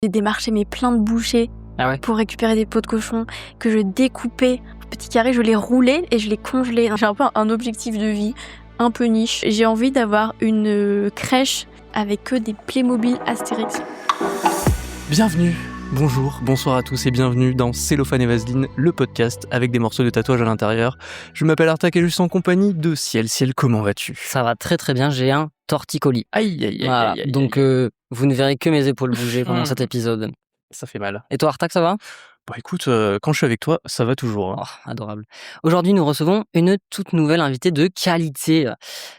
J'ai démarché mais plein de bouchers pour récupérer des peaux de cochon que je découpais en petits carrés, je les roulais et je les congelais. J'ai un peu un objectif de vie, un peu niche. J'ai envie d'avoir une crèche avec que des Playmobil Astérix. Bienvenue, bonjour, bonsoir à tous et bienvenue dans Cellophane et Vaseline, le podcast avec des morceaux de tatouage à l'intérieur. Je m'appelle Artak et je suis en compagnie de Ciel. Ciel, comment vas-tu ? Ça va très très bien, j'ai un torticolis. Aïe. Donc vous ne verrez que mes épaules bouger pendant cet épisode. Ça fait mal. Et toi Artak, ça va ? Bah écoute, quand je suis avec toi, ça va toujours. Oh, adorable. Aujourd'hui, nous recevons une toute nouvelle invitée de qualité.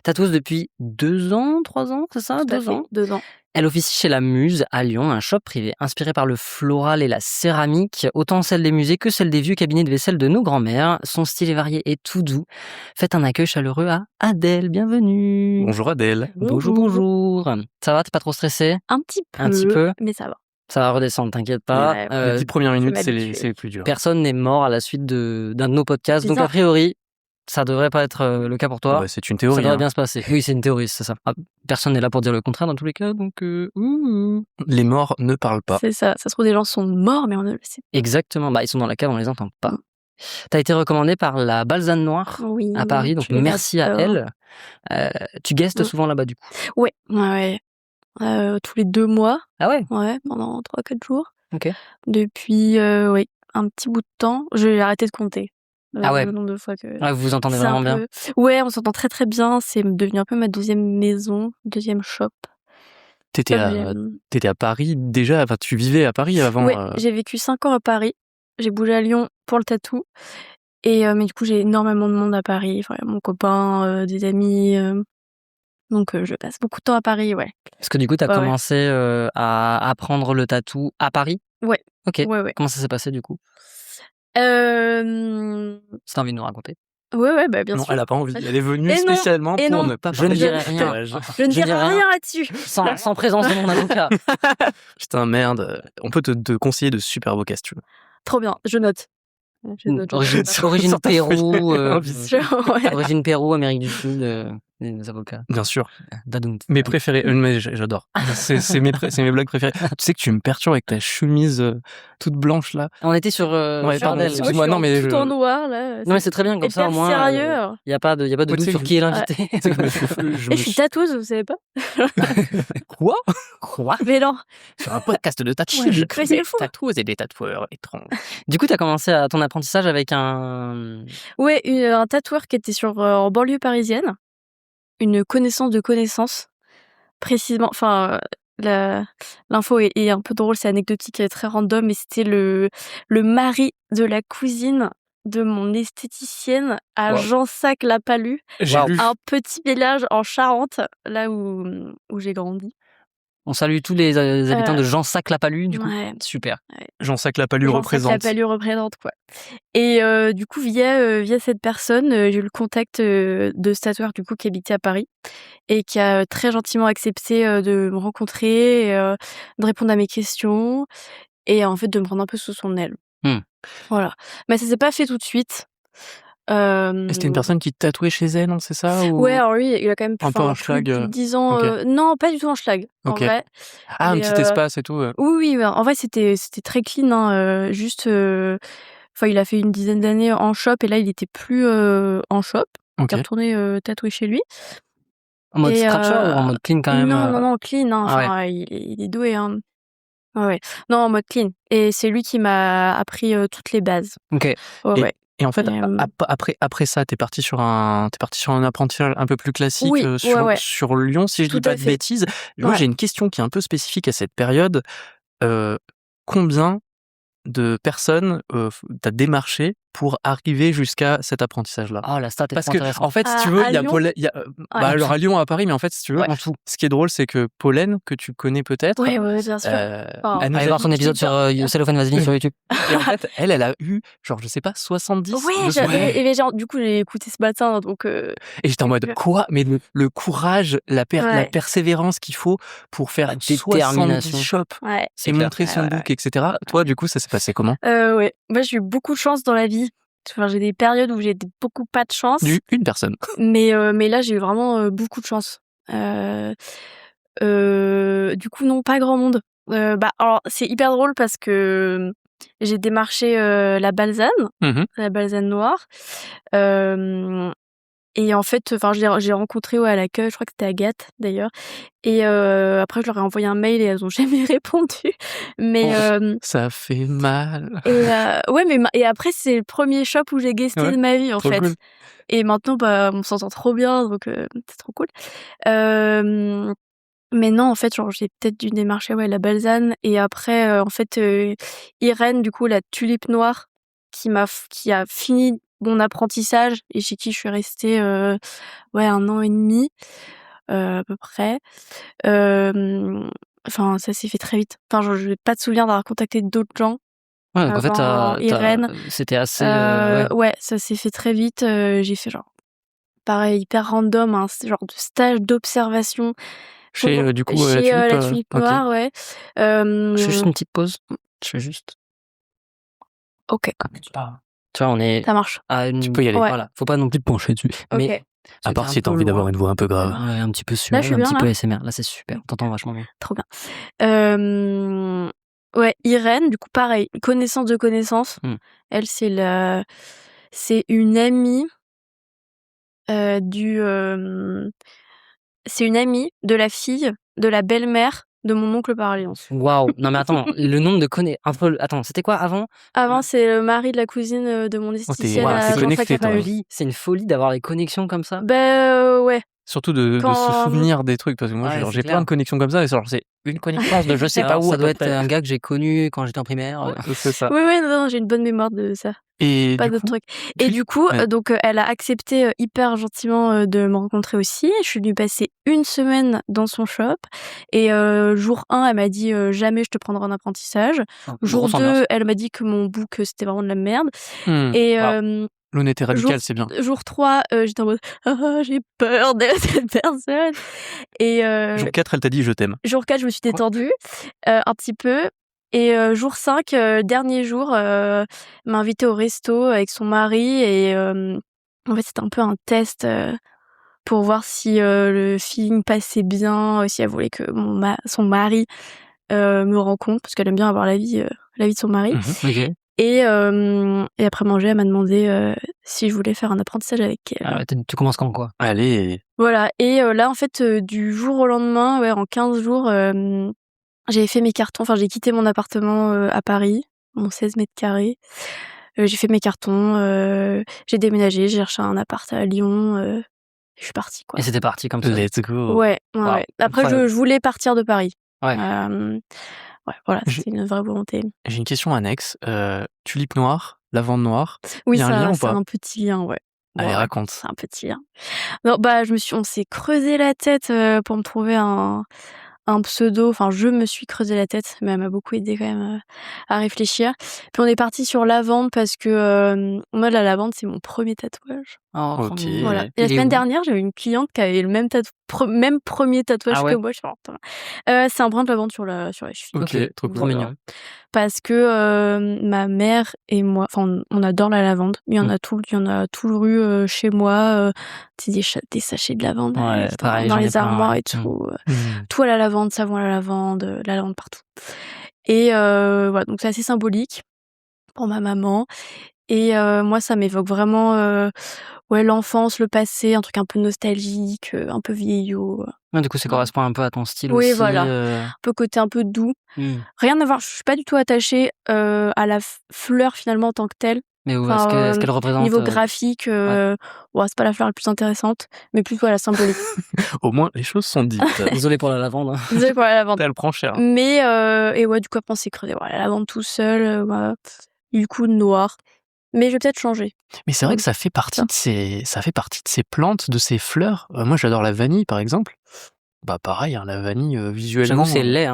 Tatoueuse depuis 2 ans, 3 ans, c'est ça ? 2 ans. 2 ans. Elle officie chez La Muse à Lyon, un shop privé inspiré par le floral et la céramique, autant celle des musées que celle des vieux cabinets de vaisselle de nos grands-mères. Son style est varié et tout doux. Faites un accueil chaleureux à Adèle, bienvenue. Bonjour Adèle. Bonjour. Ça va, t'es pas trop stressée ? Un petit peu, mais ça va. Ça va redescendre, t'inquiète pas. Ouais. Les 10 premières minutes, c'est m'habituer. les plus dur. Personne n'est mort à la suite d'un de nos podcasts, donc Bizarre. a priori, ça devrait pas être le cas pour toi. Ouais, c'est une Ça théorie. devrait bien se passer. Oui, c'est une théorie, c'est ça. Ah, personne n'est là pour dire le contraire dans tous les cas, donc Les morts ne parlent pas. C'est ça. Ça se trouve, des gens sont morts, mais on ne le sait Exactement. Bah, ils sont dans la cave, on les entend pas. T'as été recommandée par la Balzane Noire pas. Oui. à Paris, donc je les merci à adore. elle. Tu guestes Mm. souvent là-bas du coup. Ouais. Tous les 2 mois. Ah ouais. Ouais, pendant 3-4 jours. Ok. Depuis, un petit bout de temps. J'ai arrêté de compter. Ah ouais. Le nombre de fois que... Ouais, vous vous entendez C'est vraiment un bien. peu... Ouais, on s'entend très très bien. C'est devenu un peu ma 2e maison, 2e shop. T'étais à Paris déjà, enfin tu vivais à Paris avant. Ouais, j'ai vécu 5 ans à Paris. J'ai bougé à Lyon pour le tatou. Et mais du coup, j'ai énormément de monde à Paris. Enfin, mon copain, des amis. Donc, je passe beaucoup de temps à Paris, ouais. Parce que du coup, t'as Ouais. commencé à apprendre le tatou à Paris. Ouais. Ok. Ouais. Comment ça s'est passé du coup ? Euh... Si t'as envie de nous raconter. Ouais, bah, bien Non, sûr. elle a pas envie. Elle est venue Et non, spécialement et pour non. ne pas Je ne parler dirai de rien. tatouage. Je ne Je dirai dirai rien. rien là-dessus. Sans présence de mon avocat. Putain, merde. On peut te conseiller de super beaux castes, tu veux. Trop bien, je note. Je note. Origine Sur ta Pérou, feuille. Ouais. origine Pérou, Amérique du Sud, les avocats. Bien sûr. Dadoum. Mes préférés, mais j'adore. C'est mes blagues préférées. Tu sais que tu me perturbes avec ta chemise toute blanche là. On était sur Ouais, sur pardon, Adèle. excuse-moi, non, mais tout je- en noir là. Non mais c'est très bien comme ça au moins. Sérieux. Il y a pas de Ouais, doute tu sais sur que qui est l'invité. Tu sais que je Et je suis tatoueuse, vous savez pas? Quoi Quoi ? Mais non. Sur un podcast de tatouage. Ouais, mais c'est fou. Tatoueuses et des tatoueurs étranges. Du coup, t'as commencé ton apprentissage avec un. Ouais, un tatoueur qui était en banlieue parisienne. Une connaissance de connaissance. Précisément, enfin, l'info est un peu drôle, c'est anecdotique et très random, mais c'était le mari de la cousine de mon esthéticienne à Wow. Jansac-la-Palud, J'ai Wow. lu. un petit village en Charente, là où j'ai grandi. On salue tous les habitants de Jansac-la-Palud du coup. Ouais. Super. Jean-Sac Lapalu représente. Jansac-la-Palud représente, quoi. Et du coup, via cette personne, j'ai eu le contact de ce tatoueur du coup qui habitait à Paris et qui a très gentiment accepté de me rencontrer, et, de répondre à mes questions et en fait de me prendre un peu sous son aile. Voilà. Mais ça s'est pas fait tout de suite. Et c'était une personne qui tatouait chez elle, non, c'est ça ou... Ouais, alors lui, il a quand même Un peu un plus schlag, de 10 ans. ok. Non, pas du tout un schlag, en Ok. vrai. Ah, un Mais, petit espace et tout. Oui, ouais. En vrai, c'était très clean, hein, juste... Enfin, il a fait une dizaine d'années en shop et là, il était plus en shop. Il Ok. est retourné tatouer chez lui. En mode Et, scratcher ou en mode clean quand même Non, clean. Hein. Ah ouais. Enfin, il est doué. Hein. Ouais. Non, en mode clean. Et c'est lui qui m'a appris toutes les bases. Ok. Ouais. Et en fait, Et, après ça, t'es parti sur un apprentissage un peu plus classique Oui, ouais. sur Lyon, si je Tout dis pas à de fait. bêtises. Moi, Ouais. j'ai une question qui est un peu spécifique à cette période. Combien de personnes t'as démarché pour arriver jusqu'à cet apprentissage-là? Oh, la stat est Parce trop que, intéressante. en fait, si À- tu veux, à il y a Lyon Pollen. Alors à Lyon, à Paris, mais en fait, si tu veux, En tout. ce qui est drôle, c'est que Pollen, que tu connais peut-être, Ouais, bien sûr. Enfin, elle nous Allez a voir dit- son épisode sur Cellophane Vaseline sur YouTube. Et en fait, elle a eu, genre, je sais pas, 70 Ouais, de son- et genre, du coup, j'ai écouté ce matin, donc... Et j'étais en mode, quoi? Mais le courage, la persévérance qu'il faut pour faire La 70 détermination. shops Ouais. et clair. montrer son Ouais. book, etc. Toi, du coup, ça s'est passé comment? Ouais. Moi, j'ai eu beaucoup de chance dans la vie. Enfin, j'ai des périodes où j'ai beaucoup pas de chance. Une personne. Mais là, j'ai eu vraiment beaucoup de chance. Du coup, non, pas grand monde. Alors c'est hyper drôle parce que j'ai démarché la balsane noire. Et en fait, j'ai rencontré à l'accueil, je crois que c'était Agathe d'ailleurs. Et après, je leur ai envoyé un mail et elles ont jamais répondu. Mais Ça fait mal. ouais, et après, c'est le premier shop où j'ai guesté Ouais, de ma vie en trop fait. cool. Et maintenant, on s'entend trop bien, donc c'est trop cool. Mais non, en fait, j'ai peut-être dû démarcher la balsane. Et après, en fait, Irène, du coup, la tulipe noire, qui a fini mon apprentissage et chez qui je suis restée 1 an et demi à peu près. Ça s'est fait très vite. Je n'ai pas de souvenir d'avoir contacté d'autres gens Ouais, donc en fait, avant Irène. c'était assez. Ouais. Ouais, ça s'est fait très vite. J'ai fait pareil, hyper random, un genre de stage d'observation Chez du coup chez la la tulipe. tulipe Ok. noire, ouais. Je fais juste une petite pause. Je fais juste. Ok, Tu vois, on est ça marche. à une. Tu peux y aller. Ouais. Voilà, faut pas non plus te pencher dessus. Mais Ok, À part si t'as envie d'avoir une voix un peu grave. Ouais, un petit peu Là, je suave, suis un bien, petit là peu ASMR. Là, c'est super. On t'entend vachement bien. trop bien. Ouais, Irène, du coup, pareil, connaissance de connaissance. Elle, c'est une amie c'est une amie de la fille de la belle-mère de mon oncle par alliance. Waouh. Non, mais attends, le nombre de Attends, c'était quoi avant? Avant, c'est le mari de la cousine de mon esthéticienne t'es à connecté, toi. Jean-Sacré-Paris. C'est une folie d'avoir les connexions comme ça. Ouais. Surtout de se Quand- souvenir des trucs, parce que moi Ouais, c'est j'ai clair. plein de connexions comme ça, et genre c'est une connaissance de je sais pas Alors, où. ça à doit peu être près. un gars que j'ai connu quand j'étais en primaire. C'est ça. Oui, non, j'ai une bonne mémoire de ça. Et Pas du d'autres coup, trucs. Et du coup, ouais. donc elle a accepté hyper gentiment de me rencontrer aussi. Je suis venue passer 1 semaine dans son shop. Et jour 1, elle m'a dit jamais je te prendrai en apprentissage. Jour Grosse 2, ambiance. elle m'a dit que mon book c'était vraiment de la merde. Hmm. Et L'honnêteté radicale, jour, c'est bien. jour 3, j'étais en mode j'ai peur de cette personne. Et Jour 4, elle t'a dit je t'aime. jour 4, je me suis détendue un petit peu. Et jour 5, dernier jour, m'a invitée au resto avec son mari. Et en fait, c'était un peu un test pour voir si le feeling passait bien, si elle voulait que son mari me rencontre, parce qu'elle aime bien avoir la vie de son mari. Ok. Et après manger, elle m'a demandé si je voulais faire un apprentissage avec elle. Ah ouais, tu commences quand, quoi? Allez. Voilà. Et là, en fait, du jour au lendemain, en 15 jours, j'avais fait mes cartons. J'ai quitté mon appartement à Paris, mon 16 mètres carrés. J'ai fait mes cartons, j'ai déménagé, j'ai cherché un appart à Lyon. Je suis partie, quoi. Et c'était parti comme ça. Let's go. Ouais. Wow. Après, Incroyable. je voulais partir de Paris. Ouais. Ouais, voilà, c'était une vraie volonté. J'ai une question annexe. Tulipe noire, lavande noire. Oui, y a un lien ou c'est pas un petit lien, ouais. Allez, Ouais, raconte. c'est un petit lien. Non, on s'est creusé la tête pour me trouver un pseudo. Je me suis creusé la tête, mais elle m'a beaucoup aidé quand même à réfléchir. Puis on est parti sur lavande parce que moi, la lavande, c'est mon premier tatouage. Oh, Ok. Voilà. Et la semaine dernière, j'avais une cliente qui avait le même premier tatouage Ah ouais. que moi. Je suis c'est un brin de lavande sur la cheville. Ok, trop cool. Trop mignon. Parce que ma mère et moi, on adore la lavande. Il y en a toujours eu chez moi. Des sachets de lavande Ouais, pareil, dans j'en ai les plein, armoires ouais. et tout. Hmm. Tout à la lavande, savon à la lavande partout. Et voilà, donc c'est assez symbolique pour ma maman. Et moi, ça m'évoque vraiment l'enfance, le passé, un truc un peu nostalgique, un peu vieillot. Ouais, du coup, ça correspond un peu à ton style Oui, aussi. voilà. Un peu côté un peu doux. Rien à voir, je suis pas du tout attachée à la fleur finalement en tant que telle. Mais est-ce qu'elle représente Niveau graphique, c'est pas la fleur la plus intéressante, mais plutôt la symbolique. Au moins, les choses sont dites. Désolé pour la lavande. Désolée pour la lavande. Elle prend cher. Mais et ouais, du coup après on s'est creusé. La lavande tout seul, du coup noir. Mais je vais peut-être changer. Mais c'est vrai que ça fait partie de ces plantes, de ces fleurs. Moi, j'adore la vanille, par exemple. Bah pareil, la vanille visuellement. J'avoue que c'est laid.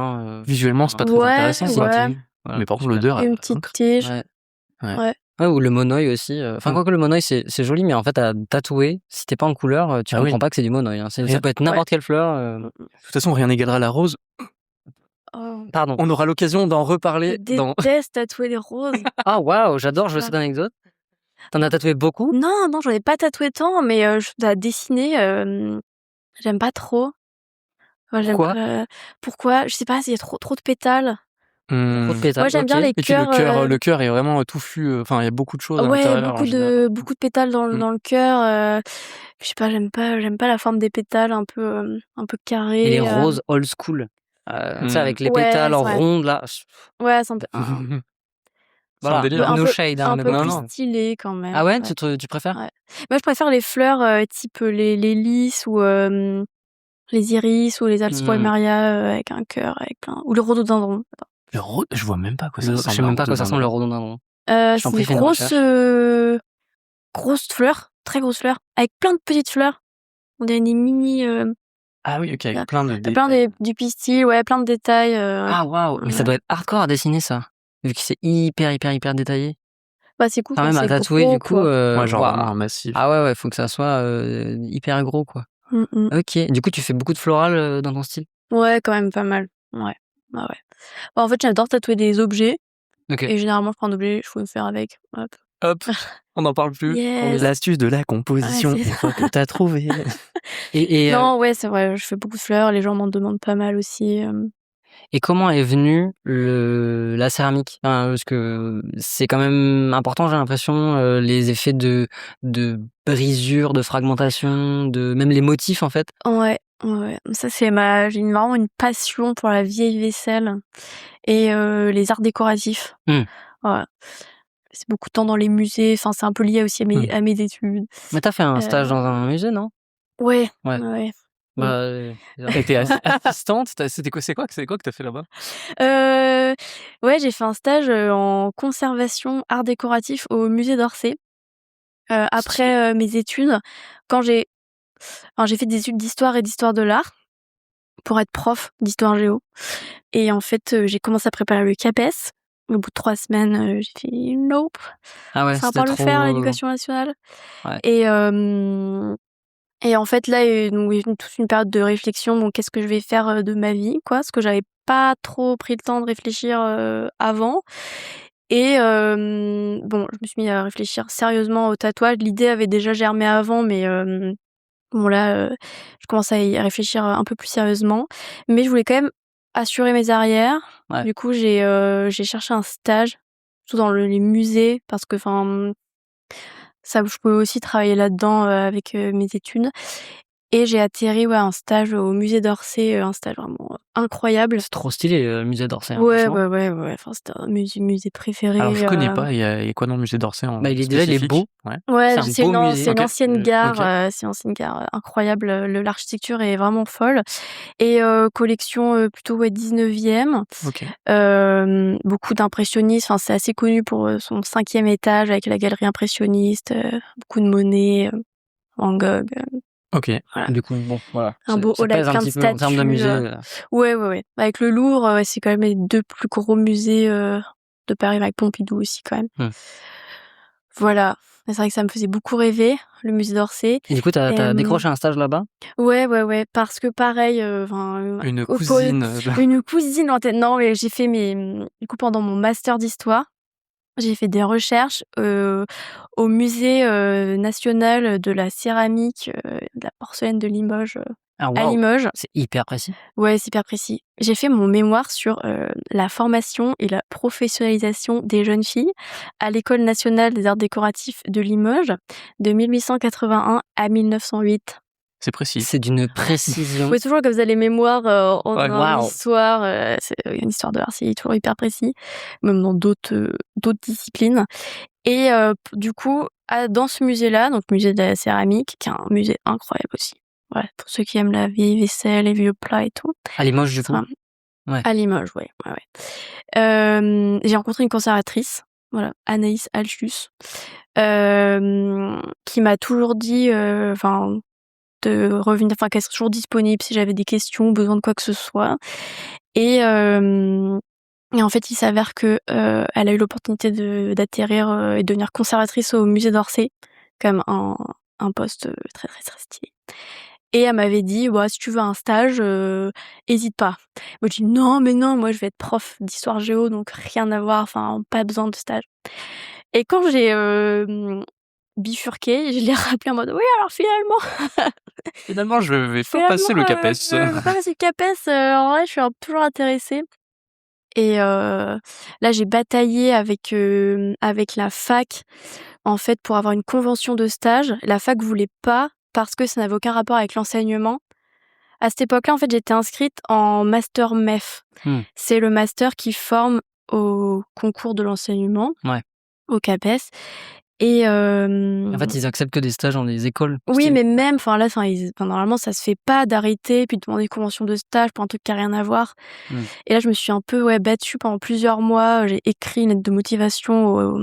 Visuellement, c'est pas très Ouais, intéressant. quoi. ouais. Voilà, Mais par contre, super. l'odeur. Une petite tige. Ouais. Ouais, ou le monoeil aussi. Enfin, quoique le monoeil, c'est joli, mais en fait, à tatouer, si t'es pas en couleur, tu comprends pas que c'est du monoeil. Ça peut être n'importe quelle fleur. De toute façon, rien n'égalera la rose. Oh, Pardon. On aura l'occasion d'en reparler je déteste tatouer les roses. Ah, waouh, j'adore jouer cette anecdote. T'en as tatoué beaucoup? Non, j'en ai pas tatoué tant, mais à dessiner, j'aime pas trop. Ouais, j'aime Pourquoi? pas pourquoi? Je sais pas, il y a trop de pétales. Trop de Mmh. pétales, Moi, j'aime bien OK. les Et puis cœurs, le cœur est vraiment touffu, enfin il y a beaucoup de choses à ouais, l'intérieur en général. beaucoup de pétales Mmh. dans le cœur, je sais pas, j'aime pas la forme des pétales un peu Et les carrés, roses old school, tu sais, Mmh. avec les ouais, pétales c'est vrai. rondes là, Ouais, c'est un peu C'est un voilà, délire, hein. un no peu shade, hein, un mais peu bon. Non, plus non. stylé quand Ah même, ouais, ouais, tu préfères? ouais. Moi, je préfère les fleurs, type, les lys ou les iris ou les Mmh. alstroemeria, avec un cœur, avec plein ou le rhododendron. Je vois même pas à quoi ça Je sais ressemble un même pas à quoi ça ressemble le rhododendron. rhododendron. Je t'en C'est des prie, fais une grosses, recherche. grosses fleurs, très grosses fleurs, avec plein de petites fleurs. On dirait des mini, Ah oui, OK, là, avec plein de plein détails. du pistil, ouais, plein de détails, Ah waouh! Mais ça ouais. doit être hardcore à dessiner ça, vu que c'est hyper, hyper, hyper détaillé. Bah, c'est cool Enfin quand même à c'est tatouer gros, du coup, quoi. Ouais, genre waouh! vraiment un massif. Ah ouais, faut que ça soit, hyper gros quoi. Mmh mh. OK. Du coup, tu fais beaucoup de floral, dans ton style? Ouais, quand même pas mal. Ouais. Ouais, ouais. Bah, en fait, j'adore tatouer des objets OK. et généralement, je prends un objet, je peux me faire avec. Hop. Hop, on n'en parle plus. Trop bien. Yes! L'astuce de la Ouais, composition, c'est une ça. fois que t'as trouvé. Et Non, ouais, c'est vrai, je fais beaucoup de fleurs, les gens m'en demandent pas mal aussi, et comment est venue la céramique? Enfin, parce que c'est quand même important, j'ai l'impression, les effets de brisure, de fragmentation, de même les motifs, en fait. Ouais, ouais, ouais. Ça, vraiment une passion pour la vieille vaisselle et les arts décoratifs. Mmh. Voilà. C'est beaucoup de temps dans les musées, enfin, c'est un peu lié aussi Mmh. à mes études. Mais tu as fait un Heu, stage dans un musée, non? ouais, Ouais. ouais. Mmh. Bah, bizarre. Tu étais assistante? C'était quoi que tu as fait là-bas? Heu, ouais, j'ai fait un stage, en conservation art décoratif au musée d'Orsay, Stylé. après, mes études. Quand j'ai fait des études d'histoire et d'histoire de l'art pour être prof d'histoire géo et en fait, j'ai commencé à préparer le CAPES. Au bout de 3 semaines, j'ai fait: «Nope, Ah ouais, ça va c'était pas le faire trop l'éducation nationale» ouais. et et en fait là, donc il y a eu toute une période de réflexion. Bon, qu'est-ce que je vais faire, de ma vie, quoi? Parce que j'avais pas trop pris le temps de réfléchir, avant et bon, je me suis mis à réfléchir sérieusement au tatouage. L'idée avait déjà germé avant, mais bon là, je commence à y réfléchir, un peu plus sérieusement. Mais je voulais quand même assurer mes arrières. Ouais. Du coup, j'ai cherché un stage, surtout dans les musées parce que enfin, ça je pouvais aussi travailler là-dedans, avec, mes études et j'ai atterri, ouais, un stage au musée d'Orsay, un stage vraiment incroyable. C'est trop stylé, le musée d'Orsay, hein, Ouais, franchement. ouais, ouais, ouais, enfin, c'était un musée Alors je préféré, connais pas, il y a quoi dans le musée d'Orsay Bah, en il est beau. spécifique? Ouais. ouais, C'est un beau musée. c'est une OK. ancienne gare, OK. c'est une ancienne gare, incroyable, l'architecture est vraiment folle et collection, plutôt, ouais, 19e. OK. Beaucoup d'impressionnistes, enfin, c'est assez connu pour, son 5e étage avec la galerie impressionniste, beaucoup de Monet, Van Gogh, OK. voilà. Du coup, bon, voilà, Un beau ça hall avec pèse un plein de petit peu en termes de statues, musée, ouais, ouais, ouais. Avec le Louvre, c'est quand même les 2 plus gros musées, de Paris avec Pompidou aussi quand même. Mmh. Voilà. C'est vrai que ça me faisait beaucoup rêver, le musée d'Orsay. Et du coup, tu as décroché un stage là-bas? Ouais, ouais, ouais, parce que pareil, enfin, Une au po cousine, une cousine lointaine non, mais j'ai fait du coup pendant mon master d'histoire, j'ai fait des recherches, au musée, national de la céramique, de la porcelaine de Limoges, Ah à waouh! Limoges. C'est hyper précis. Ouais, c'est hyper précis. J'ai fait mon mémoire sur, la formation et la professionnalisation des jeunes filles à l'École nationale des arts décoratifs de Limoges de 1881 à 1908. c'est précis. C'est d'une précision. Ouais, toujours comme ça les mémoires, Ouais. en Waouh! histoire, une histoire de l'art, c'est toujours hyper précis, même dans d'autres disciplines et du coup, dans ce musée-là, donc musée de la céramique, qui est un musée incroyable aussi. Ouais, pour ceux qui aiment la vieille vaisselle, les vieux plats et tout. À Limoges, du C'est coup? Ouais. à Limoges, ouais, ouais, ouais. J'ai rencontré une conservatrice, voilà, Anaïs Alchus, qui m'a toujours dit, enfin, de revenir, enfin, qu'elle serait toujours disponible si j'avais des questions, besoin de quoi que ce soit et en fait, il s'avère que, elle a eu l'opportunité d'atterrir, et de devenir conservatrice au musée d'Orsay, comme un poste, très, très, très stylé. Et elle m'avait dit: «Bah, si tu veux un stage, hésite pas». Moi, je dis: «Non, mais non, moi, je vais être prof d'histoire géo, donc rien à voir, enfin, pas besoin de stage» et quand j'ai, bifurqué et je l'ai rappelé en mode: «Oui, alors Finalement, je vais pas passer le CAPES. je veux pas passer le CAPES, en vrai, je suis toujours intéressée» et là, j'ai bataillé avec la fac, en fait, pour avoir une convention de stage. La fac voulait pas parce que ça n'avait aucun rapport avec l'enseignement. À cette époque-là, en fait, j'étais inscrite en master MEF. C'est le master qui forme au concours de l'enseignement, Ouais. au CAPES et En fait, ils acceptent que des stages dans les écoles. oui, style. mais même, enfin là, normalement, ça se fait pas d'arrêter puis de demander une convention de stage pour un truc qui a rien à voir. Et là, je me suis un peu battue pendant plusieurs mois. J'ai écrit une lettre de motivation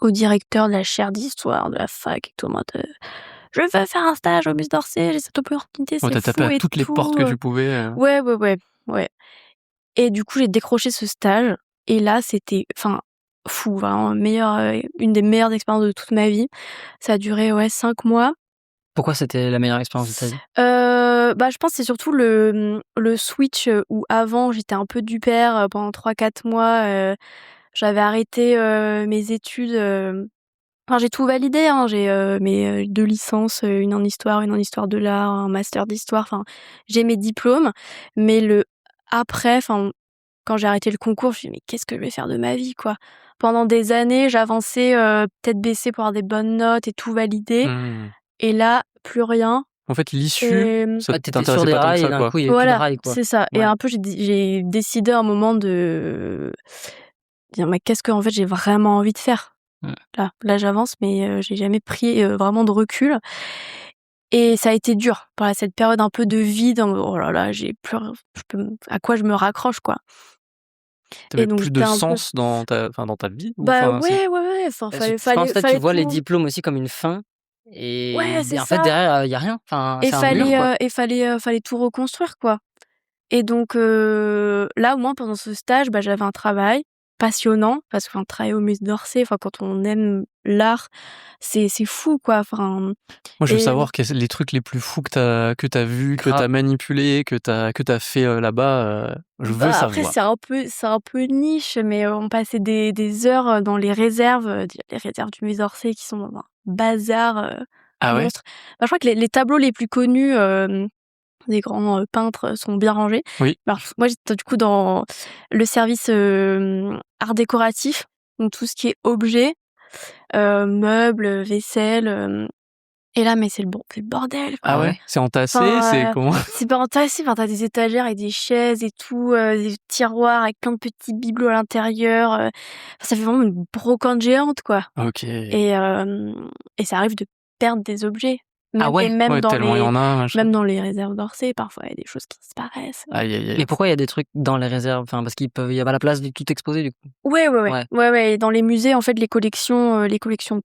au directeur de la chaire d'histoire de la fac et tout en mode je veux faire un stage au Musée d'Orsay, j'ai cette opportunité, Ouais, c'est t'as tapé fou à et toutes les tout. portes que tu pouvais. Ouais. Et du coup, j'ai décroché ce stage et là, c'était fou, vraiment une des meilleures expériences de toute ma vie. Ça a duré 5 mois. Pourquoi c'était la meilleure expérience de ta vie? Je pense que c'est surtout le switch, où avant j'étais un peu du père, pendant 3-4 mois, j'avais arrêté, mes études, j'ai tout validé, hein, j'ai, mes 2 licences, une en histoire de l'art, un master d'histoire, j'ai mes diplômes. Mais le après, quand j'ai arrêté le concours, je me suis dit: «Mais qu'est-ce que je vais faire de ma vie, quoi?» Pendant des années, j'avançais, tête baissée pour avoir des bonnes notes et tout valider et là, plus rien. En fait, l'issue, Et ça Ouais, tu sur t'intéressait des pas tant que rails et ça, d'un quoi. coup, il y avait plus de voilà, rails, quoi. c'est ça. Et Ouais. un peu j'ai décidé à un moment de dire: «Mais qu'est-ce que en fait j'ai vraiment envie de faire?» Là j'avance mais j'ai jamais pris, vraiment de recul et ça a été dur. Pendant cette période un peu de vide en mode: «Oh là là, j'ai plus r je peux à quoi je me raccroche, quoi?» T'avais Et donc plus de j'étais un peu sens dans ta vie ou bah, enfin, c'est ouais, Je pense peut-être tu fallait vois les tout diplômes aussi comme une fin et ouais, c'est en fait ça derrière, il y a rien. Enfin, et c'est un mur, quoi. fallait tout reconstruire, quoi. Et donc là, au moins, pendant ce stage, j'avais un travail passionnant parce que, travailler au Musée d'Orsay, quand on aime l'art, c'est fou, quoi. moi, je veux Et savoir les trucs les plus fous que t'as vus, que Grave. t'as manipulés, que t'as fait, là-bas, je veux après, savoir. c'est un peu niche, mais on passait des heures, dans les réserves, du Musée d'Orsay qui sont dans un bazar, Ah ouais? monstre. Je crois que les tableaux les plus connus, des grands, peintres sont bien rangés. Oui. Alors moi, j'étais du coup dans le service, art décoratif, donc tout ce qui est objets, meubles, vaisselle, et là, mais c'est le bordel, Ah quoi. ouais? C'est entassé? C'est comment? C'est pas entassé, tu des étagères et des chaises et tout, des tiroirs avec plein de petits bibelots à l'intérieur, ça fait vraiment une brocante géante, quoi. OK. Et ça arrive de perdre des objets, Ah ouais? Ouais, tellement il y en a, machin. même dans les réserves d'Orsay, parfois, il y a des choses qui disparaissent. Aïe, aïe, aïe. Mais pourquoi il y a des trucs dans les réserves? Enfin, parce il y a pas la place de tout exposer, du coup? Ouais. Ouais. Et dans les musées, en fait, les collections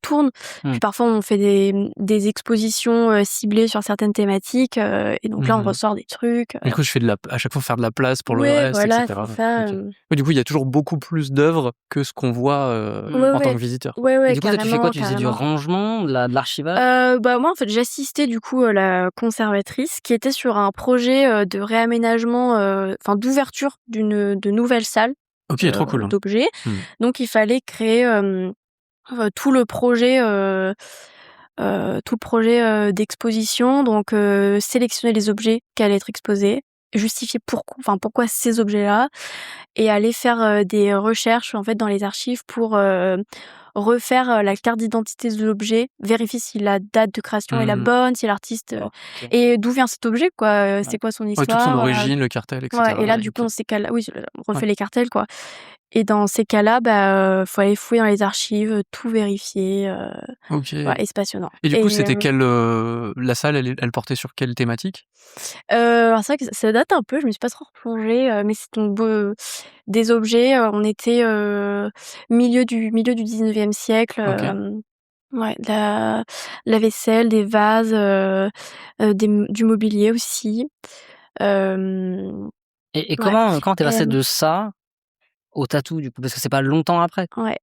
tournent. Puis parfois, on fait des expositions, ciblées sur certaines thématiques, et donc là, on ressort des trucs, Du coup, je fais à chaque fois faire de la place pour le ouais, reste, et voilà, cetera. c'est ça, OK. Ouais, du coup, il y a toujours beaucoup plus d'œuvres que ce qu'on voit, en tant que visiteur. Et du coup, toi, tu fais quoi? Tu faisais du carrément. rangement, de l'archivage? Moi, en fait, j'assistais du coup, la conservatrice qui était sur un projet, de réaménagement, d'ouverture de nouvelles salles, OK, trop cool. d'objets. Mmh. Donc il fallait créer, tout le projet, d'exposition. Donc sélectionner les objets qui allaient être exposés, justifier pourquoi ces objets-là et aller faire, des recherches, en fait, dans les archives pour, refaire, la carte d'identité de l'objet, vérifier si la date de création est la bonne, si l'artiste, OK. et d'où vient cet objet, quoi, Ouais. c'est quoi son Ouais, toute son histoire, origine, le cartel, et ouais. Et là, cetera. du coup, OK. dans ces cas-là oui, on refait Ouais. les cartels, quoi. Et dans ces cas-là, faut aller fouiller dans les archives, tout vérifier, OK. ouais, et c'est passionnant. Et du coup, c'était la salle, elle portait sur quelle thématique? Alors c'est vrai que ça date un peu, je me suis pas trop replongée, mais c'est donc des objets, on était, milieu du 19e siècle, OK. ouais, la vaisselle, des vases, du mobilier aussi, hem, Et ouais, comment t'es passé hem, de ça au tatou, du coup? Parce que c'est pas longtemps après? ouais.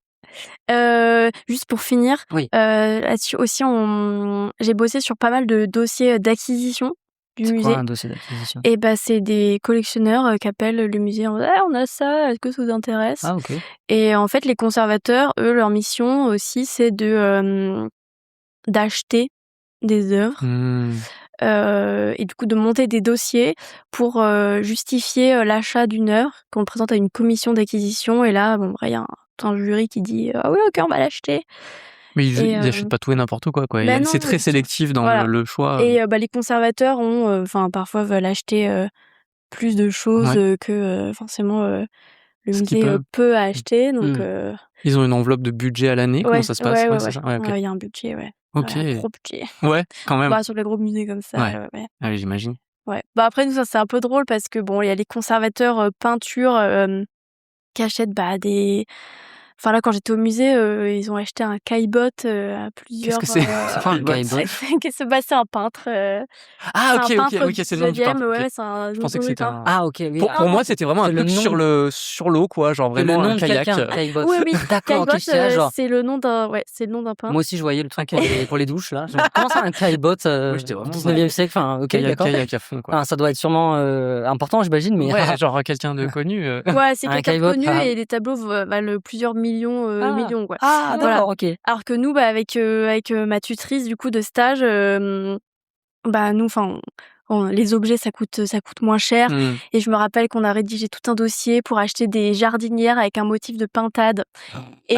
Juste pour finir, Oui. là-dessus aussi j'ai bossé sur pas mal de dossiers d'acquisition du C'est quoi musée. un dossier d'acquisition? Et c'est des collectionneurs, qui appellent le musée en mode: «Ah, on a ça, est-ce que ça vous intéresse?» Ah OK. Et en fait, les conservateurs, eux, leur mission aussi, c'est de, d'acheter des œuvres. Et du coup de monter des dossiers pour justifier l'achat d'une œuvre qu'on présente à une commission d'acquisition. Et là, bon, il y a un jury qui dit ah oui, ok, on va l'acheter. Mais ils Et, achètent pas tout et n'importe quoi. Ben non, C'est très sélectif dans voilà. le choix. Et les conservateurs ont, parfois veulent acheter plus de choses que forcément le Ce qu'ils musée peuvent. peut acheter. Donc Ils ont une enveloppe de budget à l'année. Comment ça se passe? ouais, C'est ça. Ouais, ok. il y a un budget, ouais. Ok. Ouais, un gros budget. Ouais, quand même. Bah, sur les gros musées comme ça, Ouais. ouais. Ah oui, j'imagine. Ouais. Bah, après nous, ça c'est un peu drôle parce que bon, il y a les conservateurs peinture qui achètent des. Enfin là, quand j'étais au musée, ils ont acheté un caillebotte à plusieurs. Qu'est-ce que c'est? C'est quoi un caillebotte? C'est un peintre. Ah, c'est un ok, peintre ok, du c'est le nom du 19e, peintre. ouais, Ok. c'est un Je pensais que c'était un. Ah, ok, oui. Pour moi, c'était vraiment un c'est le truc nom. sur l'eau, quoi. Genre C'est le vraiment nom un de kayak. quelqu'un, caillebotte. Oui, D'accord, ok, caillebotte, j'étais là, genre. c'est le nom d'un peintre. Moi aussi, je voyais le truc pour les douches, là. Comment ça, un caillebotte j'étais vraiment 19e siècle? Enfin, ok, d'accord. Kayak à fond, quoi. Enfin, ça doit être sûrement important, j'imagine, mais. Ouais, genre quelqu'un de connu. Ouais, c'est Un quelqu'un de caillebotte, connu ah. et les tableaux valent plusieurs millions, millions, quoi. Ah, Voilà. d'accord, ok. Alors que nous, avec ma tutrice du coup de stage, nous, les objets ça coûte moins cher. Et je me rappelle qu'on a rédigé tout un dossier pour acheter des jardinières avec un motif de pintade. Et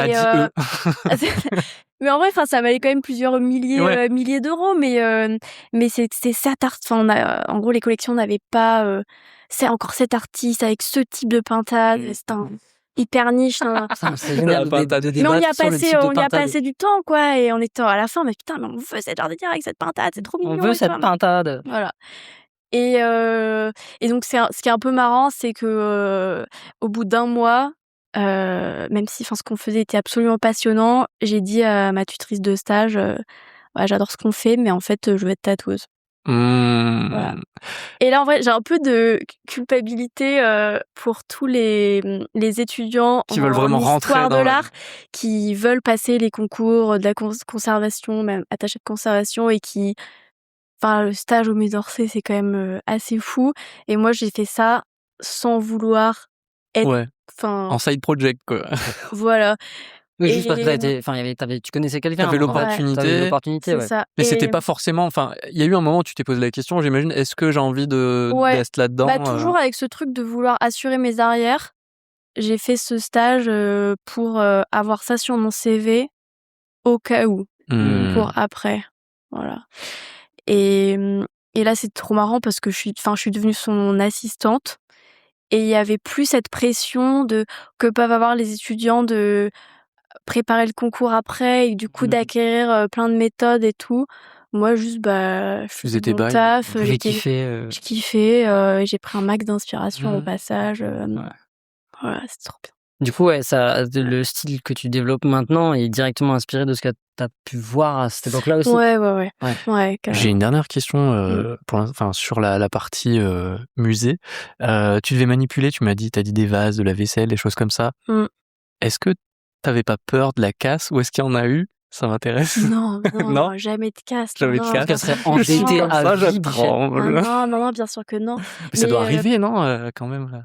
mais en vrai, ça valait quand même plusieurs milliers d'euros. Mais c'est cet art. En gros, les collections n'avaient pas. C'est encore cet artiste avec ce type de pintade. C'est un hyper niche. C'est génial Mais Mais on y a sur le passé, type de on y a pintade. passé du temps, quoi. Et on était à la fin, mais putain, mais on veut cette jardinière avec cette pintade, c'est trop mignon. On veut et cette tout. pintade. Voilà. Et donc ce qui est un peu marrant, c'est que au bout d'un mois, même si ce qu'on faisait était absolument passionnant, j'ai dit à ma tutrice de stage, ouais, j'adore ce qu'on fait, mais en fait, je veux être tatoueuse. Voilà. Et là, en vrai, j'ai un peu de culpabilité pour tous les étudiants Qui veulent vraiment rentrer histoire dans de l'art qui veulent passer les concours de la conservation, même attaché de conservation, et qui. Enfin, le stage au Musée d'Orsay, c'est quand même assez fou. Et moi, j'ai fait ça sans vouloir être. Ouais. Enfin, En side project, quoi. voilà. Oui, juste parce Et- que tu connaissais quelqu'un. T'avais hein. l'opportunité. T'avais eu l'opportunité, C'est ouais. ça. Mais Et- c'était pas forcément. Enfin, il y a eu un moment où tu t'es posé la question, j'imagine, est-ce que j'ai envie Ouais. d'être là-dedans? Toujours avec ce truc de vouloir assurer mes arrières, j'ai fait ce stage pour avoir ça sur mon CV au cas où, pour après. Voilà. Et là, c'est trop marrant parce que je suis devenue son assistante. Et il y avait plus cette pression que peuvent avoir les étudiants de préparer le concours après et du coup d'acquérir plein de méthodes et tout. Moi, juste, je faisais tes mon bails. taf. J'ai kiffé. Je kiffais. J'ai pris un max d'inspiration au passage. Voilà, c'est trop bien. Du coup, ouais, le style que tu développes maintenant est directement inspiré de ce que tu as pu voir à cette époque-là aussi. Ouais, J'ai carrément. une dernière question sur la partie musée. Tu devais manipuler, tu t'as dit des vases, de la vaisselle, des choses comme ça. Est-ce que t'avais pas peur de la casse ou est-ce qu'il y en a eu? Ça m'intéresse. Non, Non jamais de casse. Jamais de non, casse. Qu'elle serait non, endettée non, à ça, je vie. tremble. non, bien sûr que non. Mais ça doit Mais, arriver, non, quand même, là.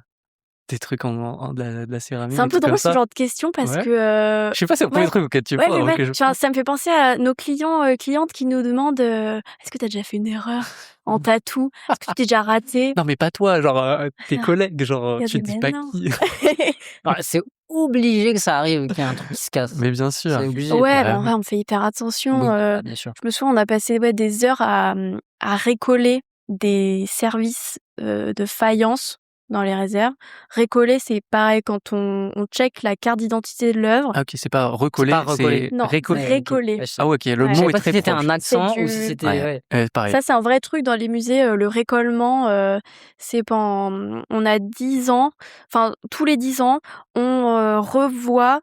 Des trucs de la céramie. C'est un des peu trucs comme drôle ce ça. genre de question parce Ouais. que. Je sais pas, c'est le premier truc auquel tu penses. Ouais. Ça me fait penser à nos clientes qui nous demandent est-ce que t'as déjà fait une erreur en tatou? Est-ce que tu t'es déjà raté? Non, mais pas toi, genre tes collègues, genre Il y a tu des dis pas non. qui. Ouais, c'est obligé que ça arrive, qu'il y ait un truc qui se casse. Mais bien sûr. C'est obligé. Ouais, en vrai, on fait hyper attention. Oui, bien sûr. Je me souviens, on a passé des heures à récoller des services de faïence dans les réserves. Récoller, c'est pareil quand on check la carte d'identité de l'œuvre. Ah ok, c'est pas recoller, C'est pas recoller. Non, récoller. récoller. Ah ok, le Ouais. Je mot sais est pas très si c'était proche. un accent C'est ou si c'était. Ouais. Ouais. Pareil. Ça, c'est un vrai truc dans les musées. Le récollement, on a 10 ans. Enfin, tous les 10 ans, on revoit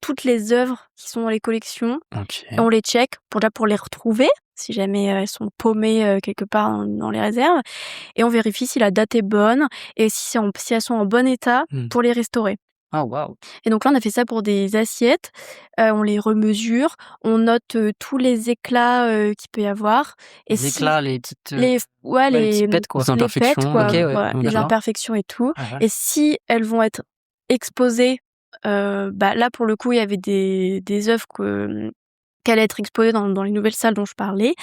toutes les œuvres qui sont dans les collections. Ok. Et on les check pour les retrouver, si jamais elles sont paumées quelque part dans les réserves. Et on vérifie si la date est bonne et si elles sont en bon état pour les restaurer. Ah, waouh. Et donc là, on a fait ça pour des assiettes. On les remesure. On note tous les éclats qu'il peut y avoir. Et Les éclats, les petites. les petites pètes, quoi. Les imperfections. pètes, quoi. Ok, ouais. Voilà, les D'accord. imperfections et tout. Ah, Et si elles vont être exposées, là pour le coup, il y avait des œuvres allait être exposée dans les nouvelles salles dont je parlais,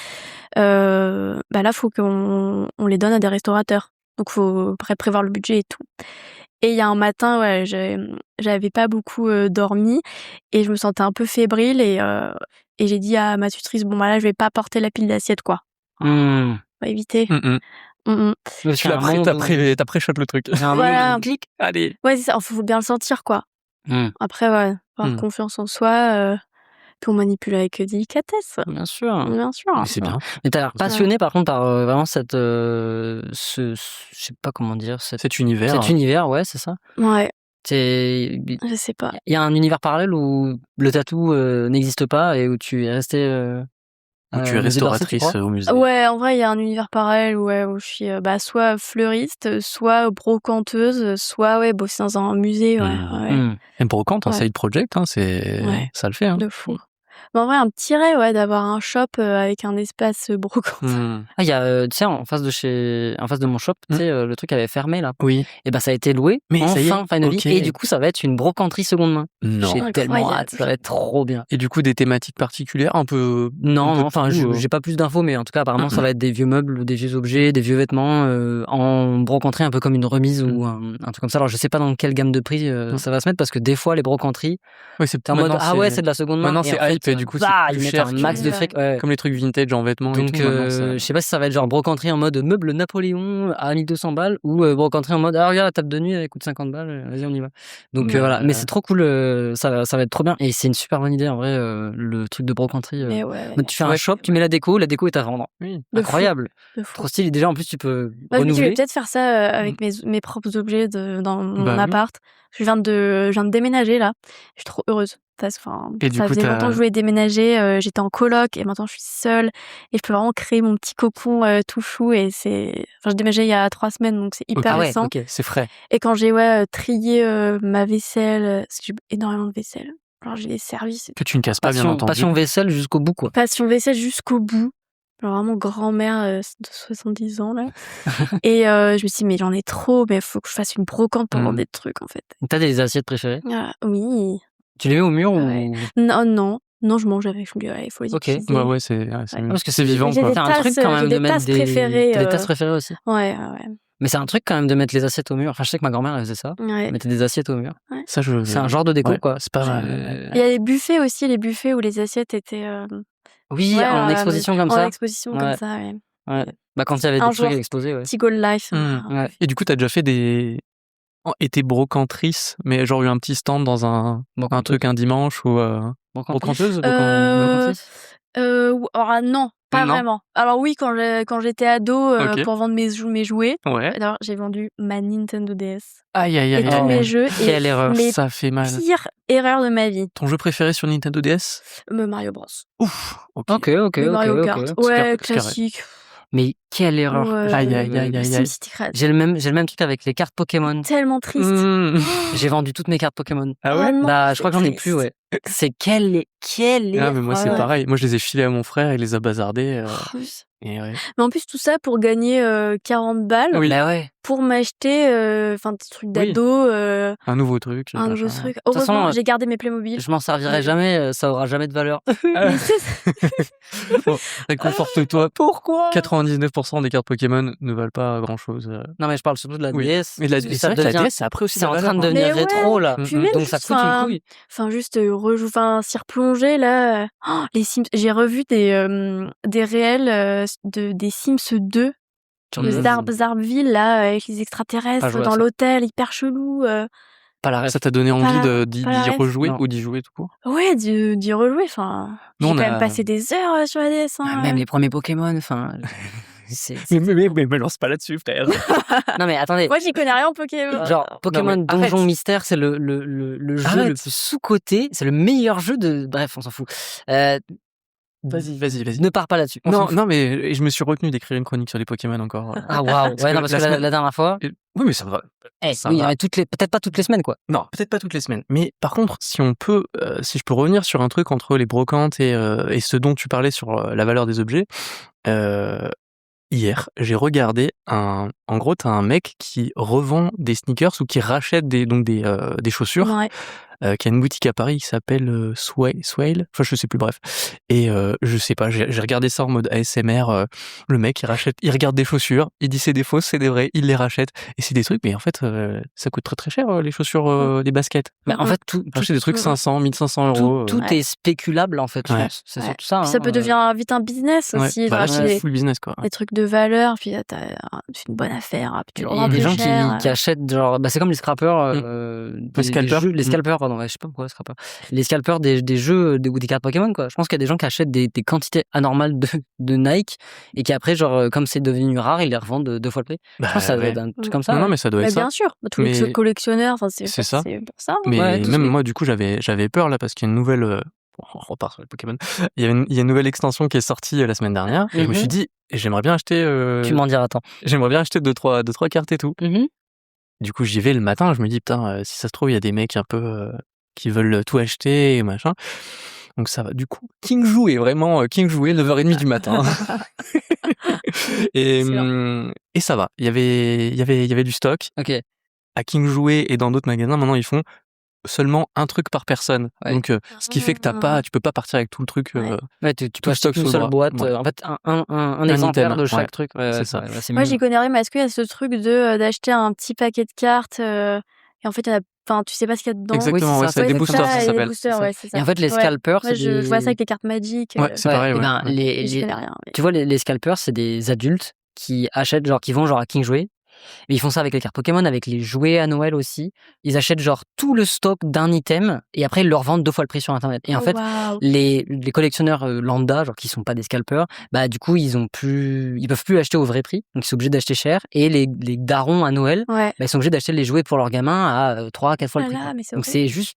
là, faut qu'on les donne à des restaurateurs. Donc faut prévoir le budget et tout. Et il y a un matin, ouais, j'avais pas beaucoup dormi et je me sentais un peu fébrile et j'ai dit à ma tutrice, bon là, je vais pas porter la pile d'assiettes, quoi. On va éviter. T'as pré-shot le truc. Voilà. Clic, allez. Ouais, c'est ça, faut bien le sentir, quoi. Après, ouais, avoir confiance en soi, puis on manipule avec délicatesse. Bien sûr. Bien sûr. Mais c'est bien. Mais t'as l'air passionné par contre par vraiment cette, je sais pas comment dire, Cet univers. cet univers, ouais, c'est ça. Ouais, Je sais pas. Il y a un univers parallèle où le tatou n'existe pas et où tu es resté. Où tu es restauratrice au musée. Ouais, en vrai, il y a un univers parallèle où je suis soit fleuriste, soit brocanteuse, soit bosser dans un musée. Et brocante, un side project, hein, ça le fait. Hein. De fou. Mais en vrai, un petit rêve, d'avoir un shop avec un espace brocante. Ah, il y a, tu sais, en face de mon shop, tu sais, le truc avait fermé là. Oui. Et ça a été loué. Mais ça y est, finally. ok. Et du coup, ça va être une brocanterie seconde main. Non. J'ai tellement hâte, ça va être trop bien. Et du coup, des thématiques particulières, un peu. Non, enfin, j'ai pas plus d'infos, mais en tout cas, apparemment, ça va être des vieux meubles, des vieux objets, des vieux vêtements en brocanterie, un peu comme une remise ou un truc comme ça. Alors, je sais pas dans quelle gamme de prix ça va se mettre parce que des fois, les brocanteries, c'est en mode c'est de la seconde main. Maintenant, c'est hype et du coup, c'est ils plus mettent cher. un max de fric. Ouais. Comme les trucs vintage en vêtements. Donc, et tout, je sais pas si ça va être genre brocanterie en mode meuble Napoléon à 1200 balles ou brocanterie en mode regarde la table de nuit elle coûte 50 balles, vas-y on y va. Donc voilà, mais c'est trop cool, ça va être trop bien et c'est une super bonne idée en vrai, le truc de brocanterie. Tu fais un shop, tu mets la déco est à vendre. Oui. Incroyable. De fou. Trop stylé. Et déjà en plus tu peux Je renouveler. vais peut-être faire ça avec mes propres objets dans mon appart. Je viens de déménager là. Je suis trop heureuse. Ça faisait longtemps que je voulais déménager. J'étais en coloc et maintenant je suis seule et je peux vraiment créer mon petit cocon tout chou et j'ai déménagé il y a 3 semaines donc c'est hyper récent. C'est frais. Et quand j'ai trié ma vaisselle, parce que j'ai énormément de vaisselle. Alors j'ai des services. Que tu ne casses pas bien entendu. Passion vaisselle jusqu'au bout quoi. Passion vaisselle jusqu'au bout. Alors vraiment grand-mère de 70 ans là. Et je me suis dit mais j'en ai trop, mais il faut que je fasse une brocante pour vendre des trucs en fait. T'as des assiettes préférées? Oui. Tu les mets au mur ou Non, je mange avec. Je me dis il faut les utiliser. Ouais, c'est parce que c'est vivant quoi. J'ai un truc quand même de mettre des tasses préférées aussi. Ouais. Mais c'est un truc quand même de mettre les assiettes au mur. Enfin, je sais que ma grand-mère elle faisait ça. Ouais. Mettait des assiettes au mur. Ouais. Ça, c'est un genre de déco quoi. C'est pas. Il y a les buffets aussi, les buffets où les assiettes étaient. Oui, en exposition comme ça. En exposition comme ça, ouais. Quand il y avait des trucs exposés, Petit goal life. Et du coup, t'as déjà fait été brocantrice, mais genre eu un petit stand dans un truc un dimanche ou brocanteuse? Non, pas vraiment. Alors oui, quand j'étais ado, pour vendre mes jouets. Ouais. D'ailleurs, j'ai vendu ma Nintendo DS. Aïe. Et tous mes jeux. Quelle erreur. Ça fait mal. Pire erreur de ma vie. Ton jeu préféré sur Nintendo DS? Mario Bros. Ouf. Ok. Mario Kart. Ouais, classique. Mais quelle erreur. Aïe. J'ai le même truc avec les cartes Pokémon. Tellement triste. J'ai vendu toutes mes cartes Pokémon. Ah ouais? Non, je crois que j'en ai plus, ouais. C'est quelle mais moi c'est pareil. Moi je les ai filés à mon frère, il les a bazardés. Et ouais. Mais en plus tout ça pour gagner 40 balles. Oui. Bah ouais. Pour m'acheter des trucs d'ado. Un nouveau truc. Heureusement, j'ai gardé mes Playmobil. Je m'en servirai jamais, ça aura jamais de valeur. Bon, réconforte-toi. Pourquoi? 99% des cartes Pokémon ne valent pas grand chose. Non mais je parle surtout de la DS. Mais la DS, après aussi c'est en train de devenir rétro là. Donc ça coûte une couille. Enfin juste s'y replonger là. Les Sims, j'ai revu des réels des Sims 2. Le Zarbville là avec les extraterrestres dans l'hôtel hyper chelou. Ça t'a donné envie d'y rejouer ou d'y jouer tout court? Ouais, d'y rejouer. Enfin, j'ai quand même passé des heures sur la DS. Même les premiers Pokémon. Enfin, mais lance pas là-dessus, frère. Non mais attendez. Moi j'y connais rien en Pokémon. Genre Pokémon Donjon Mystère, c'est le jeu le plus sous-coté. C'est le meilleur jeu de. Bref, on s'en fout. Vas-y. Ne pars pas là-dessus. Non, mais je me suis retenu d'écrire une chronique sur les Pokémon encore. Ah waouh. Ouais, non, parce que la dernière fois. Oui, mais ça va. Peut-être pas toutes les semaines, quoi. Non, peut-être pas toutes les semaines. Mais par contre, si je peux revenir sur un truc entre les brocantes et ce dont tu parlais sur la valeur des objets. Hier, j'ai regardé en gros, t'as un mec qui revend des sneakers ou qui rachète des chaussures qui a une boutique à Paris qui s'appelle Swale, enfin je sais plus, bref. Et je sais pas, j'ai regardé ça en mode ASMR. Le mec il regarde des chaussures, il dit c'est des fausses, c'est des vraies, il les rachète. Et c'est des trucs, mais en fait ça coûte très très cher les chaussures, des baskets. Mais en fait, tout, C'est des trucs 500, 1500 euros. tout est spéculable en fait, je pense. C'est surtout ça. Puis ça peut devenir vite un business aussi. Bah là, racheter c'est full business, quoi. des trucs de valeur, puis là, c'est une bonne affaire, puis tu le Il y revends a des plus gens cher. qui achètent genre, c'est comme les scalpers, Les scalpers. les scalpers, pardon, ouais, je sais pas pourquoi scalpers. Les scalpers des jeux ou des cartes Pokémon, quoi. Je pense qu'il y a des gens qui achètent des quantités anormales de Nike et qui après, genre, comme c'est devenu rare, ils les revendent 2 fois le prix. Je pense que ça doit être un truc comme ça. Non, mais ça doit être ça. Bien sûr, tous les collectionneurs, c'est ça. C'est pour ça. Mais Ouais, même moi, du coup, j'avais peur là parce qu'il y a une nouvelle. On repart sur les Pokémon. Il y a une nouvelle extension qui est sortie la semaine dernière. Et je me suis dit, j'aimerais bien acheter. Tu m'en diras, attends. J'aimerais bien acheter 2-3 cartes et tout. Du coup, j'y vais le matin. Je me dis, putain, si ça se trouve, il y a des mecs un peu qui veulent tout acheter et machin. Donc ça va. Du coup, King Jouet, vraiment King Jouet, 9h30 du matin. Et ça va. Il y avait du stock. Ok. À King Jouet et dans d'autres magasins, maintenant, ils font seulement un truc par personne. Ouais. Donc ce qui fait que tu peux pas partir avec tout le truc. Ouais, tu peux acheter une seule boîte. En fait, un exemplaire de chaque truc. C'est ça. Moi, j'y connais rien, mais est-ce qu'il y a ce truc d'acheter un petit paquet de cartes et en fait, il y en a. Enfin, tu sais pas ce qu'il y a dedans. Exactement, oui, c'est des boosters, ça s'appelle. Ouais, c'est ça. Et en fait, les scalpers, moi, je vois ça avec les cartes magiques. Ouais, c'est pareil. Je connais rien. Tu vois, les scalpers, c'est des adultes qui achètent, genre, qui vont genre à King Jouet. Mais ils font ça avec les cartes Pokémon, avec les jouets à Noël aussi. Ils achètent genre tout le stock d'un item et après ils le revendent 2 fois le prix sur internet. Et en fait, les collectionneurs lambda, genre qui sont pas des scalpers, bah du coup ils peuvent plus acheter au vrai prix, donc ils sont obligés d'acheter cher. Et les darons à Noël, bah, ils sont obligés d'acheter les jouets pour leurs gamins à 3-4 fois le prix. Donc c'est juste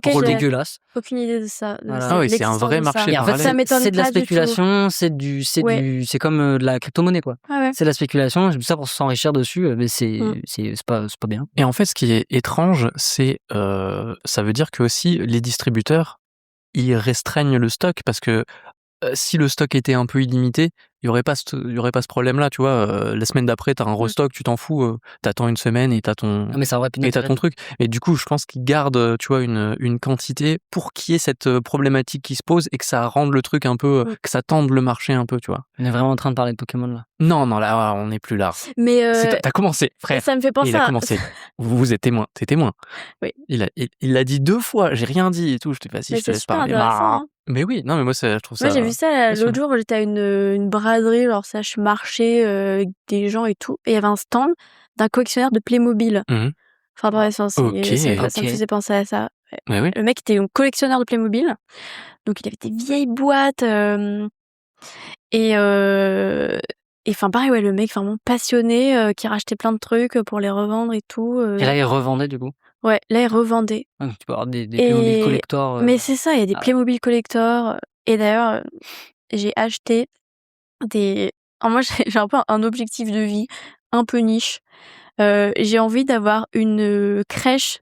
trop dégueulasse. Aucune idée de ça. Voilà. Ah oui, c'est un vrai marché. Et en fait, ça m'étonne c'est de la pas du spéculation, c'est comme de la crypto-monnaie, quoi. Ouais. C'est de la spéculation, c'est tout ça pour s'enrichir dessus, mais c'est pas bien. Et en fait, ce qui est étrange, c'est ça veut dire que aussi les distributeurs, ils restreignent le stock parce que si le stock était un peu illimité, il y aurait pas ce problème-là, tu vois. La semaine d'après, t'as un restock, tu t'en fous, t'attends une semaine et t'as ton truc. Et du coup, je pense qu'ils gardent, tu vois, une quantité pour qu'il y ait cette problématique qui se pose et que ça rende le truc un peu, que ça tende le marché un peu, tu vois. On est vraiment en train de parler de Pokémon là. Non, là, on n'est plus là. Mais t'as commencé, frère. Ça me fait penser. Il a commencé. Vous êtes témoin. T'es témoin. Oui. Il l'a dit 2 fois. J'ai rien dit et tout. Je t'ai pas si je te laisse parler. Mais oui, non, mais moi, je trouve ça. Moi, j'ai vu ça l'autre jour. J'étais à une braderie, alors sache marché, avec des gens et tout. Et il y avait un stand d'un collectionneur de Playmobil. Enfin, bref, ça me faisait penser à ça. Ouais. Oui. Le mec était un collectionneur de Playmobil. Donc, il avait des vieilles boîtes. Et enfin, pareil, le mec vraiment passionné, qui rachetait plein de trucs pour les revendre et tout. Et là, il revendait du coup. Ouais, là, il revendait. Donc, tu peux avoir des Playmobil collector. Mais c'est ça, il y a des Playmobil collector. Et d'ailleurs, j'ai acheté Alors moi, j'ai un peu un objectif de vie un peu niche. J'ai envie d'avoir une crèche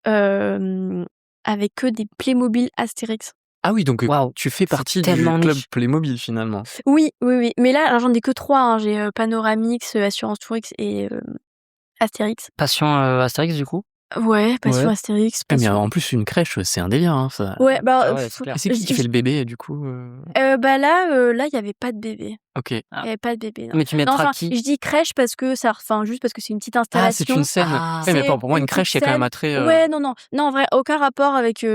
avec que des Playmobil Astérix. Ah oui, donc tu fais partie du club Playmobil finalement. Oui. Mais là, alors, j'en ai que 3. Hein. J'ai Panoramix, Assurance Tourix et Astérix. Passion Astérix du coup. Ouais, passion Astérix. Mais en plus, une crèche, c'est un délire. Hein, ça. Ouais, c'est qui fait le bébé, du coup là, il n'y avait pas de bébé. Ok. Il n'y avait pas de bébé. Non. Mais tu mettras qui? Je dis crèche parce que juste parce que c'est une petite installation. Ah, c'est une scène. Mais pour moi, une crèche, il y a quand même attrait. Ouais, non, en vrai, aucun rapport avec.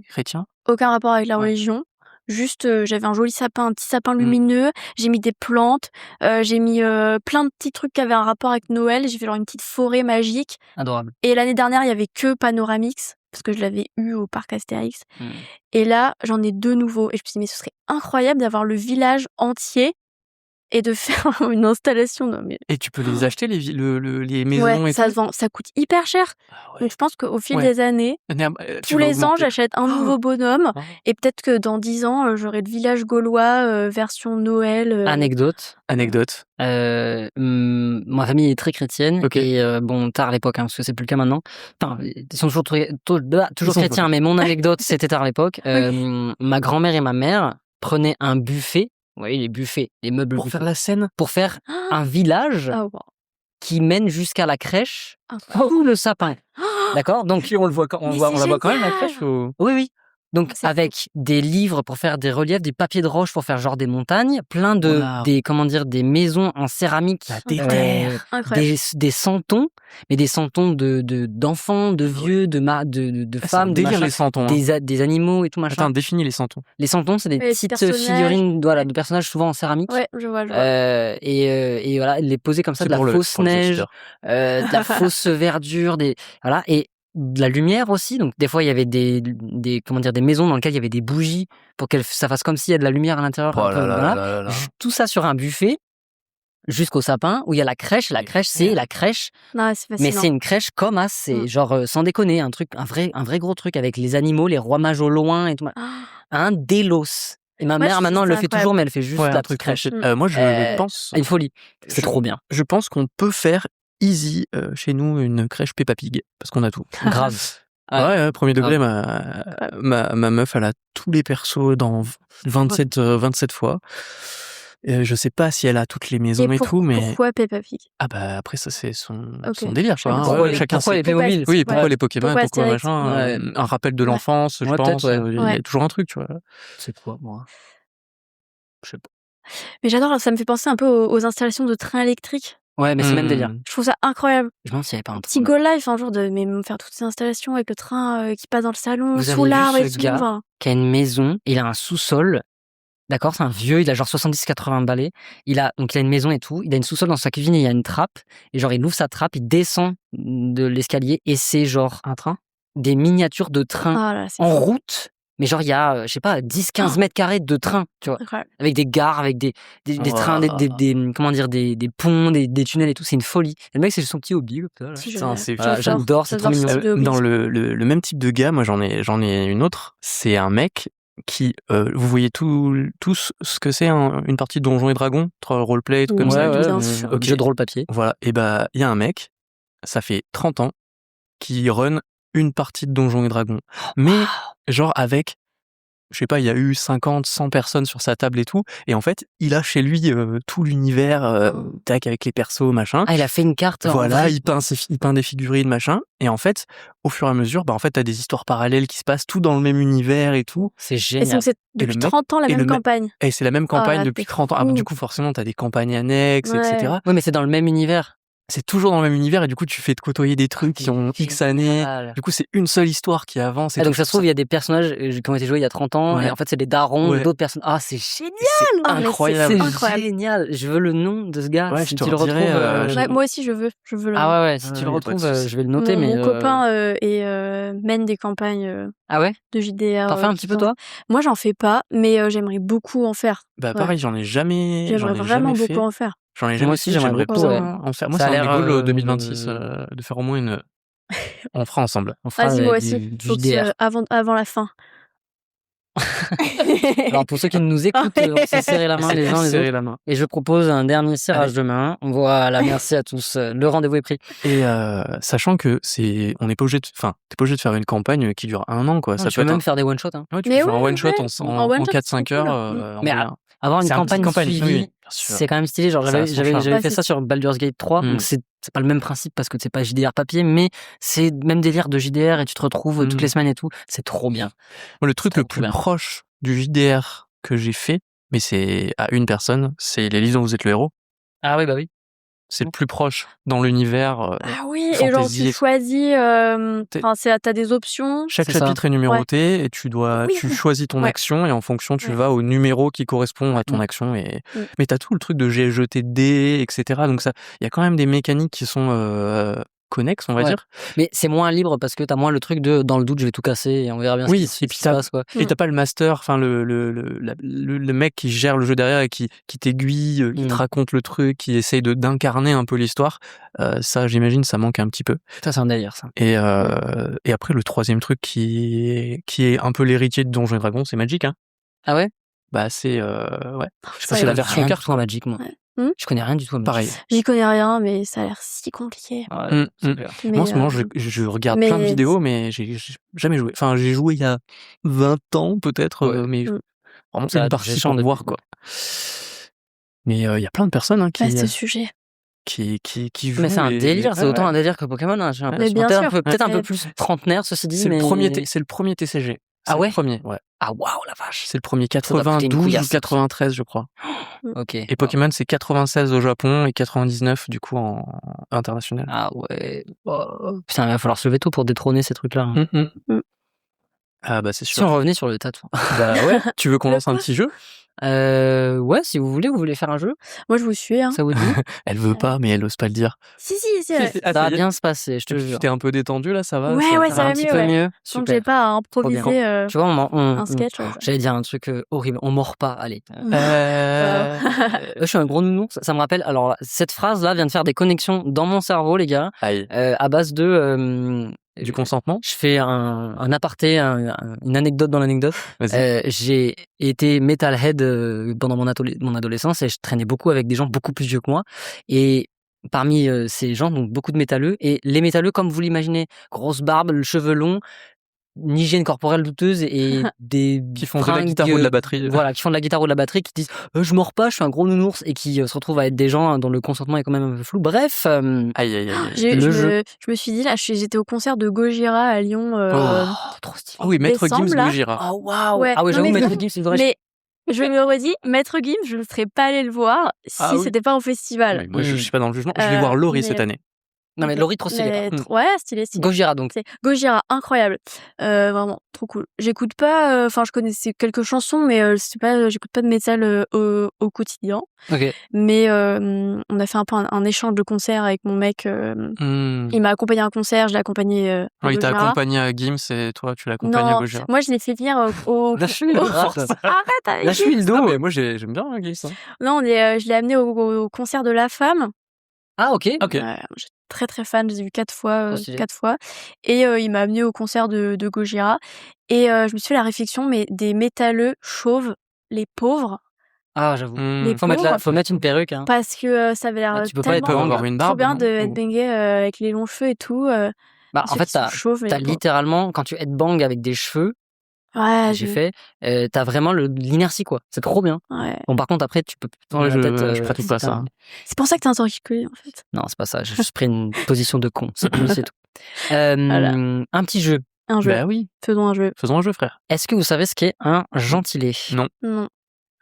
Chrétien. Aucun rapport avec la religion. Juste, j'avais un joli sapin, un petit sapin lumineux. J'ai mis des plantes. J'ai mis plein de petits trucs qui avaient un rapport avec Noël. J'ai fait genre une petite forêt magique. Adorable. Et l'année dernière, il y avait que Panoramix parce que je l'avais eu au parc Astérix. Et là, j'en ai 2 nouveaux. Et je me suis dit, mais ce serait incroyable d'avoir le village entier et de faire une installation. Non, mais... Et tu peux les acheter, les maisons et ça tout. se vend, ça coûte hyper cher. Donc je pense qu'au fil des années, tous les ans, j'achète un nouveau bonhomme. Et peut-être que dans 10 ans, j'aurai le village gaulois version Noël. Anecdote. Ma famille est très chrétienne. Et tard à l'époque, parce que c'est plus le cas maintenant. Enfin, ils sont toujours chrétiens, mais mon anecdote, c'était tard à l'époque. Ma grand-mère et ma mère prenaient un buffet. Oui, les buffets, les meubles pour faire la scène, pour faire un village qui mène jusqu'à la crèche sous le sapin. D'accord? Donc Et on le voit Mais on la c'est voit quand même la génial! crèche ou? oui. Donc C'est fou. avec des livres pour faire des reliefs, des papiers de roche pour faire genre des montagnes, plein de Waouh! des maisons en céramique, La Incroyable. déterre! Incroyable. des santons, mais des santons d'enfants, de vieux, de Ah, c'est un femmes, de délire machin, les santons, hein. des animaux et tout machin. Attends, définis les santons. Les santons, c'est des Les petits petites personnages. figurines, voilà, de personnages souvent en céramique. Ouais, je vois. Et voilà, les poser comme ça, C'est de la pour le fausse neige, visiteur. de la fausse verdure, voilà, et de la lumière aussi. Donc des fois, il y avait des maisons dans lesquelles il y avait des bougies pour que ça fasse comme s'il y a de la lumière à l'intérieur. Oh Un peu, là là voilà. là là là. Tout ça sur un buffet jusqu'au sapin où il y a la crèche. La crèche, c'est la crèche, Non, c'est mais fascinant. c'est une crèche comme as. C'est genre, sans déconner, un vrai gros truc avec les animaux, les rois mages au loin et tout. Ah! Un délos. Et ma Moi, mère, je maintenant, trouve elle ça le fait toujours, incroyable. mais elle fait juste Ouais, la un truc petite crèche. moi je Euh, pense Une folie. C'est je trop bien. je pense qu'on peut faire easy, chez nous une crèche Peppa Pig parce qu'on a tout. Grave. Ouais, 1er degré, Ouais. ma meuf, elle a tous les persos dans 27 fois. Je sais pas si elle a toutes les maisons et tout, mais pourquoi Peppa Pig? ah bah, après ça c'est son OK. délire, quoi, hein. Pourquoi Ouais, chacun pourquoi ses les Playmobil? oui, pourquoi Ouais. les Pokémon, Pourquoi pourquoi Astérix? machin, Ouais. un rappel de Ouais. l'enfance, je Ouais, peut-être, pense, ouais. il y a Ouais. toujours un truc, tu vois? C'est quoi, moi? Je sais pas. Mais j'adore, ça me fait penser un peu aux installations de trains électriques. Ouais, mais c'est le même délire. Je trouve ça incroyable. Je me demande s'il y avait pas un Petit train. go live, un jour de me faire toutes ces installations avec le train qui passe dans le salon, Vous sous avez l'arbre vu et ce tout. gars Enfin, qui a une maison, il a un sous-sol. D'accord, c'est un vieux, il a genre 70-80 balais. Il a une maison et tout. Il a une sous-sol dans sa cuisine et il y a une trappe. Et genre, il ouvre sa trappe, il descend de l'escalier et c'est genre Un train? des miniatures de trains ah là, c'est en fou. route. Mais genre, il y a, je sais pas, 10-15 mètres carrés de trains, tu vois. Incroyable. Avec des gares, avec des trains, comment dire, des ponts, des tunnels et tout. C'est une folie. Et le mec, c'est juste son petit hobby, comme ça, là. C'est Putain, génial. c'est Voilà, j'adore, c'est trop J'adore mignon. ce type de hobby. Dans le même type de gars, moi j'en ai une autre. C'est un mec qui, vous voyez tous ce que c'est une partie de Donjons et Dragons, roleplay, tout comme Oui, ça. ouais, et tout. bien sûr. Ok. Jeu de rôle papier. Voilà. Et bah, il y a un mec, ça fait 30 ans, qui run une partie de Donjons et Dragons. Mais, genre, avec, je sais pas, il y a eu 50, 100 personnes sur sa table et tout. Et en fait, il a chez lui tout l'univers, tac, avec les persos, machin. Ah, il a fait une carte. en Voilà, vrai. il peint des figurines, machin. Et en fait, au fur et à mesure, bah, en fait, t'as des histoires parallèles qui se passent tout dans le même univers et tout. C'est Et génial. donc, c'est le depuis mec- 30 ans la et même le mec- campagne. Et c'est la même campagne là, depuis t'es 30 ans. Ah, fou. du coup, forcément, t'as des campagnes annexes, Ouais. etc. Oui, mais c'est dans le même univers. C'est toujours dans le même univers et du coup, tu fais te côtoyer des trucs qui ont X années. Génial. Du coup, c'est une seule histoire qui avance. Et Ah, donc tout. ça se trouve, il y a des personnages qui ont été joués il y a 30 ans, Ouais. et en fait, c'est des darons Ouais. d'autres personnes. Ah, c'est génial! C'est Ah, mais incroyable. c'est C'est incroyable. génial! Je veux le nom de ce gars. Ouais, si je te tu le redirai, retrouves. Ouais, moi aussi, je veux le Ah ouais, si tu Ouais, le y a pas de retrouves, souci. je vais le noter. Mon mais copain mène des campagnes Ah ouais? de JDR. T'en fais un petit peu, toi? Moi, j'en fais pas, mais j'aimerais beaucoup en faire. Bah, Ouais. pareil, j'en ai jamais J'aimerais vraiment fait. beaucoup en faire. J'en ai Moi jamais aussi, fait, j'aimerais beaucoup, bien ouais. en faire. Moi, Ça c'est a un l'air, des goals 2026, de faire au moins une. On fera ensemble. On fera Vas-y, moi du aussi. Faut que JDR. avant la fin. Alors, pour ceux qui nous écoutent, on s'est serré la main les uns les Serrer autres. la main. Et je propose un dernier serrage de main. Voilà, merci à tous. Le rendez-vous est pris. Et sachant que on n'est pas obligé t'es pas obligé de faire une campagne qui dure 1 an, quoi. Tu Ça peux peut être même faire des one-shots. Hein. Ouais, tu Mais peux faire un ouais, one shot ouais. en En one shot, 4-5 c'est heures. cool. Mais voilà. avoir une C'est un petit campagne suivie, oui, bien sûr. c'est quand même stylé. Genre, Ça a son charme. j'avais Ouais, fait c'est ça sur Baldur's Gate 3, donc c'est pas le même principe parce que c'est pas JDR papier, mais c'est même délire de JDR et tu te retrouves toutes les semaines et tout. C'est trop bien. Moi, le truc C'est le trop plus bien. proche du JDR que j'ai fait, mais c'est à une personne, c'est Les Livres dont vous êtes le héros. Ah oui, bah oui. C'est le plus proche dans l'univers. Ah oui, et genre Fantasy. tu choisis, T'es- t'as des options. Chaque C'est ça. chapitre est numéroté et tu Oui, oui. choisis ton Ouais. action et en fonction tu Ouais. vas au numéro qui correspond à ton Mm. action Mm. mais t'as tout le truc de j'ai jeté de dés, etc. Donc ça, il y a quand même des mécaniques qui sont connexes, on va Ouais. dire. Mais c'est moins libre parce que t'as moins le truc de dans le doute, je vais tout casser et on verra bien Oui, ce et qui puis se passe, quoi. Et t'as pas le master, enfin le mec qui gère le jeu derrière et qui t'aiguille, qui te raconte le truc, qui essaye d'incarner un peu l'histoire. Ça, j'imagine, ça manque un petit peu. Ça, c'est un délire, ça. Et après, le troisième truc qui est un peu l'héritier de Donjons et Dragons, c'est Magic, hein. Ah ouais? Bah c'est ouais. Je sais pas, Ça, c'est la il- version rien du carte. tout à Magic, moi. Ouais. Je connais rien du tout à Magic. Pareil. J'y connais rien, mais ça a l'air si compliqué. Ouais, c'est Mm. clair. Mais, Moi, en ce moment, je regarde mais- plein de vidéos, mais j'ai jamais joué. Enfin, j'ai joué il y a 20 ans, peut-être, Ouais. mais Mm. vraiment Ça a une partie changé pour depuis, voir, quoi. Mais il y a plein de personnes hein, qui... Vaste sujet. qui joue. Mais c'est un délire, c'est autant un délire que Pokémon, hein, j'ai l'impression. bien sûr. Peut-être un peu Ouais. plus trentenaire, ceci dit, C'est mais... le premier TCG. Ah C'est ouais le premier, ouais. Ah waouh, la vache. C'est le premier doit coûter une 92 couillasse. ou 93, je crois. Ok. Et Pokémon, c'est 96 au Japon et 99 du coup en international. Ah ouais. Oh. Putain, il va falloir se lever tôt pour détrôner ces trucs-là. hein. Ah bah c'est Si sûr. on revenait sur le tatou. Bah ouais. Tu veux qu'on lance un petit jeu? Ouais, si vous voulez faire un jeu, Moi, je vous suis. Hein. ça vous dit? Elle veut pas, mais elle ose pas le dire. Si. Ça va bien se passer, je te Tu jure. t'es un peu détendu là, ça va? Ouais, Ça ça va va un petit mieux, peu ouais. mieux. Donc, Super. j'ai pas à improviser Tu vois, un sketch. Ouais. j'allais dire un truc horrible. On mord pas, allez. Je suis un gros nounours. Ça me rappelle. Alors, cette phrase-là vient de faire des connexions dans mon cerveau, les gars, Aïe. à base de. Du consentement? Je fais un aparté, une anecdote dans l'anecdote. Vas-y. J'ai été metalhead pendant mon adolescence et je traînais beaucoup avec des gens beaucoup plus vieux que moi. Et parmi ces gens, donc beaucoup de métalleux. Et les métalleux, comme vous l'imaginez, grosse barbe, le cheveu long, une hygiène corporelle douteuse et des Qui font de la guitare ou de la batterie. Voilà, qui font de la guitare ou de la batterie, qui disent je mords pas, je suis un gros nounours, et qui se retrouvent à être des gens dont le consentement est quand même un peu flou. Bref, Aïe, aïe, aïe. Je me suis dit, là, j'étais au concert de Gojira à Lyon. trop stylé. Ah oui, Maître décembre, Gims là. Gojira. Oh waouh. Ouais, Ah ouais, non, j'avoue, mais- Maître Gims, c'est vrai. Mais je me redis, Maître Gims, je ne serais pas allée le voir si Ah oui. c'était pas au festival. Mais moi, je suis pas dans le jugement. Je vais voir Laurie mais- cette année. Non mais Ok. Laurie, trop stylé. Mais Ouais, stylé. Gojira donc. C'est Gojira, incroyable. Vraiment, trop cool. J'écoute pas, enfin, je connaissais quelques chansons, mais j'écoute pas de métal au quotidien. Ok. Mais on a fait un peu un échange de concerts avec mon mec. Il m'a accompagné à un concert, je l'ai accompagné à Il t'a Gojira. accompagné à Gims et toi, tu l'as accompagné à Non, Gojira. moi je l'ai fait venir au Lâche-lui le bras. Arrête avec Lâche-lui le Ah, dos. mais moi, j'aime bien Gims. Hein. Non, je l'ai amené au concert de La Femme. Ah ok. Ok. J'étais très très fan, je les ai vus 4 fois. Trop stylé. 4 fois. Et il m'a amené au concert de Gojira. Et je me suis fait la réflexion, mais des métalleux chauves, les pauvres, Ah j'avoue. les Faut mettre, pauvres, faut mettre une perruque. Hein. parce que ça avait l'air Ah, tu peux pas être tellement avoir une trop barbe, bien non de Ou- headbanger avec les longs cheveux et tout. Bah en ceux fait qui sont chauves, mais t'as les pauvres. littéralement quand tu headbang avec des cheveux, Ouais, j'ai fait, t'as vraiment l'inertie quoi. C'est trop bien. Ouais. Bon par contre après tu peux tourner Ouais, la tête. je pratique pas ça. putain. C'est pour ça que t'es un torticolis, en fait. Non c'est pas ça. J'ai juste pris une position de con. C'est tout. C'est tout. Voilà. Un petit jeu. Un jeu. Bah oui. Faisons un jeu. Faisons un jeu, frère. Est-ce que vous savez ce qu'est un gentilé? Non. Non.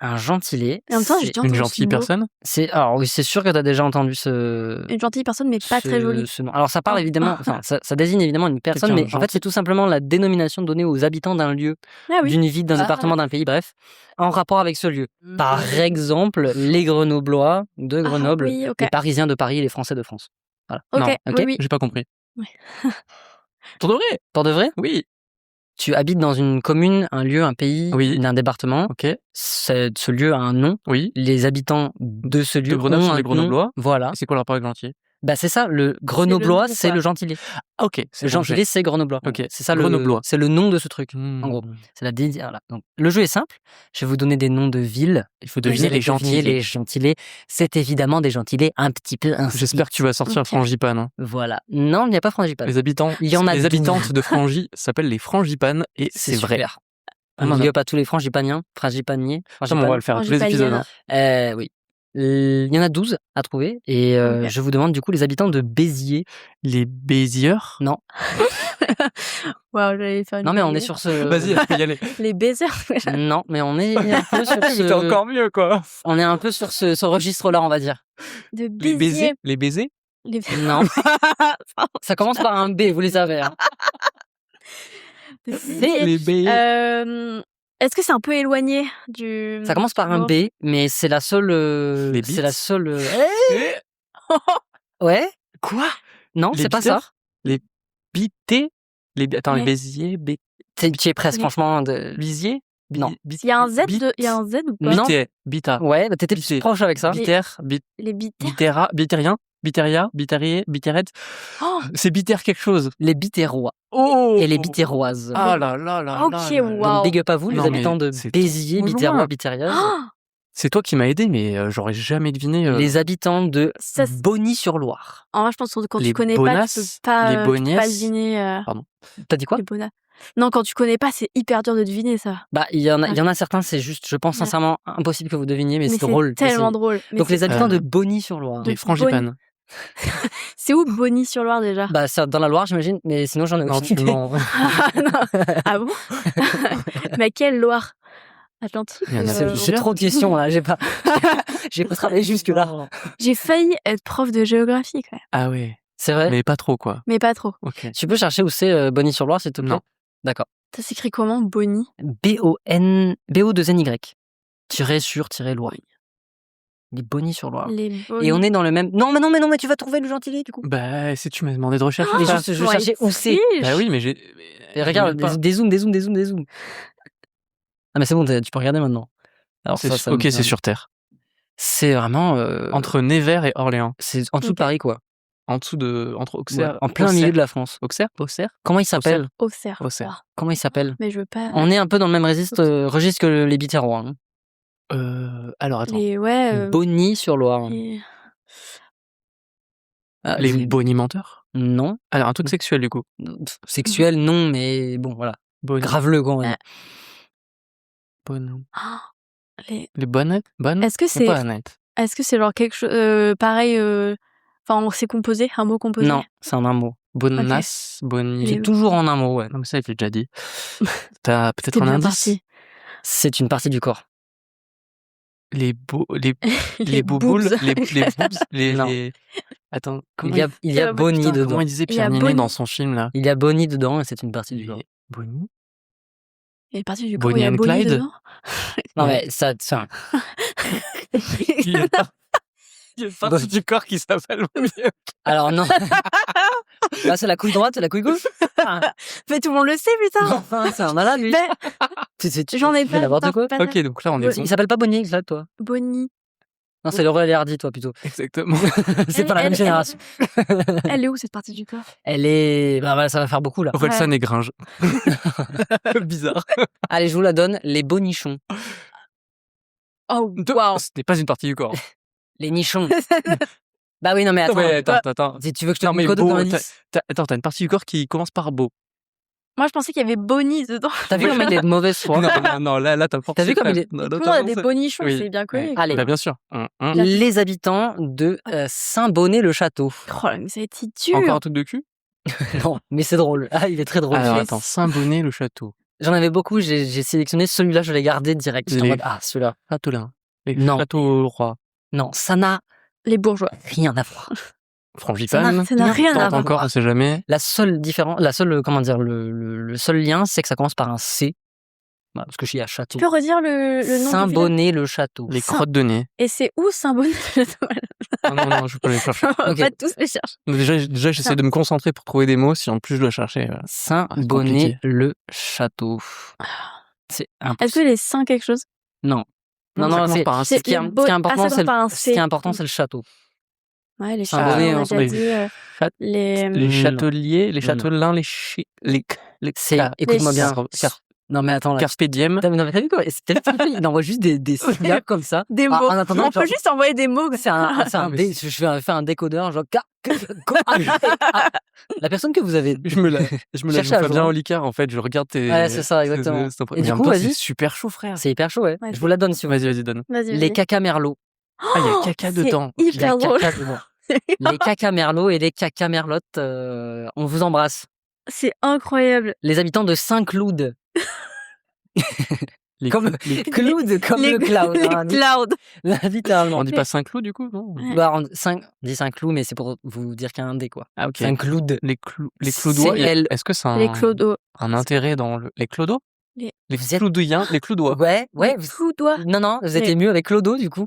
Un gentilé. Et en même temps, j'ai c'est- déjà Une entendu ce gentille mot. personne? alors oui, c'est sûr que t'as déjà entendu ce. Une gentille personne, mais pas très jolie. ce nom. Alors ça parle Ah. évidemment, enfin ça désigne évidemment une personne, Quelqu'un mais de en fait c'est tout simplement la dénomination donnée aux habitants d'un lieu, Ah oui. d'une ville, d'un Ah. département, d'un pays, bref, en rapport avec ce lieu. Par exemple, les Grenoblois de Grenoble, Ah oui, ok. les Parisiens de Paris et les Français de France. Voilà. Ok, Non, ok. oui, oui. J'ai pas compris. Ouais. Pour de vrai? Pour de vrai, Oui. tu habites dans une commune, un lieu, un pays, Oui. un département. Ok. Ce lieu a un nom. Oui. Les habitants de ce lieu De Grenoble ont sont un des Grenoblois. nom. Voilà. Et c'est quoi le rapport avec gentil? Bah c'est ça, le Grenoblois, nom, c'est quoi. le gentilé. Ah, ok. Le bon, j'ai- gentilé, c'est Grenoblois. Ok. C'est ça Grenoblois. c'est le nom de ce truc. Hmm. En gros. C'est la voilà. Donc, le jeu est simple. Je vais vous donner des noms de villes. Il faut Vous deviner allez les deviner gentilés. les gentilés. C'est évidemment des gentilés un petit peu insipides. J'espère que tu vas sortir Ok. Frangipane. Hein. Voilà. Non, il n'y a pas Frangipane. Les habitants, Il y en a les 12. habitantes de Frangy s'appellent les Frangipanes et c'est vrai. super. Ah, non, Big non. up à tous les frangipaniens, frangipaniers. Ça, on va le faire à tous les Frangipanienne. épisodes. Hein. Oui. Il y en a 12 à trouver. Et Ok. je vous demande du coup les habitants de Béziers. Les baisieurs. Non. Waouh, j'allais faire une Non, mais on est blague. sur ce. Vas-y, tu peux y aller. Les baisers. Non, mais on est un peu sur Mais t'es ce. encore mieux, quoi. On est un peu sur ce registre-là, on va dire. De Les Béziers. baisers. Les baisers. Les Non. Ça commence par un B, vous les savez. Hein. Béziers. Les baisers. Est-ce que c'est un peu éloigné du. Ça commence par un nord B, mais c'est la seule. Les C'est la bites. seule. Eh, Ouais. Quoi? Non, Les c'est pas ça. biteurs. Les bités. Attends, les Ouais. baisiers. Tu es presque, Oui. franchement. Bisiers. Non. Il y a un Z il y a un Z ou pas? Non. Bité. Bita. Ouais, bah t'étais Bité. plus proche avec ça. Biter. Les bitères. Bitera. Bitérien. Biteria. Bitérier. Bitérette. Oh, C'est biter quelque chose. Les Bitérois Oh! et les Bitéroises. Ah là là là Ok, là là là. wow. Donc big up à vous, les Non, mais habitants de c'est Béziers, trop Bitérois, loin. Bitérieuses. oh, C'est toi qui m'as aidé, mais j'aurais jamais deviné. Les habitants de Ça, c'est- Bonny-sur-Loire. en vrai, je pense que quand Les tu connais pas, bonasses, tu peux pas, les tu peux boniesses. pas deviner. T'as dit quoi? Les bonas. Non, quand tu connais pas, c'est hyper dur de deviner ça. Bah, il y en a certains, c'est juste, je pense Ouais. sincèrement, impossible que vous deviniez, mais c'est c'est drôle. tellement d'essayer. drôle. Mais Donc c'est les habitants Euh, de Bonny-sur-Loire. Les frangipanes. C'est où Bonny-sur-Loire déjà? Bah, c'est dans la Loire, j'imagine, mais sinon j'en ai Non, aucune tu idée. mens. Ah bon? Mais quelle Loire? Atlantique? Il y en a J'ai plusieurs. trop de questions là, j'ai pas travaillé jusque là. J'ai failli être prof de géographie quand même, Ah ouais. C'est vrai? Mais pas trop, quoi. mais pas trop. Ok. Tu peux chercher où c'est Bonny-sur-Loire, s'il te plaît? Non. D'accord. Ça s'écrit comment, Bonny? BO2NY. Tiré sur tiré Loire. Les Bonny-sur-Loire. Les Et on est dans le même. Non, mais tu vas trouver le gentilé du coup. Bah, si tu m'as demandé de rechercher Mais ça. je cherchais où c'est. Bah oui, mais j'ai. Et regarde, pas. des zooms. Ah, mais c'est bon, tu peux regarder maintenant. Alors, ça Ok, c'est sur Terre. C'est vraiment. Entre Nevers et Orléans. C'est en dessous de Paris, quoi. Entre Auxerre. Ouais, en plein milieu de la France. Auxerre. Comment il s'appelle? Auxerre. Auxerre. Comment il s'appelle? Mais je veux pas. On est un peu dans le même registre que les Biterrois. Hein. Alors, attends. Bonny-sur-Loire. Les bonimenteurs? Non. Alors, un truc sexuel, du coup. Sexuel, non, mais bon, voilà. Grave-le, quoi. Les bonnettes? Est-ce que c'est genre quelque chose pareil enfin c'est composé, un mot composé? Non, c'est en un mot. Bonnasse, Bonny. C'est toujours en un mot, ouais. Non, mais ça, il l'a déjà dit. T'as peut-être C'était un bien indice? parti. C'est une partie du corps. Les boobs. bouboules, les boobs, Non. Attends, Il y a Bonny putain, dedans. comment il disait Il y a Pierre Ninet Bonny. dans son film, là? Il y a Bonny dedans et c'est une partie du corps. Bonny? Il y a une partie du corps où Bonnie il y a and Bonny Clyde? dedans? Non, mais ça. Il y a une partie du corps qui s'appelle Bonnie. Alors, non. Là, c'est la couille droite et la couille gauche. Mais tout le monde le sait, putain! Enfin, c'est un malade, lui. Mais j'en ai Tu fais pas. n'importe quoi. pas- Ok, donc là, on est bon. Il s'appelle pas Bonny, là, toi. Bonny. Non, c'est Laurel et Hardy, toi, plutôt. Exactement. C'est pas la même génération. Elle est où cette partie du corps? Elle est. Bah, voilà, ça va faire beaucoup, là. Orelsan et Gringe. Bizarre. Allez, je vous la donne. Les bonichons. Oh, waouh! Ce n'est pas une partie du corps. Les nichons. Bah oui, non, mais Attends. Si tu veux que je te Non, donne mais le code beau, comme indice. t'as une partie du corps qui commence par beau. Moi, je pensais qu'il y avait Bonny dedans. T'as vu comme il est de mauvaise foi? Non, là, t'as T'as vu comme il est. Tout le monde a des bonichons, Oui. c'est bien connu. Allez. Bah, bien sûr. Les habitants de Saint-Bonnet-le-Château. Oh là, mais ça a été dur. Encore un truc de cul? Non, mais c'est drôle. Ah, il est très drôle. Alors, attends, Saint-Bonnet-le-Château. J'en avais beaucoup, j'ai sélectionné celui-là, je l'ai gardé direct. J'étais en mode, celui-là. Châteaulin. Les Non. Château roi. Non, ça n'a Les bourgeois. rien à voir. Frangipane. Ça n'a rien à voir. Encore, on sait jamais. Le seul, lien, c'est que ça commence par un C. Voilà, parce que je suis à Château. Tu peux redire le nom du village? Saint-Bonnet-le-Château. Les crottes de nez. Et c'est où Saint-Bonnet? Non, je peux les chercher. On va Ok. pas tous les chercher. Déjà, j'essaie de me concentrer pour trouver des mots. Si en plus je dois chercher. Saint-Bonnet-le-Château. C'est impossible. Est-ce que les saints quelque chose? Non. Ça commence par un ce qui est important, c'est le château. Ouais, les Saint-Bonnet, châteaux, on a déjà dit. Les châteliers, les châtelains, Écoute-moi bien. Non, mais attends, là. Carpe diem. Non, mais t'as vu quoi? Il envoie juste des syllabes comme ça. Des mots. En attendant, On peut juste envoyer des mots. je vais faire un décodeur, genre. La personne que vous avez. Je me la Cherchez à joue bien joindre. au Licard, en fait. Je regarde tes. Ouais, c'est ça, exactement. Et du coup, toi, vas-y. c'est super chaud, frère. C'est hyper chaud, ouais. Ouais, Je vous la donne si vous voulez. Vas-y, donne. Vas-y. Les cacamerlots. Ah, il y a caca dedans. C'est hyper drôle. Les cacamerlots et les cacamerlottes, on vous embrasse. C'est incroyable. Les habitants de Saint-Cloud. Comme Cloud, comme Les le cloud. hein, clouds. littéralement. On dit pas Saint-Cloud, du coup, non? Ouais. Bah, on dit Saint-Cloud, mais c'est pour vous dire qu'il y a un D, quoi. Ah, ok. Saint-Cloud. Les cloudois. Est-ce que c'est Les clodos. un intérêt dans les clodos? Les- Vous êtes- cloudouiens, les cloudois. Ouais. Les cloudois. Non, vous êtes mieux avec Clodo, du coup.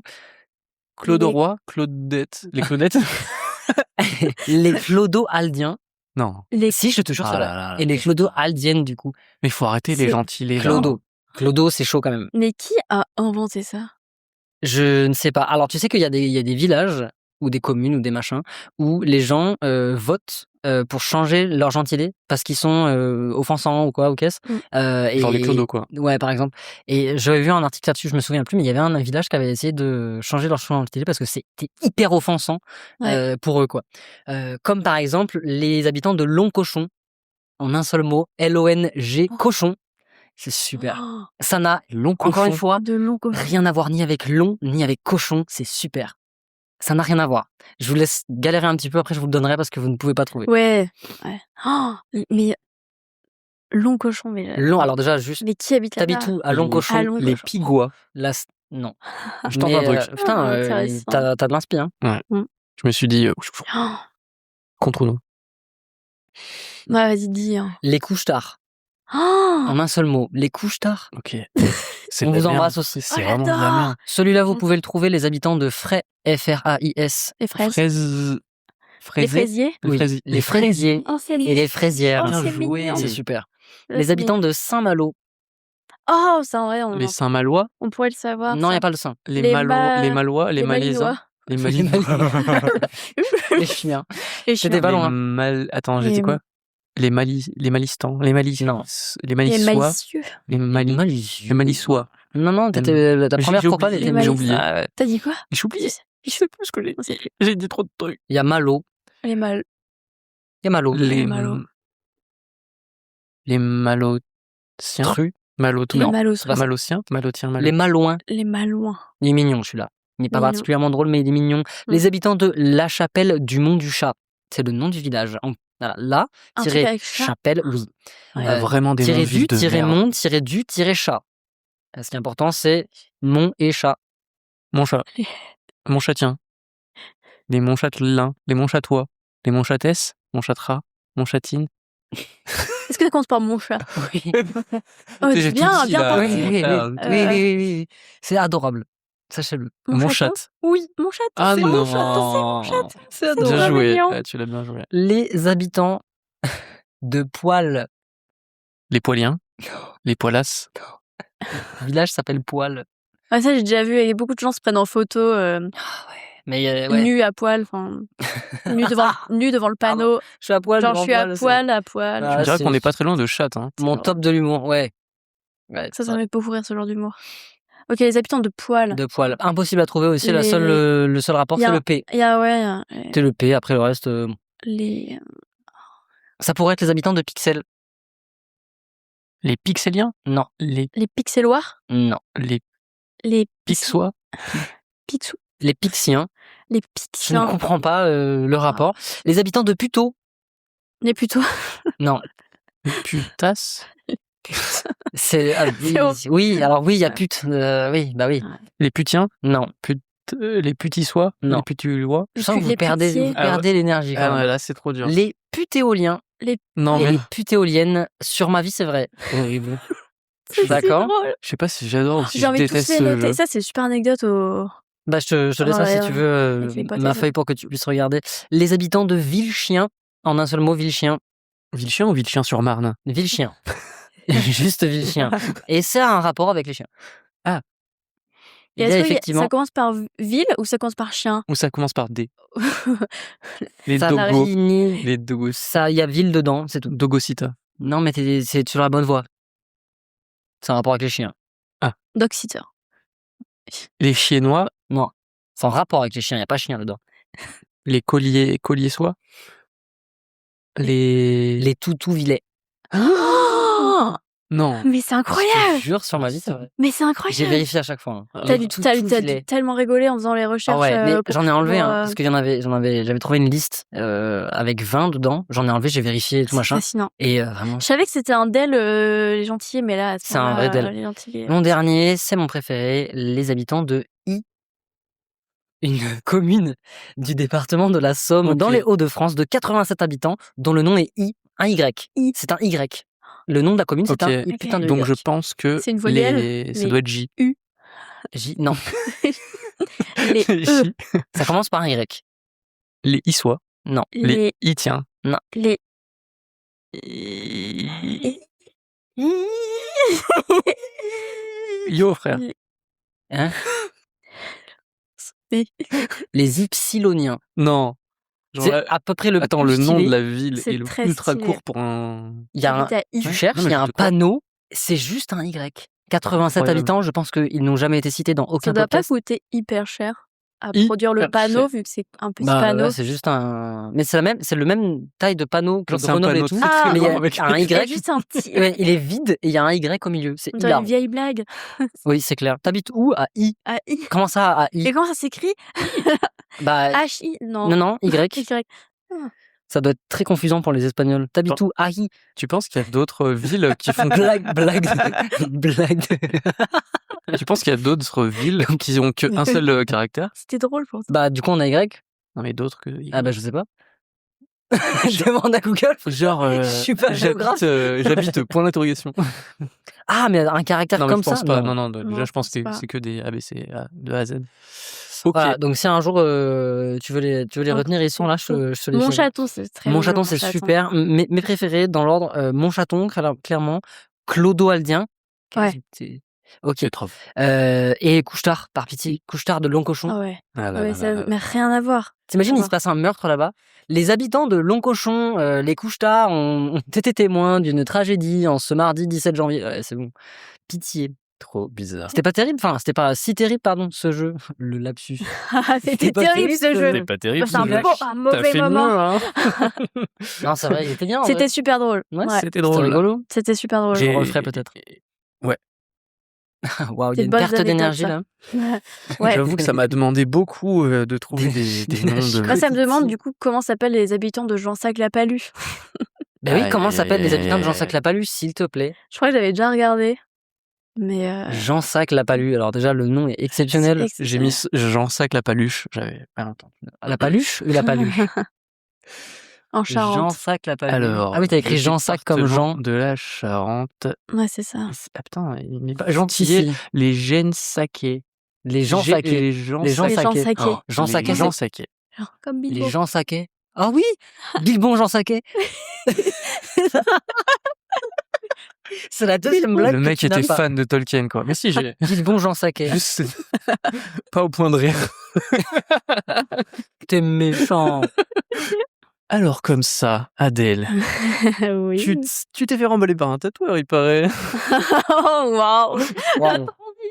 Clodoroy, Claudette. Les Claudettes? Les clodo-aldiens. Non. Si, je te jure, Ah c'est là vrai. là là. Et les clodo-aldiennes, du coup. Mais il faut arrêter les C'est gentils, les gens. Clodo, c'est chaud quand même. Mais qui a inventé ça? Je ne sais pas. Alors, tu sais qu'il y a des villages ou des communes ou des machins où les gens votent pour changer leur gentilé parce qu'ils sont offensants ou quoi, ou qu'est-ce. Genre les clodos, quoi. Ouais, par exemple. Et j'avais vu un article là-dessus, je me souviens plus, mais il y avait un village qui avait essayé de changer leur gentilé parce que c'était hyper offensant pour eux, quoi. Comme par exemple les habitants de Long-Cochon, en un seul mot, L-O-N-G, cochon. C'est super. Oh, Ça n'a, Long encore une fois, de long cochon. rien à voir ni avec long, ni avec cochon. C'est super. Ça n'a rien à voir. Je vous laisse galérer un petit peu, après je vous le donnerai parce que vous ne pouvez pas trouver. Ouais. Oh, mais Long Cochon, mais Long, alors déjà, juste, mais qui habite là-bas? t'habites où? À Long À Cochon? Long Les Cochon. Pigois. Là, non. Je tente un truc. Putain, intéressant. t'as de l'inspi, hein. Je me suis dit, Oh. contre ou non? Ouais, vas-y, dis. Hein. Les couches-tard. Oh, En un seul mot, les couches-tard. Ok. C'est On de la vous merde. embrasse aussi. C'est vraiment de la j'adore. merde. Celui-là, vous pouvez le trouver, les habitants de Frais, F-R-A-I-S. les fraises. Fraise... Les Fraisé fraisiers. Oui, les fraisiers Oh, c'est et les fraisières. Oh, Bien c'est joué. mignon. C'est super. Là, Les c'est habitants de Saint-Malo. Oh, c'est en vrai, Les Saint-Malois, on pourrait le savoir. Non, il n'y ça. a pas le Saint. les Les Malois, les les Malaisans, Malinois. les Malinois, Les chiens. Les C'était chiens. pas loin. Attends, Les- j'ai dit quoi? Les Malistans, les Non. Les Malissois, malicieux. les Malissois. Non, t'étais la première J'ai propale oublié, était j'ai oublié. Ah ouais. T'as dit quoi? J'ai oublié. Je sais plus ce que j'ai dit. J'ai dit trop de trucs. Il y a Malo. Les mal. Il y a Malo. Les Malo. Les Malotiens. Tru. Malotiens. Les Non, malos. c'est pas ça. Malotiens. Malotiens. Les Malouins. Les malouins. Il est mignon celui-là. Il n'est pas Mignon. particulièrement drôle, mais il est mignon. Les habitants de La Chapelle du Mont du Chat. C'est le nom du village. Voilà, là, Un truc tiré avec chat. chapelle, oui. Il y a vraiment des noms Tiré du, juste de tiré merde. mont, tiré du, tiré chat. Ce qui est important, c'est mont et chat. Mon chat. Mon chatien. Les Montchâtelains. Les Montchâtois. Les Montchâtesses. Montchâtras. Montchâtines. Est-ce que ça commence par mon chat? Oui. Oh, J'ai c'est tout bien, dit, bien là. parti. Oui. C'est adorable. Sachez-le. Mon château? chat. Oui, mon chat. Ah c'est non. mon château, c'est mon chat. C'est trop Bien adorable. joué. mignon. Ouais, tu l'as bien joué. Les habitants de Poil. Les Poiliens. Les Poilasses. Le village s'appelle Poil. Ah, ça, j'ai déjà vu. Et beaucoup de gens se prennent en photo Mais ouais. nus à poil. Enfin, nus devant le panneau. Je suis à poil. Genre, devant je suis à Poil, poil, à poil. Ah, Je dirais c'est qu'on n'est pas très loin de chat. Hein. c'est mon top de l'humour, ouais. Ça me fait beaucoup rire, ce genre d'humour. Ok, les habitants de Poil. De Poil. Impossible à trouver aussi. Les- Le seul rapport, Y a c'est un- le P. Il y a, ouais, C'est le P. Après le reste, les... ça pourrait être les habitants de Pixel. Les Pixéliens. Non. Les les Pixelois. Non. Les Pixois. Pixou. Les Pixiens. Les Je ne Pixiens. comprends pas le rapport. Les habitants de Puteaux. Les plutôt. Non. Les Putasses. C'est oui, C'est haut. oui, alors oui, il y a pute. Oui, bah oui. Les Putiens. Non. Les Putissois. Non. Les Putulois. Je sens que vous les perdez putiers. l'énergie. quand Ah même. ouais, là, c'est trop dur. Les putéoliens Non, et mais les putéoliennes, sur ma vie, c'est vrai. Horrible. C'est D'accord. drôle. je sais pas si j'adore ou si J'ai je envie de tous déteste les ce noter. jeu. Ça, c'est super anecdote au. Bah, je te laisse Ouais, si ouais. tu veux Avec les potes et ma tout. feuille pour que tu puisses regarder. Les habitants de Villechien, en un seul mot, Villechien. Villechien ou Villechien-sur-Marne? Villechien. Juste Villechien. Et ça a un rapport avec les chiens. Ah. Il Et y a est-ce que effectivement. ça commence par ville ou ça commence par chien? Ou ça commence par D? Les Ça dogos. varie ni. Les dogos. Ça, il y a ville dedans, c'est tout. Dogosita. Non, mais c'est sur la bonne voie. C'est un rapport avec les chiens. Dog sitter. Les chiennois. Non. C'est en rapport avec les chiens, il n'y a pas chien dedans. Les colliers-sois. Les toutous-villets. Oh, Non. mais c'est Je incroyable! te jure sur ma vie, c'est vrai. Mais c'est J'ai incroyable! vérifié à chaque fois. hein. T'as Les dû toutous-villets. tellement rigolé en faisant les recherches. Ah ouais, mais pour- j'en ai enlevé pour, parce que j'avais trouvé une liste avec 20 dedans. J'en ai enlevé, j'ai vérifié tout c'est machin. fascinant. Et vraiment, Je savais que c'était un d'elle, les gentils, mais là, C'est un vrai d'elle. Les gentils. mon dernier, c'est mon préféré, les habitants de I, une commune du département de la Somme, Ok. dans les Hauts-de-France, de 87 habitants, dont le nom est I, un Y. I. C'est un Y. Le nom de la commune, c'est Ok. un I, putain de Donc Y. je pense que C'est une voyelle, ça mais- doit être J. Non, Les E, J. ça commence par un Y. Les Issois. Non. Les Itiens. les. Yo frère. Hein Les- Les Ypsiloniens. Non. Genre C'est là- à peu près le Attends, plus le nom stylé. de la ville C'est est le très ultra stylé. court pour un. Il y a un, J'habite à I. tu cherches, Non, mais il y a je un te crois. panneau, c'est juste un Y. 87 Incroyable. habitants, je pense qu'ils n'ont jamais été cités dans aucun Ça doit pas podcast. coûter hyper cher. produire le panneau, vu que c'est un petit panneau. C'est juste un. Mais c'est le même taille de panneau que Genre, c'est un Grenoble et panneau tout. très Mais il y a grand avec un Il y a Y. juste un petit. Ouais, il est vide et il y a un Y au milieu. C'est On dirait hilarant. une vieille blague. Oui, c'est clair. T'habites où? À I. À I. Comment ça, à I? Et comment ça s'écrit? Bah, H-I? Non. non, Y. Y. Ça doit être très confusant pour les Espagnols. T'habites où? À I. Tu penses qu'il y a d'autres villes qui font Blague. Tu penses qu'il y a d'autres villes qui ont qu'un seul caractère? C'était drôle pour ça. Bah, du coup, on a Y. Non, mais d'autres que. Ah, bah, je sais pas. Demande à Google. Genre, Je suis pas géographe. j'habite point d'interrogation. Ah, mais un caractère Non, mais comme je pense ça? pas. Non, Non, déjà, je pense je pense que pas. c'est que des ABC de A à Z. Ok. Voilà, donc si un jour tu veux les retenir, ils sont là, je te les Mon fais. chaton, c'est très Mon joli, chaton, c'est super. Mes préférés dans l'ordre, Mon chaton, clairement. Clodoaldien. Ouais. Ok. C'est trop. Et Couche-Tard, par pitié. Couche-Tard de Longcochon. Ah ouais. Ah là Ouais, là ça, là là. mais rien à voir. T'imagines, il se passe un meurtre là-bas. Les habitants de Longcochon, les Couche-Tard, ont été témoins d'une tragédie en ce mardi 17 janvier. Ouais, c'est bon. Pitié. Trop bizarre. C'était pas terrible, enfin, c'était pas si terrible, pardon, ce jeu. Le lapsus. C'était pas terrible terrible, ce jeu. C'était pas terrible. C'est un ce jeu. un mauvais T'as fait moment. mieux, hein. Non, c'est vrai, il était bien. en C'était vrai. super drôle. Ouais, Ouais, C'était drôle. rigolo. c'était super drôle. Je referai peut-être. Ouais. Waouh, il y C'est a une de bonnes perte anecdotes, d'énergie ça. là. Ouais. J'avoue que ça m'a demandé beaucoup de trouver des noms de. Moi, ça me demande du coup comment s'appellent les habitants de Jansac-la-Palue. Ben oui, Aïe, comment aïe, s'appellent les aïe, habitants de aïe, Jansac-la-Palue, s'il te plaît? Je crois que j'avais déjà regardé. Mais Jansac-la-Palue. Alors déjà, le nom est exceptionnel. J'ai mis Jean Sac la paluche. J'avais pas longtemps. La paluche ou la paluche? en Charente. Jansac-la-Palue. Alors. Ah oui, t'as écrit Jansac comme Jean. De la Charente. Ouais, c'est ça. Ah putain, il n'est pas Si, gentil. si. Les gènes saqués. Les gens saqués. Les gens Les gens Les gens saqués. saqués. Oh, Jean les Saquet, gens c'est- saqués. Genre, comme Bilbo. Les gens saqués. Ah oui, Bilbon Jean Saquet. C'est la deuxième blague. Le que mec tu n'as était pas. fan de Tolkien, quoi. Mais si, j'ai Bilbon Jean Saquet. juste pas au point de rire. T'es méchant. Alors comme ça, Adèle, Oui. tu t'es fait remballer par un tatoueur, il paraît. Oh, waouh. Waouh.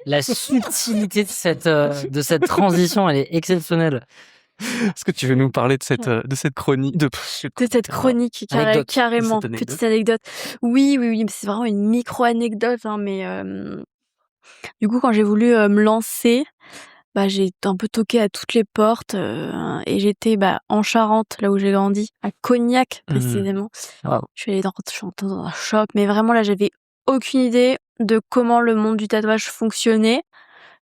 La subtilité de cette transition, elle est exceptionnelle. Est-ce que tu veux nous parler de cette chronique De cette chronique, Anecdote. carrément. De cette anecdote. Petite anecdote. Oui, mais c'est vraiment une micro-anecdote. Hein, mais du coup, quand j'ai voulu me lancer, j'ai un peu toqué à toutes les portes. Et j'étais en Charente, là où j'ai grandi, à Cognac précisément. Wow. Je suis allée dans un shop, mais vraiment là, j'avais aucune idée de comment le monde du tatouage fonctionnait.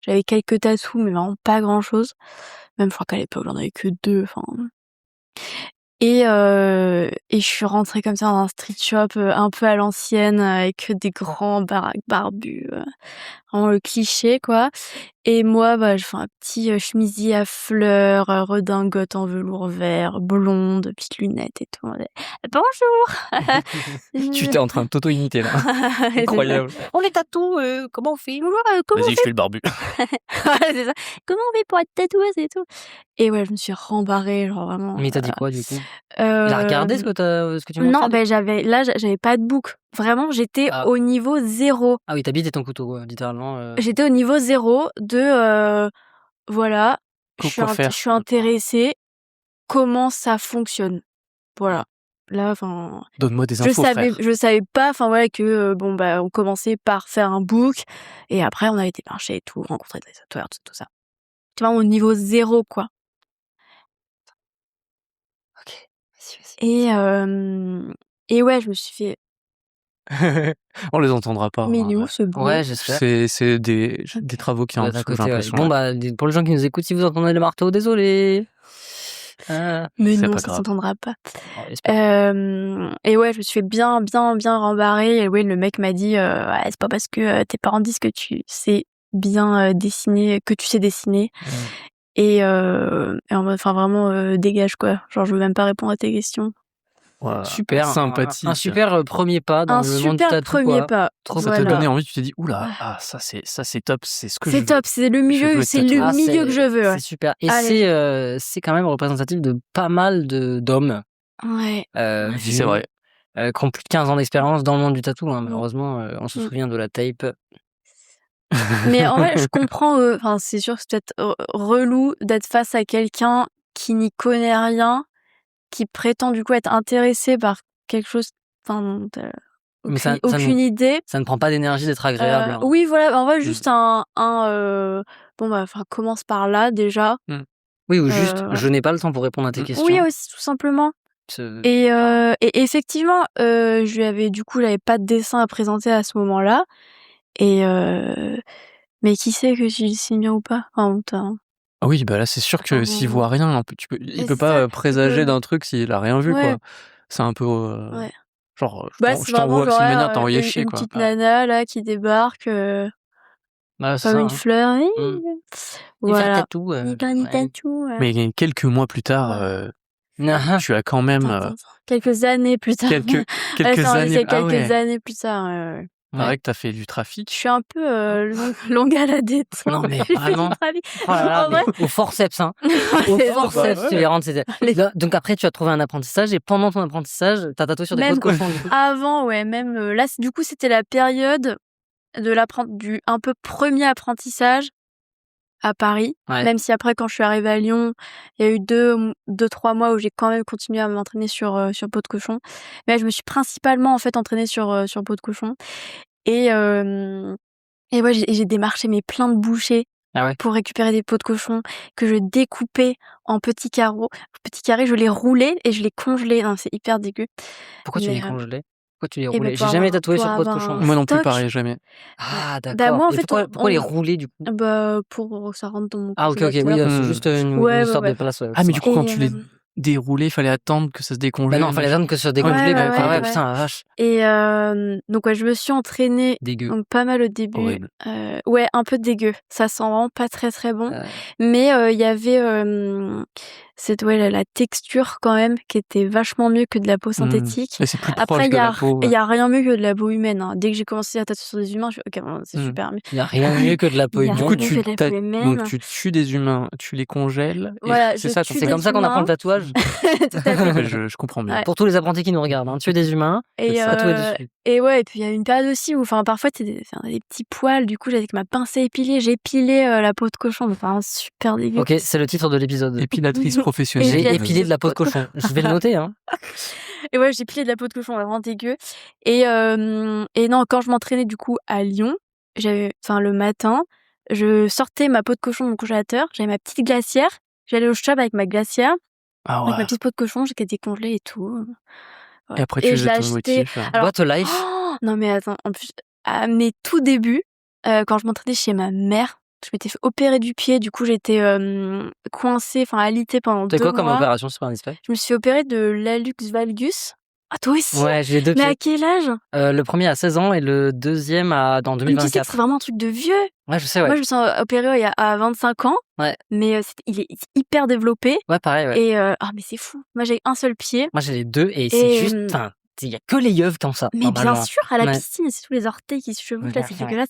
J'avais quelques tatous, mais vraiment pas grand-chose. Même, je crois qu'à l'époque, j'en avais que 2. Et je suis rentrée comme ça dans un street shop un peu à l'ancienne, avec des grands baraques barbus, vraiment le cliché, quoi. Et moi, je fais un petit chemisier à fleurs, redingote en velours vert, blonde, petites lunettes et tout. Bonjour. Tu t'es en train de t'auto-imiter là. Incroyable. On les tatoue, comment on fait? Comment Vas-y, je fais le barbu. c'est ça. Comment on fait pour être tatoueuse et tout? Et ouais, je me suis rembarrée, genre vraiment. Mais t'as dit quoi du coup? Il Il a regardé ce que tu Non, montrais? j'avais pas de boucle. Vraiment, j'étais Ah. au niveau 0. Ah oui, t'as bidé ton couteau, quoi, littéralement. J'étais au niveau 0 de voilà, je Quoi faire suis intéressée. Comment ça fonctionne? Voilà. Là, Donne-moi des infos, frère. je savais pas, que on commençait par faire un book et après on a été marcher et tout, rencontrer des tatoueurs, tout ça. Tu vois, au niveau 0, quoi. Ok. Vas-y. Et ouais, je me suis fait. On les entendra pas. Mais hein, il est où ouais. ce bruit? Ouais, j'espère. C'est des travaux qui en Ouais, d'à dessous, j'ai côté, ouais. l'impression. Bon, pour les gens qui nous écoutent, si vous entendez le marteau, désolé. Mais c'est non, pas ça grave. s'entendra pas. Oh, j'espère. Et ouais, je me suis fait bien rembarrer. Et ouais, le mec m'a dit, ouais, c'est pas parce que tes parents disent que tu sais bien dessiner, que tu sais dessiner. Et en mode, vraiment, dégage, quoi. Genre, je veux même pas répondre à tes questions. Voilà. Super. Sympathique. Un super premier pas dans Un le monde du super tatou, premier quoi. pas. Trop Ça Voilà. t'a donné envie, tu t'es dit, oula, ça c'est top, c'est ce que je C'est veux. top, c'est le Je veux milieu, être c'est le tatoueur. milieu que je veux. Ouais. C'est super. Et Allez. c'est quand même représentatif de pas mal d'hommes. Ouais. Si, c'est vrai. Qui ont plus de 15 ans d'expérience dans le monde du tatou. Hein. Malheureusement, on se souvient de la tape. Mais en vrai, je comprends, enfin, c'est sûr que c'est peut-être relou d'être face à quelqu'un qui n'y connaît rien, qui prétend du coup être intéressé par quelque chose, enfin, dont tu Mais aucune idée. ça ne prend pas d'énergie d'être agréable. Hein. Oui, voilà, en vrai, juste bon, bah, enfin, commence par là déjà. Oui, ou juste, je n'ai pas le temps pour répondre à tes questions. Oui, aussi, tout simplement. Et effectivement, j'avais pas de dessin à présenter à ce moment-là. Et mais qui sait que s'il signe bien ou pas? Enfin, Ah oui, bah là, c'est sûr que s'il voit rien, il peut pas présager d'un truc s'il a rien vu, Ouais. quoi. C'est un peu, Ouais. genre, Bah, je c'est t'envoie vraiment de genre, cette manière, t'as envoyé une chier, quoi. petite nana là qui débarque, Bah, c'est comme ça, une hein. fleur. Voilà. Tatou, Ni pas ni ouais. tatou, Mais quelques mois plus tard, tu as quand même, Attends. Quelques années plus tard. quelques Attends, années c'est ah quelques ouais, années plus tard, ouais. paraît que t'as fait du Je trafic. suis un peu, longue à la détente. Non, mais J'ai fait du vraiment. trafic. Oh là là, En vrai, mais au forceps, hein. Au c'est forceps, tu les rentres, c'était Les- donc après, tu as trouvé un apprentissage et pendant ton apprentissage, tu as tatoué sur des peaux de même cochon, du coup? avant, ouais, même, là, du coup, c'était la période du un peu premier apprentissage à Paris. Ouais. Même si après, quand je suis arrivée à Lyon, il y a eu 2-3 mois où j'ai quand même continué à m'entraîner sur peau de cochon. Mais je me suis principalement, en fait, entraînée sur peau de cochon. Et ouais, j'ai démarché mais plein de bouchers Ah ouais? pour récupérer des peaux de cochon que je découpais en petits carrés, je les roulais et je les congelais. Non, c'est hyper dégueu. Pourquoi tu Mais les congelais? Pourquoi tu les et bah, roulais? J'ai jamais tatoué pour sur peau de avoir cochon, un moi. Moi non plus, stock. pareil, jamais. Ah Bah, d'accord, moi, en et fait, pourquoi les rouler, du coup? bah, pour ça rentre dans mon Ah OK, oui, congélateur. c'est juste une Ouais, histoire de ouais. place, ouais, Ah, ça mais du marche. coup, quand Et tu les déroulais, il fallait attendre que ça se Bah décongèle, non, fallait machin. attendre que ça soit Ah oui, décongelé, bah ouais, ah ouais, ouais. putain, la vache. Et donc ouais, je me suis entraînée Dégueu. donc pas mal au début. Horrible. Ouais, un peu dégueu. Ça sent vraiment pas très, très bon. Heu, Mais il y avait, la texture quand même qui était vachement mieux que de la peau synthétique. Et c'est plus Après, proche de la peau, il y a rien mieux que de la peau humaine, hein. Dès que j'ai commencé à tatouer sur des humains, je fais: «OK, bon, c'est Mmh. super mieux». il y a rien de mieux que de la peau Il y a Du humaine. coup, rien mieux que de la peau humaine. donc tu tues des humains, tu les congèles et Voilà, c'est je ça, tue C'est des comme ça qu'on apprend le humains. tatouage? Tout à fait. je comprends mieux. Ouais. Pour tous les apprentis qui nous regardent, hein, tuer des humains, Et tatouer dessus. et ouais, et puis il y a une période aussi où parfois tu des petits poils, du coup, avec ma pince à épiler, j'épilais, la peau de cochon, enfin super dégueu. OK, c'est le titre de l'épisode. Épilatrice professionnelle. J'ai Épilatrice épilé de la peau de peau de cochon. Je vais le noter, hein. Et ouais, j'épilais de la peau de cochon, vraiment dégueu. Et non, quand je m'entraînais du coup à Lyon, le matin, je sortais ma peau de cochon de mon congélateur, j'avais ma petite glacière, j'allais au shop avec ma glacière, Ah avec ma ouais. petite peau de cochon, j'ai qu'à décongeler et tout. Et Ouais. après, tu Et je faisais l'ai ton acheté. motif. Alors, What a life. non mais attends, en plus, à mes tout débuts, quand je m'entraînais chez ma mère, je m'étais fait opérer du pied, du coup j'étais coincée, alitée pendant C'est 2 quoi comme mois. opération, c'est pas indiscret? Je me suis fait opérer de l'hallux valgus. Ah, toi aussi? Ouais, j'ai les 2 Mais à pieds. quel âge? Le premier à 16 ans et le deuxième dans Mais tu sais que c'est 2024. vraiment un truc de vieux. Ouais, je sais, ouais. Moi, je me suis opérée à 25 ans. Ouais. Mais il est hyper développé. Ouais, pareil, ouais. Et mais c'est fou. Moi, j'ai un seul pied. Moi, j'ai les 2 et c'est juste, il y a que les yeux qui ont ça, Mais normalement. bien sûr, à la Ouais. piscine, c'est tous les orteils qui se chevauchent, là, c'est Ouais. dégueulasse.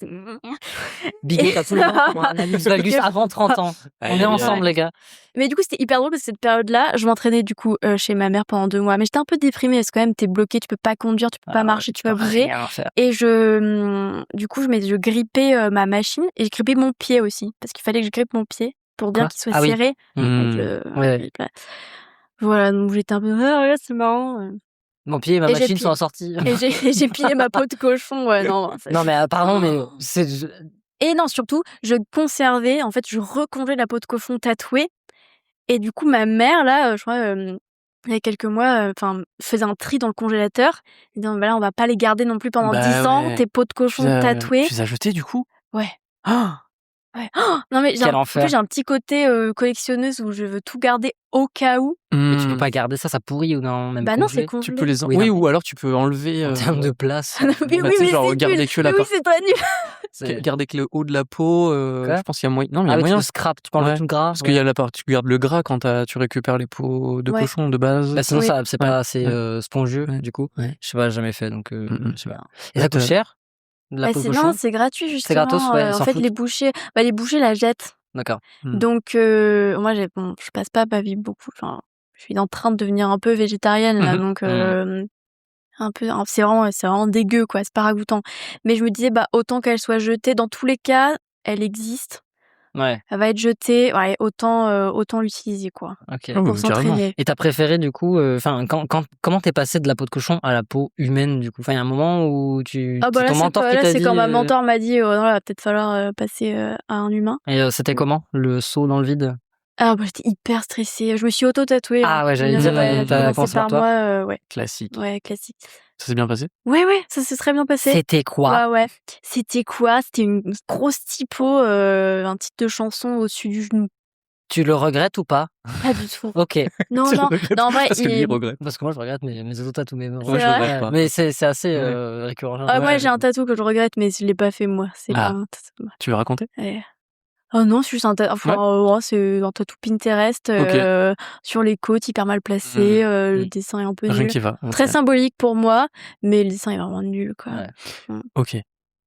Big up à tout le monde qui ont un hallux valgus avant 30 ans. On est ensemble, les gars. Mais du coup, c'était hyper drôle parce que cette période-là, je m'entraînais du coup chez ma mère pendant 2 mois. Mais j'étais un peu déprimée parce que quand même, t'es bloqué, tu peux pas conduire, tu peux pas marcher, tu peux pas bouger. Rien à faire. Et du coup, je grippais ma machine et je grippais mon pied aussi. Parce qu'il fallait que je grippe mon pied pour bien Quoi? qu'il soit Ah oui. serré. Avec Ouais. grip, là. Voilà, donc j'étais un peu, ah ouais, c'est marrant. Mon pied et ma Et j'ai machine pi- sont sortis. Et j'ai pilé ma peau de cochon. Ouais, non. Non, mais pardon, mais c'est. Et non, surtout, je conservais, en fait, je recongelais la peau de cochon tatouée. Et du coup, ma mère, là, je crois, il y a quelques mois, faisait un tri dans le congélateur. Et disant, bah là, on va pas les garder non plus pendant 10 ans, ouais. tes peaux de cochon tatouées. Tu les as jetés, du coup? Ouais. Ah! Ouais. Non, mais Quel en enfer. plus, j'ai un petit côté collectionneuse où je veux tout garder au cas où. Mais tu peux pas garder ça pourrit ou non, même Bah non, congelé. c'est congelé. Tu peux les Oui, oui, non. ou alors tu peux enlever, En termes de place. Mais oui, tu sais, mais genre, c'est garder nul. que la Mais oui, partie. c'est très nul. Garder que le haut de la peau, Quoi? je pense qu'il y a moyen. Non, mais il y a Avec moyen. le scrap, tu peux enlever Ouais. tout le gras. Parce qu'il y a la partie, tu gardes le gras quand tu récupères les peaux de Ouais. cochon de base. Bah sinon, Oui. ça, c'est pas Ouais. assez spongieux, Ouais. du coup. Ouais. Je sais pas, j'ai jamais fait, donc je sais pas. Et Ouais, ça coûte cher? De la Bah, peau de c'est cochon? non, c'est gratuit justement. C'est gratos, ouais, ils En s'en fait, foutent. les bouchers la jettent. D'accord. Donc moi, je passe pas ma vie beaucoup. Enfin, je suis en train de devenir un peu végétarienne là, donc c'est vraiment dégueu, quoi, c'est pas ragoûtant. Mais je me disais, autant qu'elle soit jetée, dans tous les cas, elle existe. Ouais. Elle va être jetée, ouais, autant l'utiliser, quoi. Ok. Oh, Pour carrément. s'entraîner. Et t'as préféré du coup, comment t'es passé de la peau de cochon à la peau humaine du coup? Enfin, il y a un moment où c'est Là, ton mentor qui t'a c'est dit. quand ma mentor m'a dit, oh non, là, va peut-être falloir passer à un humain. Et c'était comment le saut dans le vide? Ah, j'étais hyper stressée. Je me suis auto-tatouée. Ah ouais, j'allais dire, t'as commencé par toi. moi, ouais. Classique. Ouais, classique. Ça s'est bien passé? Ouais, ça s'est très bien passé. C'était quoi? Ouais. C'était quoi? C'était une grosse typo, un titre de chanson au-dessus du genou. Tu le regrettes ou pas? Pas du tout. Ok. Non, Tu le non, regrettes non, en vrai, parce que lui, il regrette. Parce que moi je regrette mes auto-tatous, mais bon. Moi, je vrai regrette pas. Mais c'est assez Ouais. récurrent. moi, j'ai un tatou que je regrette, mais je l'ai pas fait, moi. C'est Ah. pas un tatou. Tu veux raconter? Ouais. Oh non, c'est juste un tatou. Enfin, c'est un tatou Pinterest sur les côtes, hyper mal placé. Le dessin est un peu Rien nul. qui va. Très symbolique pour moi, mais le dessin est vraiment nul, quoi. Ouais. Ok.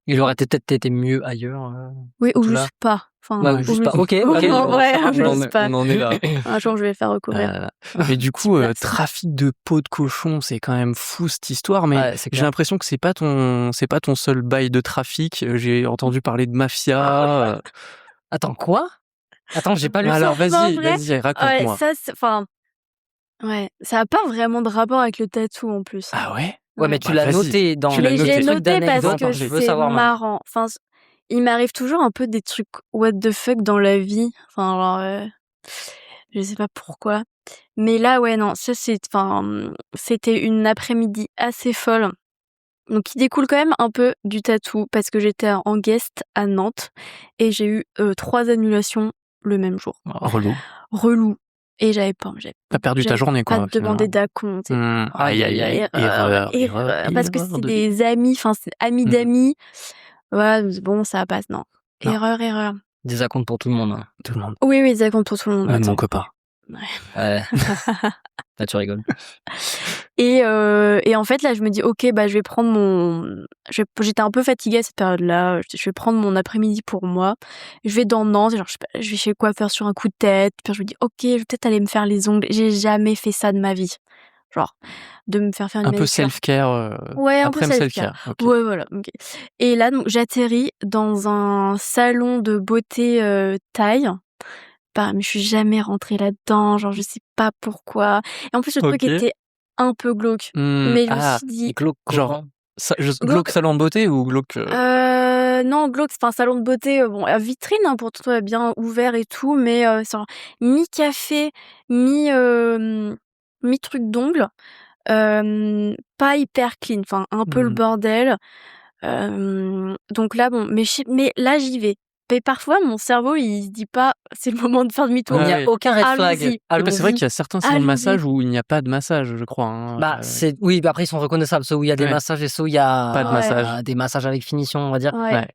Il aurait peut-être été mieux ailleurs. Oui, ou tu juste pas. Enfin, Ouais, juste pas. Ok. En vrai, on juste pas. en est là. Un jour, je vais le faire recouvrir. Mais du coup, Super. trafic de peau de cochon, c'est quand même fou cette histoire. Mais Ouais, c'est j'ai clair. l'impression que c'est pas ton seul bail de trafic. J'ai entendu parler de mafia. Attends, quoi? Attends, j'ai pas lu ça. Alors En vas-y, vrai, raconte-moi. Ouais, ça a pas vraiment de rapport avec le tatou en plus. Ah ouais? Ouais, mais tu l'as vas-y. noté dans Tu l'as Mais le j'ai truc noté parce d'anecdote. que Je veux c'est savoir maintenant. marrant. Enfin, il m'arrive toujours un peu des trucs what the fuck dans la vie. Enfin, alors, je sais pas pourquoi. Mais là, ouais, non, c'était une après-midi assez folle. Donc, qui découle quand même un peu du tatou parce que j'étais en guest à Nantes et j'ai eu 3 annulations le même jour. Relou. Et T'as perdu ta journée, quoi. pas demandé d'acompte. Aïe, erreur. Parce que c'est des amis, c'est amis d'amis. Voilà, bon, ça passe, non. Erreur. Des acomptes pour tout le monde. Hein. Tout le monde. Oui, des acomptes pour tout le monde. Même mon copain. Ouais. Là, tu rigoles. Et en fait, là, je me dis, ok, je vais prendre j'étais un peu fatiguée à cette période-là. Je vais prendre mon après-midi pour moi. Je vais dans Nantes, genre, je vais chez le coiffeur sur un coup de tête. Puis je me dis, ok, je vais peut-être aller me faire les ongles. J'ai jamais fait ça de ma vie. Genre, de me faire une un peu manucure. self-care. Ouais, un après peu self-care. Okay. Ouais, voilà. Okay. Et là, donc, j'atterris dans un salon de beauté thaï. Mais je suis jamais rentrée là-dedans, genre je sais pas pourquoi. Et en plus le truc était un peu glauque. Mais je me suis dit glauque, genre glauque salon de beauté ou glauque non, glauque, c'est un salon de beauté à vitrine pour tout bien ouvert et tout, mais mi-café, mi-truc d'ongles. Pas hyper clean, un peu le bordel. Donc là mais là j'y vais. Mais parfois, mon cerveau, il se dit pas, c'est le moment de faire demi-tour. Il n'y a aucun red flag. C'est vrai qu'il y a certains salons de massage où il n'y a pas de massage, je crois. Hein. Oui, après, ils sont reconnaissables. Ceux où il y a des massages et ceux où il y a pas de massage. Des massages avec finition, on va dire. Ouais.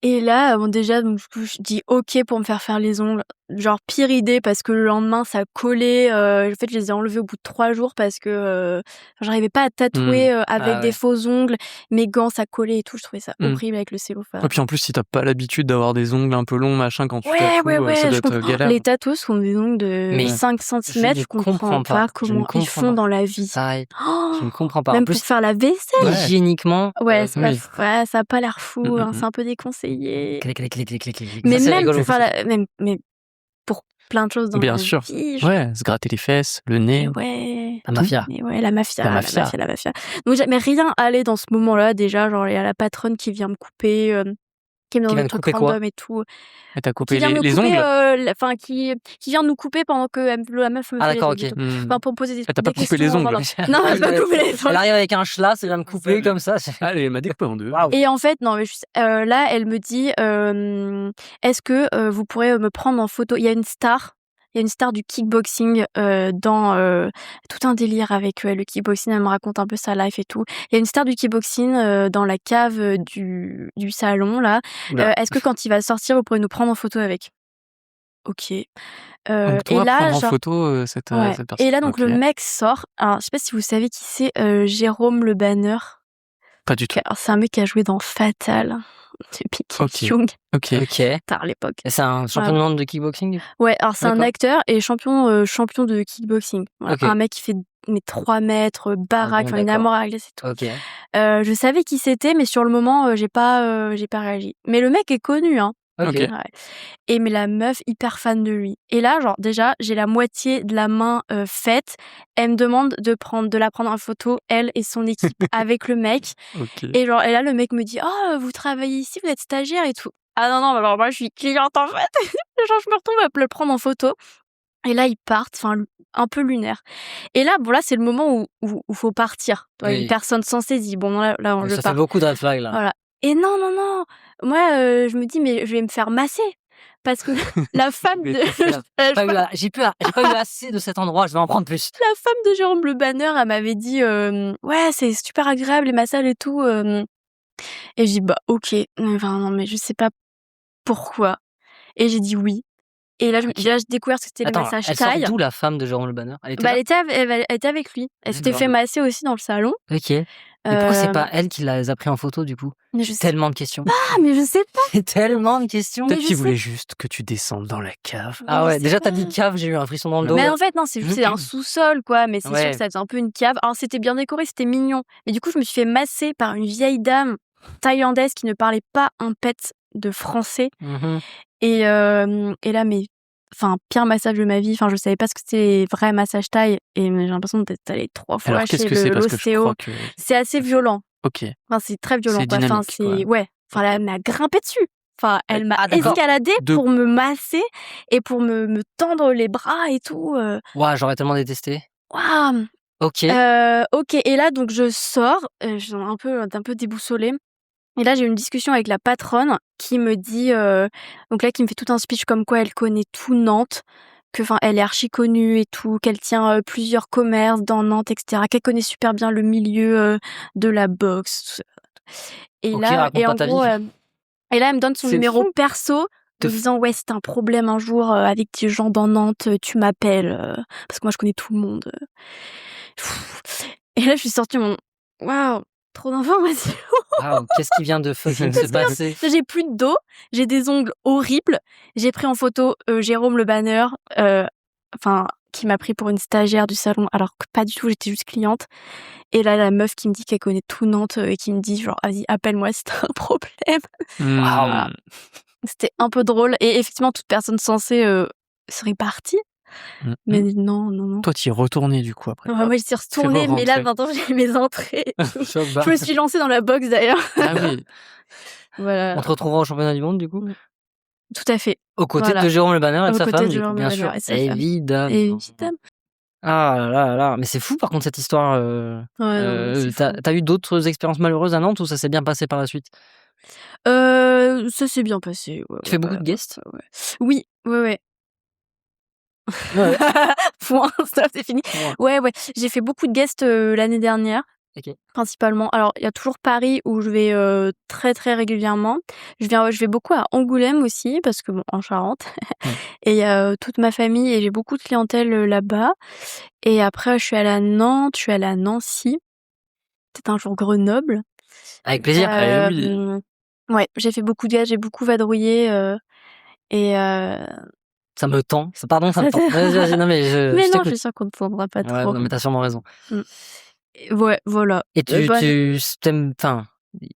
Et là, déjà, donc, je dis ok pour me faire les ongles. Genre, pire idée parce que le lendemain, ça collait. En fait, je les ai enlevés au bout de 3 jours parce que j'arrivais pas à tatouer avec des faux ongles. Mes gants, ça collait et tout. Je trouvais ça horrible avec le cellophane. Et puis en plus, si t'as pas l'habitude d'avoir des ongles un peu longs, machin, quand tu tatoues, ça doit être galère. Les tatous font des ongles de 5 cm. Je comprends pas comment ils font dans la vie. Je ne comprends pas. Même en plus, pour faire la vaisselle. Hygiéniquement. Ça a pas l'air fou. C'est un peu déconseillé. Mais ça, même pour faire mais pour plein de choses dans bien la sûr. vie. Se gratter les fesses, le nez. La mafia. La mafia. Donc mais rien allait dans ce moment-là déjà, genre il y a la patronne qui vient me couper qui me donne des trucs random et tout. Elle t'a coupé les ongles qui vient nous couper pendant que la meuf me fait d'accord, les ok. ongles. Pour me poser des Elle t'a pas coupé les ongles. Non, elle m'a pas coupé les ongles. Elle arrive avec un schlass, elle va me couper comme ça. Allez, elle m'a découpé en deux. Et en fait, non, mais là, elle me dit est-ce que vous pourrez me prendre en photo? Il y a une star du kickboxing dans tout un délire avec le kickboxing. Elle me raconte un peu sa life et tout. Il y a une star du kickboxing dans la cave du salon là. Est-ce que quand il va sortir, vous pourrez nous prendre en photo avec? Ok. Donc toi, et là, prendre en photo cette personne. Et là, donc le mec sort. Alors, je sais pas si vous savez qui c'est, Jérôme Le Banner. Pas du tout. Alors, c'est un mec qui a joué dans Fatal. Depuis Kim Young. Ok. Tard à l'époque. Et c'est un champion du monde de kickboxing? Ouais, alors c'est un acteur et champion de kickboxing. Voilà. Un mec qui fait mais 3 mètres, baraque, bon, une d'accord. armoire à glace et tout. Ok. Je savais qui c'était, mais sur le moment, j'ai pas réagi. Mais le mec est connu, hein. Ok. Ok. Ouais. Et mais la meuf, hyper fan de lui. Et là, genre, déjà, j'ai la moitié de la main faite. Elle me demande de la prendre en photo, elle et son équipe, avec le mec. Ok. Et genre, et là, le mec me dit, oh, vous travaillez ici, vous êtes stagiaire et tout. Ah non, non, alors moi, je suis cliente en fait. Genre, je me retrouve à le prendre en photo. Et là, ils partent, enfin, un peu lunaire. Et là, bon, là, c'est le moment où faut partir. Toi, Oui. une personne sans saisie. Bon, là, Donc, je ça pars. fait beaucoup de red flags là. Voilà. Et non, non, non. Moi, je me dis, mais je vais me faire masser. Parce que la femme de... J'ai pas eu assez de cet endroit, je vais en prendre plus. La femme de Jérôme Le Banner, elle m'avait dit, ouais, c'est super agréable, les massages et tout. Et j'ai dit, bah, ok. Enfin, non, mais je sais pas pourquoi. Et j'ai dit oui. Et là, j'ai découvert que c'était le Attends, massage elle sort taille. d'où la femme de Jérôme Le Banner? Elle était Bah, là? elle était avec lui. Elle s'était D'accord. fait masser aussi dans le salon. Ok. Mais pourquoi c'est pas elle qui les a pris en photo du coup? Mais je sais Tellement de questions. pas, mais je sais pas. C'est tellement de questions. Peut-être je qu'il sais- voulait juste que tu descendes dans la cave. Ah je ouais, sais déjà t'as pas. dit cave, j'ai eu un frisson dans le dos. Mais en fait, non, c'est juste c'est un sous-sol, quoi. Mais c'est sûr Ouais. que ça faisait un peu une cave. Alors, c'était bien décoré, c'était mignon. Mais du coup, je me suis fait masser par une vieille dame thaïlandaise qui ne parlait pas un pet de français. Mhm. Et là, mais... Enfin, pire massage de ma vie. Enfin, je savais pas ce que c'était vrai massage thaï. Et j'ai l'impression d'être allée 3 fois Alors, qu'est-ce chez que c'est? Parce que je l'ostéo. crois que... C'est assez violent. Ok. Enfin, c'est très violent, C'est quoi. Enfin, dynamique, quoi. c'est... Ouais. Enfin, elle m'a grimpé dessus. Enfin, elle m'a Ah, d'accord. escaladé De- pour me masser et pour me tendre les bras et tout. Ouah, j'aurais tellement détesté. Waouh! Ok. Ok. Et là, donc, je sors. Je suis un peu déboussolée. Et là, j'ai eu une discussion avec la patronne qui me dit... donc là, qui me fait tout un speech comme quoi elle connaît tout Nantes. Que, enfin, elle est archi connue et tout. Qu'elle tient plusieurs commerces dans Nantes, etc. Qu'elle connaît super bien le milieu de la boxe. Et Ok, là, raconte et pas en ta gros... vie. Et là, elle me donne son C'est numéro fou. perso, Te me f- disant, ouais, si t'as un problème un jour avec des gens dans Nantes, tu m'appelles, parce que moi, je connais tout le monde. Et là, je suis sortie mon... Waouh, trop d'informations. Waouh, qu'est-ce qui vient de fucking se passer? J'ai plus de dos, j'ai des ongles horribles. J'ai pris en photo Jérôme Le Banner, enfin, qui m'a pris pour une stagiaire du salon, alors que pas du tout, j'étais juste cliente. Et là, la meuf qui me dit qu'elle connaît tout Nantes et qui me dit, genre, vas-y, appelle-moi si t'as un problème. Waouh. C'était un peu drôle. Et effectivement, toute personne censée serait partie. Mais non, non, non. Toi, t'y es retourné du coup après. Ouais, moi, j'y suis retournée, mais là, re-rentrer. maintenant, j'ai mes entrées. Choc Je barre. me suis lancée dans la boxe, d'ailleurs. Ah oui. Voilà, On te retrouvera au championnat du monde du coup? tout à fait. Aux côtés Voilà. de Jérôme Le Banner et de Aux sa côtés femme, de du coup, Jérôme bien Le Banner sûr. et sa femme. Évidemment. Évidemment. Ah là là, mais c'est fou par contre cette histoire. Ouais, non, mais c'est fou. T'as eu d'autres expériences malheureuses à Nantes ou ça s'est bien passé par la suite? Ça s'est bien passé. Ouais, Tu fais beaucoup de guests? ouais. Oui, ouais. Ouais. Point, stop, c'est fini. Ouais. J'ai fait beaucoup de guests l'année dernière. Ok. Principalement. Alors, il y a toujours Paris où je vais très très régulièrement. Je vais beaucoup à Angoulême aussi, parce que bon, en Charente. Et il y a toute ma famille et j'ai beaucoup de clientèle là-bas. Et après, je suis allée à Nantes, je suis allée à Nancy. Peut-être un jour Grenoble. Avec plaisir. Ouais, j'ai fait beaucoup de gages, j'ai beaucoup vadrouillé. Et Ça me tend. Pardon, ça me tend. Vas-y, non, mais je mais non, je t'écoute. suis sûre qu'on ne prendra pas Ouais, trop. non, mais t'as sûrement raison. Ouais, voilà. Et tu t'aimes, enfin,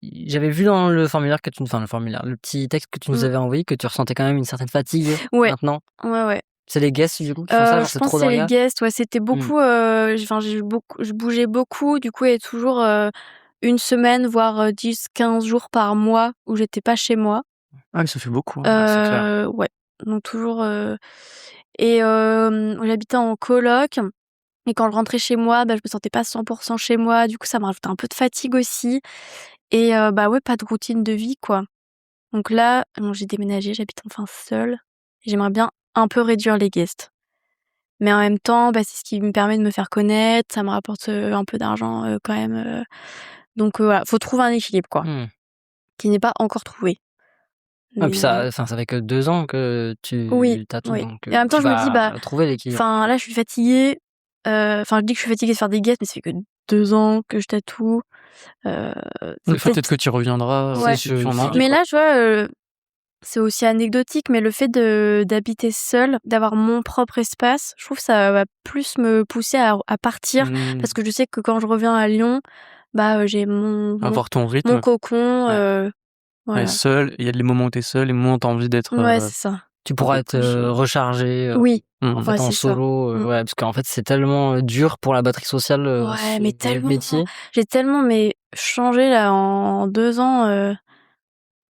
j'avais vu dans le formulaire le petit texte que tu nous avais envoyé que tu ressentais quand même une certaine fatigue maintenant. Ouais. C'est les guests du coup qui font ça, genre Je c'est pense trop que c'est les d'orgas? guests, ouais, c'était beaucoup, je bougeais beaucoup, du coup, il y a toujours 1 semaine, voire 10-15 jours par mois où j'étais pas chez moi. Ah oui, ça fait beaucoup. Hein. c'est clair. Ouais, donc toujours... Et j'habitais en coloc, et quand je rentrais chez moi, je me sentais pas 100% chez moi, du coup, ça me rajoutait un peu de fatigue aussi. Et ouais, pas de routine de vie, quoi. Donc là, j'ai déménagé, j'habite enfin seule. J'aimerais bien un peu réduire les guests. Mais en même temps, c'est ce qui me permet de me faire connaître, ça me rapporte un peu d'argent quand même. Donc voilà, faut trouver un équilibre, quoi, qui n'est pas encore trouvé. Ouais, puis ça fait que 2 ans que tu t'as tout, donc et en même temps, tu je me dis, vas trouver l'équilibre. enfin là, je suis fatiguée. Enfin, je dis que je suis fatiguée de faire des guests, mais ça fait que 2 ans que je tatoue. Peut-être que tu reviendras. Ouais. Si tu en as envie, Mais quoi. là, tu vois, c'est aussi anecdotique, mais le fait d'habiter seule, d'avoir mon propre espace, je trouve que ça va plus me pousser à partir parce que je sais que quand je reviens à Lyon, j'ai Avoir ton rythme. mon cocon. Ouais, seul, il y a des moments où t'es seul et des moments où t'as envie d'être. Ouais, c'est ça. Tu pourras être rechargé Oui. en fait en solo. Ouais, parce qu'en fait c'est tellement dur pour la batterie sociale. Ouais, mais tellement. Métier. J'ai tellement changé là en 2 ans.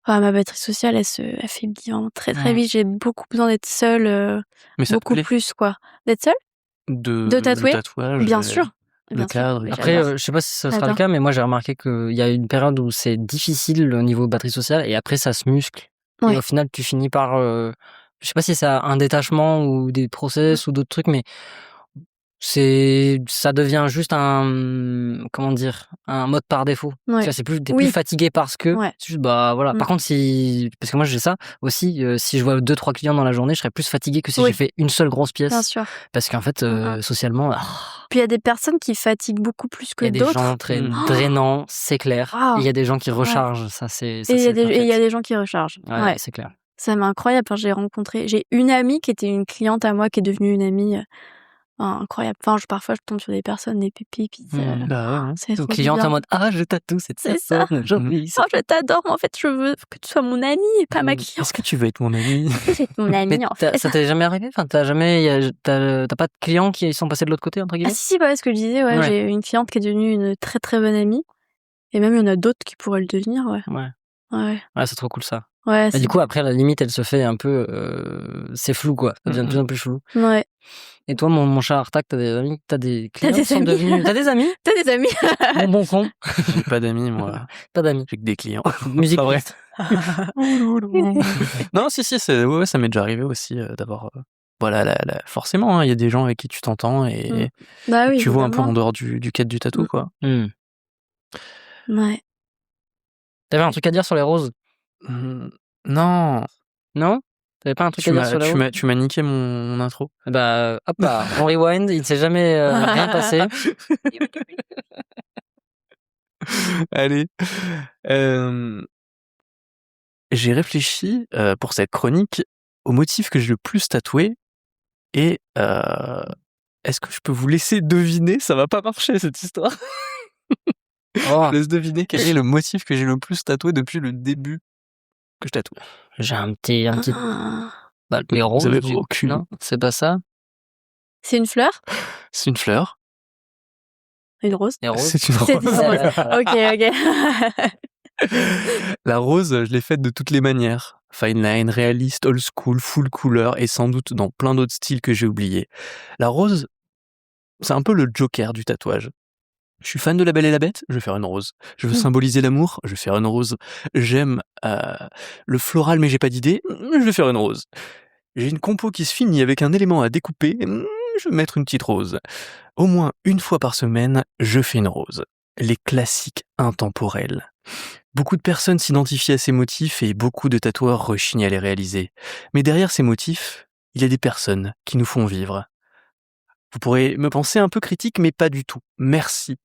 Ma batterie sociale, elle faiblit vraiment très très vite. J'ai beaucoup besoin d'être seule, Mais ça te beaucoup plaît plus quoi. D'être seule? De tatouer? Le tatouage. Bien sûr. Le Bien sûr. cadre. Mais Après, j'adore. je sais pas si ça sera le J'adore. cas, mais moi j'ai remarqué qu'il y a une période où c'est difficile au niveau batterie sociale et après ça se muscle. Et Ouais. au final, tu finis par. Je sais pas si c'est un détachement ou des process ou d'autres trucs, mais ça devient juste un mode par défaut. Tu Ouais. vois, c'est plus, t'es Oui. plus fatigué parce que. Ouais. C'est juste, voilà. Par contre, parce que moi j'ai ça aussi, si je vois 2-3 clients dans la journée, je serais plus fatigué que si j'ai fait une seule grosse pièce. Bien sûr. Parce qu'en fait, socialement, Puis il y a des personnes qui fatiguent beaucoup plus que il y a des d'autres. gens très drainants, c'est clair. Ah. Et il y a des gens qui rechargent, ça c'est. Et il y a des gens qui rechargent. Ouais, c'est clair. Ça m'est incroyable. Enfin, j'ai une amie qui était une cliente à moi qui est devenue une amie. Incroyable. Enfin, parfois, je tombe sur des personnes, des pépites. C'est trop cliente bien. en mode je tatoue cette ça. personne. Je t'adore, mais en fait, je veux que tu sois mon amie et pas ma cliente. Est-ce que tu veux être mon ami? C'est mon amie, Mais en fait. ça t'est jamais arrivé? Enfin, t'as pas de clients qui sont passés de l'autre côté, entre Ah guillemets? si, ce que je disais, Ouais. j'ai une cliente qui est devenue une très très bonne amie. Et même, il y en a d'autres qui pourraient le devenir, Ouais, c'est trop cool ça. Ouais, Et du coup, après, la limite, elle se fait un peu. C'est flou, quoi. Ça devient de plus en plus flou. Ouais. Et toi, mon cher Artak, t'as des amis? T'as des clients des qui sont amis. devenus. T'as des amis? T'as des amis? Bon con. J'ai pas d'amis, moi. Pas d'amis. J'ai que des clients. Musique. Pas vrai. Non, si, ça m'est déjà arrivé aussi d'avoir. Voilà, forcément, il y a des gens avec qui tu t'entends et oui, tu vois un peu évidemment. en dehors du cadre du tatou, quoi. Ouais. T'avais un truc à dire sur les roses? Non. Non? T'avais pas un truc à dire sur les roses? Tu m'as niqué mon intro. Hop là, on rewind, il ne s'est jamais rien passé. Allez. J'ai réfléchi pour cette chronique au motif que j'ai le plus tatoué et est-ce que je peux vous laisser deviner? Ça va pas marcher cette histoire. Je laisse deviner quel est le motif que j'ai le plus tatoué depuis le début que je tatoue. J'ai un petit. Les roses. Vous avez aucune. Non, c'est pas ça. C'est une fleur? C'est une fleur. Une rose? Les roses. C'est une rose. C'est une rose. Ok. La rose, je l'ai faite de toutes les manières. Fine line, réaliste, old school, full couleur et sans doute dans plein d'autres styles que j'ai oubliés. La rose, c'est un peu le Joker du tatouage. Je suis fan de La Belle et la Bête, je vais faire une rose. Je veux symboliser l'amour, je vais faire une rose. J'aime le floral mais j'ai pas d'idée, je vais faire une rose. J'ai une compo qui se finit avec un élément à découper, je vais mettre une petite rose. Au moins une fois par semaine, je fais une rose. Les classiques intemporels. Beaucoup de personnes s'identifient à ces motifs et beaucoup de tatoueurs rechignent à les réaliser. Mais derrière ces motifs, il y a des personnes qui nous font vivre. Vous pourrez me penser un peu critique, mais pas du tout. Merci,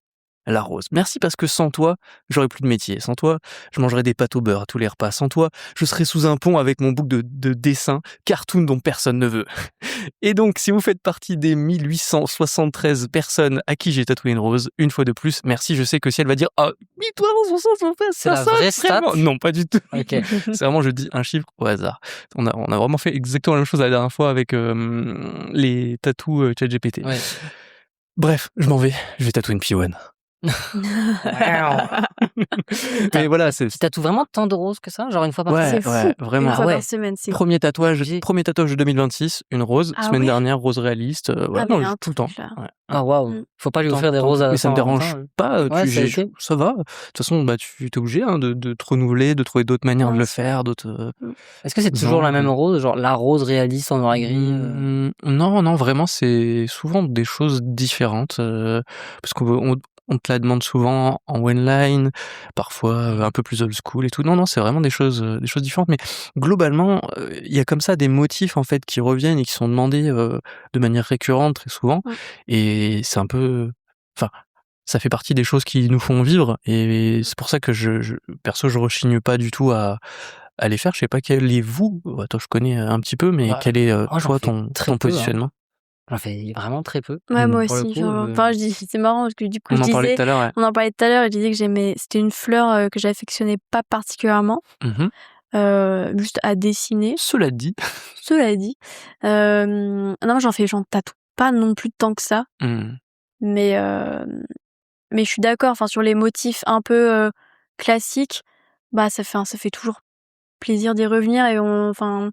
la rose. Merci parce que sans toi, j'aurais plus de métier. Sans toi, je mangerais des pâtes au beurre à tous les repas. Sans toi, je serais sous un pont avec mon book de dessins, cartoon dont personne ne veut. Et donc, si vous faites partie des 1873 personnes à qui j'ai tatoué une rose, une fois de plus, merci. Je sais que si elle va dire « Ah, 1373, c'est la vraie stat ?» Non, pas du tout. Okay. C'est vraiment, je dis un chiffre au hasard. On a vraiment fait exactement la même chose la dernière fois avec les tatous ChatGPT. Ouais. Bref, je m'en vais. Je vais tatouer une P1. Mais voilà, tu tatoues vraiment tant de roses que ça, genre une fois par semaine? C'est fou. Vraiment. Une fois par semaine, c'est premier tatouage de 2026, une rose. Semaine dernière, rose réaliste. Tout le temps. Ah waouh. Faut pas lui offrir des roses à. Mais ça me dérange pas. Ça va. De toute façon, tu es obligé de te renouveler, de trouver d'autres manières de le faire, d'autres. Est-ce que c'est toujours la même rose, genre la rose réaliste en noir et gris? Non, vraiment, c'est souvent des choses différentes parce qu'on te la demande souvent en one-line, parfois un peu plus old school et tout. Non, c'est vraiment des choses différentes. Mais globalement, il y a comme ça des motifs en fait qui reviennent et qui sont demandés de manière récurrente très souvent. Et c'est un peu, ça fait partie des choses qui nous font vivre. Et c'est pour ça que perso, je rechigne pas du tout à les faire. Je sais pas quel est vous, toi je connais un petit peu, mais quel est moi, j'en toi fais ton très peu, hein. positionnement? J'en fais vraiment très peu. Ouais, moi Pour le aussi, coup, genre, enfin, je dis c'est marrant parce que du coup, On en parlait tout à l'heure, ouais. on en parlait tout à l'heure et je disais que c'était une fleur que j'affectionnais pas particulièrement, juste à dessiner. Cela dit. Cela dit, non, j'en tatoue pas non plus tant que ça, mais je suis d'accord. Enfin, sur les motifs un peu classiques, bah ça fait toujours plaisir d'y revenir et enfin,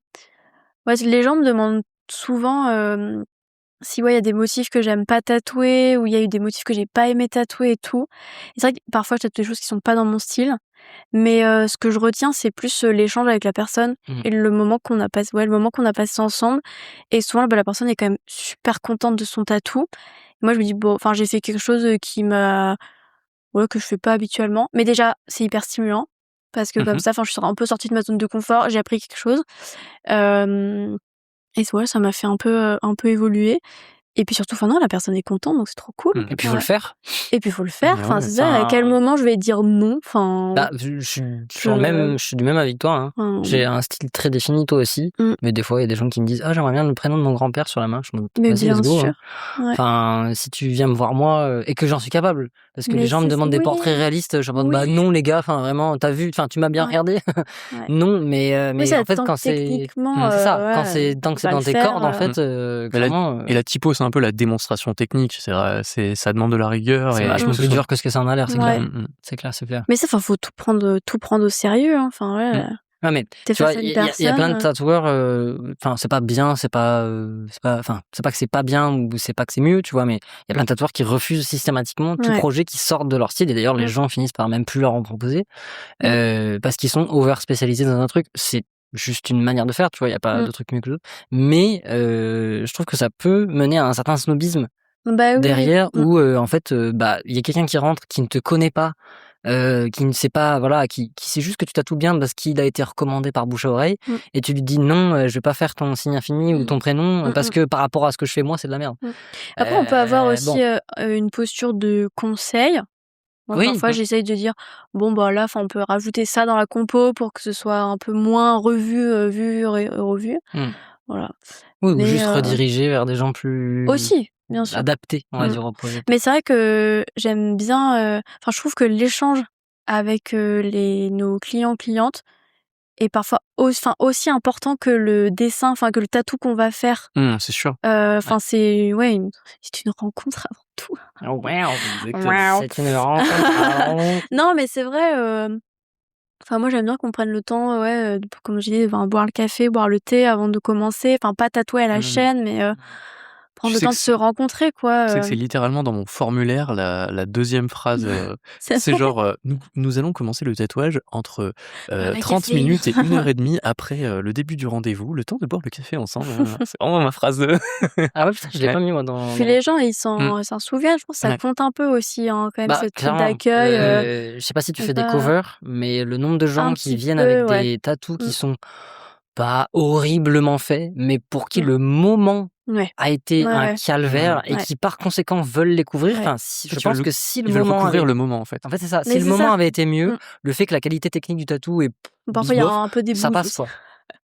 ouais, les gens me demandent souvent si ouais, il y a des motifs que j'aime pas tatouer ou il y a eu des motifs que j'ai pas aimé tatouer et tout. Et c'est vrai que parfois je tatoue des choses qui sont pas dans mon style, mais ce que je retiens, c'est plus l'échange avec la personne et le moment qu'on a passé, le moment qu'on a passé ensemble. Et souvent, bah, la personne est quand même super contente de son tatou. Et moi, je me dis bon, enfin, j'ai fait quelque chose que je fais pas habituellement, mais déjà, c'est hyper stimulant parce que comme ça, enfin, je suis un peu sortie de ma zone de confort, j'ai appris quelque chose. Et ouais, ça m'a fait un peu évoluer. Et puis surtout, enfin non, la personne est contente, donc c'est trop cool. Et puis, faut le faire. Et puis, faut le faire. Ouais, Enfin, c'est ça. À quel moment je vais dire non? Enfin. Bah, je suis du même avec toi, hein. J'ai un style très défini, toi aussi. Mais des fois, il y a des gens qui me disent, ah, j'aimerais bien le prénom de mon grand-père sur la main. Je me dis, Mais vas-y, bien let's go, sûr. hein. Ouais. Enfin, si tu viens me voir moi, et que j'en suis capable. Parce que Mais les gens me c'est demandent ça, des portraits réalistes, je demande, bah, non, les gars, enfin, vraiment, t'as vu, enfin, tu m'as bien regardé. Ouais. Non, mais ça, en fait, tant quand que c'est, techniquement, c'est ça, ouais, tant que c'est va dans le tes faire, cordes, en fait, clairement, Et la typo, c'est un peu la démonstration technique. Ça demande de la rigueur. c'est Et vachement plus dur que ce que ça en a l'air, c'est Ouais. clair. C'est clair, c'est clair. Mais ça, faut tout prendre au sérieux, hein. Enfin, ouais. Ouais, mais T'es tu vois, face à une il y a plein de personne. tatoueurs, enfin, c'est pas bien, c'est pas, enfin, c'est pas que c'est pas bien ou c'est pas que c'est mieux, tu vois, mais il y a plein de tatoueurs qui refusent systématiquement tout projet qui sort de leur style, et d'ailleurs, les gens finissent par même plus leur en proposer, parce qu'ils sont over spécialisés dans un truc. C'est juste une manière de faire, tu vois, il y a pas de truc mieux que l'autre. Mais, je trouve que ça peut mener à un certain snobisme Bah oui. derrière, où, en fait, bah, il y a quelqu'un qui rentre, qui ne te connaît pas, qui ne sait pas, voilà, qui sait juste que tu tatoues bien parce qu'il a été recommandé par bouche à oreille, et tu lui dis non, je vais pas faire ton signe infini ou ton prénom parce que par rapport à ce que je fais moi, c'est de la merde. Après, on peut avoir aussi Bon, une posture de conseil. Moi, oui, parfois, j'essaye de dire bon, bah là, on peut rajouter ça dans la compo pour que ce soit un peu moins revu, vu et revu. Voilà. oui, ou Mais juste rediriger vers des gens plus aussi, bien sûr. adaptés, on va dire, au projet. Mais c'est vrai que j'aime bien, enfin, je trouve que l'échange avec nos clients-clientes est parfois aussi important que le dessin, enfin, que le tatou qu'on va faire. C'est sûr. Enfin, c'est une rencontre avant tout. Oh, wow, c'est une rencontre. Non, mais c'est vrai, enfin, moi, j'aime bien qu'on prenne le temps, comme je disais, boire le café, boire le thé avant de commencer. Enfin, pas tatouer à la chaîne, mais prendre le temps de se rencontrer, quoi. Tu sais que c'est littéralement dans mon formulaire la deuxième phrase. C'est genre, nous allons commencer le tatouage entre 30 minutes et 1h30 après le début du rendez-vous, le temps de boire le café ensemble. C'est vraiment ma phrase de. Ah ouais, putain, je l'ai pas mis moi dans. Puis les gens, ils s'en souviennent. Je pense que ça compte un peu aussi, hein, quand même, Bah, ce truc clairement, d'accueil. je sais pas si tu c'est fais des pas covers, mais le nombre de gens un qui petit viennent peu, avec ouais. des tatous qui sont pas horriblement faits, mais pour qui le moment a été un calvaire et qui par conséquent veulent les couvrir. Enfin, je pense que si le Ils veulent moment recouvrir le moment, en fait. En fait, c'est ça. Mais Si le c'est moment ça. avait été mieux, le fait que la qualité technique du tatou est Parfois, il y a bof, un peu des ça bouses passe, aussi. quoi.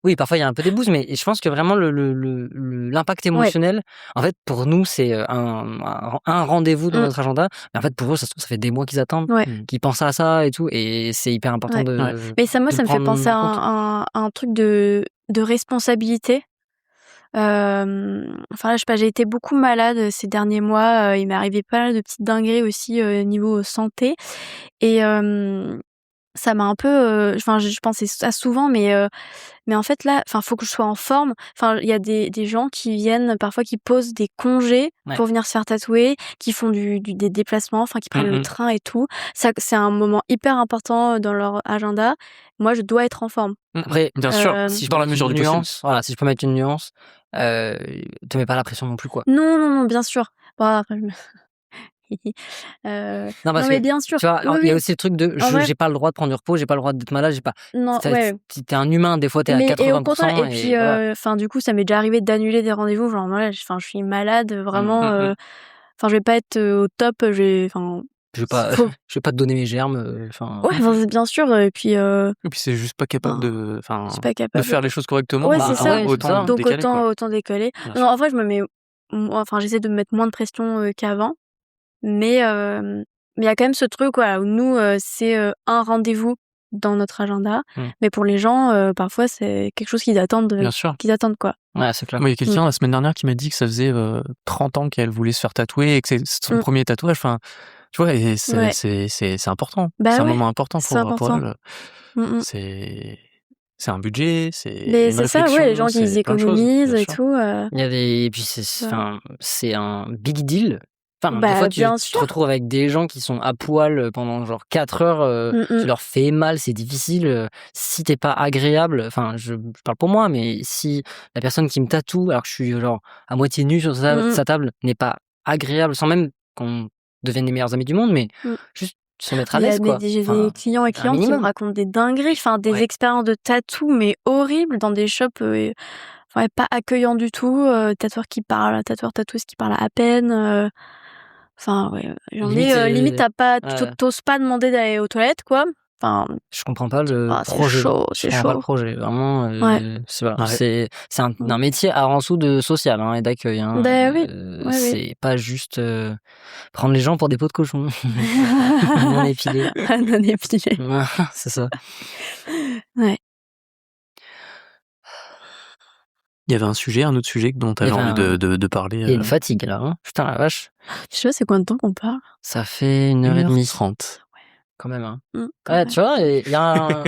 Oui, parfois il y a un peu des bouses, mais je pense que vraiment l'impact émotionnel, en fait, pour nous, c'est un rendez-vous dans notre agenda. Mais en fait, pour eux, ça se trouve, ça fait des mois qu'ils attendent, qu'ils pensent à ça et tout, et c'est hyper important de. Mais ça, moi, de ça me fait prendre penser à en compte. un truc de responsabilité. Enfin là, je sais pas, j'ai été beaucoup malade ces derniers mois. Il m'est arrivé pas mal de petites dingueries aussi niveau santé. Et ça m'a un peu, enfin, je pensais ça souvent, mais en fait là, enfin, faut que je sois en forme. Enfin, il y a des gens qui viennent parfois, qui posent des congés pour venir se faire tatouer, qui font des déplacements, enfin, qui prennent le train et tout. Ça, c'est un moment hyper important dans leur agenda. Moi, je dois être en forme. Après, bien sûr, si je dans peux la mettre mesure une du possible. nuance, voilà, si je peux mettre une nuance, te mets pas la pression non plus, quoi. Non, bien sûr. Bon, après, Non, parce non, mais que, bien sûr. tu vois, il y a aussi le truc de En vrai j'ai pas le droit de prendre du repos, j'ai pas le droit d'être malade, j'ai pas. non, ouais. T'es un humain, des fois t'es à Et au contraire, 80%, et puis, voilà. enfin, du coup, ça m'est déjà arrivé d'annuler des rendez-vous, genre, voilà, je suis malade, vraiment, enfin, je vais pas être au top, enfin, Je vais pas Faut je vais pas te donner mes germes, enfin ouais, enfin, bien sûr, et puis, Et puis c'est juste pas capable ben, je suis pas de capable. faire les choses correctement, Ouais, bah, c'est ça. ouais, c'est autant ça. Donc décaler, quoi. autant décaler. Bien Non, sûr. en vrai, je me mets enfin, j'essaie de me mettre moins de pression, qu'avant, mais il y a quand même ce truc, voilà, où nous, c'est, un rendez-vous dans notre agenda, Mmh. mais pour les gens, parfois, c'est quelque chose Bien sûr. qu'ils attendent, quoi. Ouais, c'est clair. Moi, il y a quelqu'un la semaine dernière qui m'a dit que ça faisait 30 ans qu'elle voulait se faire tatouer et que c'est son Mmh. premier tatouage. Enfin, tu vois, et Ouais. c'est important. Bah, C'est un ouais, moment important c'est pour important. elle. Mmh mh. C'est c'est un budget, c'est Mais une c'est ça, ouais, les réflexion, gens qui c'est plein de choses, économisent bien et sûr. tout, Il y a des et puis voilà. c'est un big deal. Enfin, des fois, Bah, tu bien te sûr. retrouves avec des gens qui sont à poil, pendant genre 4 heures, Mmh tu mh. leur fais mal, c'est difficile, si tu es pas agréable, enfin, je parle pour moi, mais si la personne qui me tatoue, alors que je suis genre à moitié nu sur Mmh mh. sa table, n'est pas agréable, sans même qu'on devienne les meilleurs amis du monde, mais Mmh. juste se mettre à l'aise, Mais quoi. j'ai des Enfin, clients et un clientes qui me minimum. racontent des dingueries, enfin, des Ouais. expériences de tatou, mais horribles, dans des shops, enfin, pas accueillants du tout, tatoueurs-tatoueuses qui parlent à peine, enfin, ouais, j'en Limite, ai, limite ouais. tu oses pas demander d'aller aux toilettes, quoi. Enfin, Je comprends pas le c'est projet. chaud, Je c'est comprends pas le chaud. projet. Vraiment, Ouais. c'est voilà, Ouais. c'est Mmh. un métier avant tout de social, hein, et d'accueil, hein, Bah, oui. Oui, oui. c'est pas juste, prendre les gens pour des pots de cochon. Non épilés. Non épilé. Voilà, c'est ça. Ouais. Il y avait un autre sujet dont tu Il y avais avait envie un de parler, il y a une fatigue là, hein. Putain la vache, Je sais pas c'est combien de temps qu'on parle? ça fait 1 heure et demie 1h30. quand même, hein. Quand Ouais, même. tu vois? Et il y a un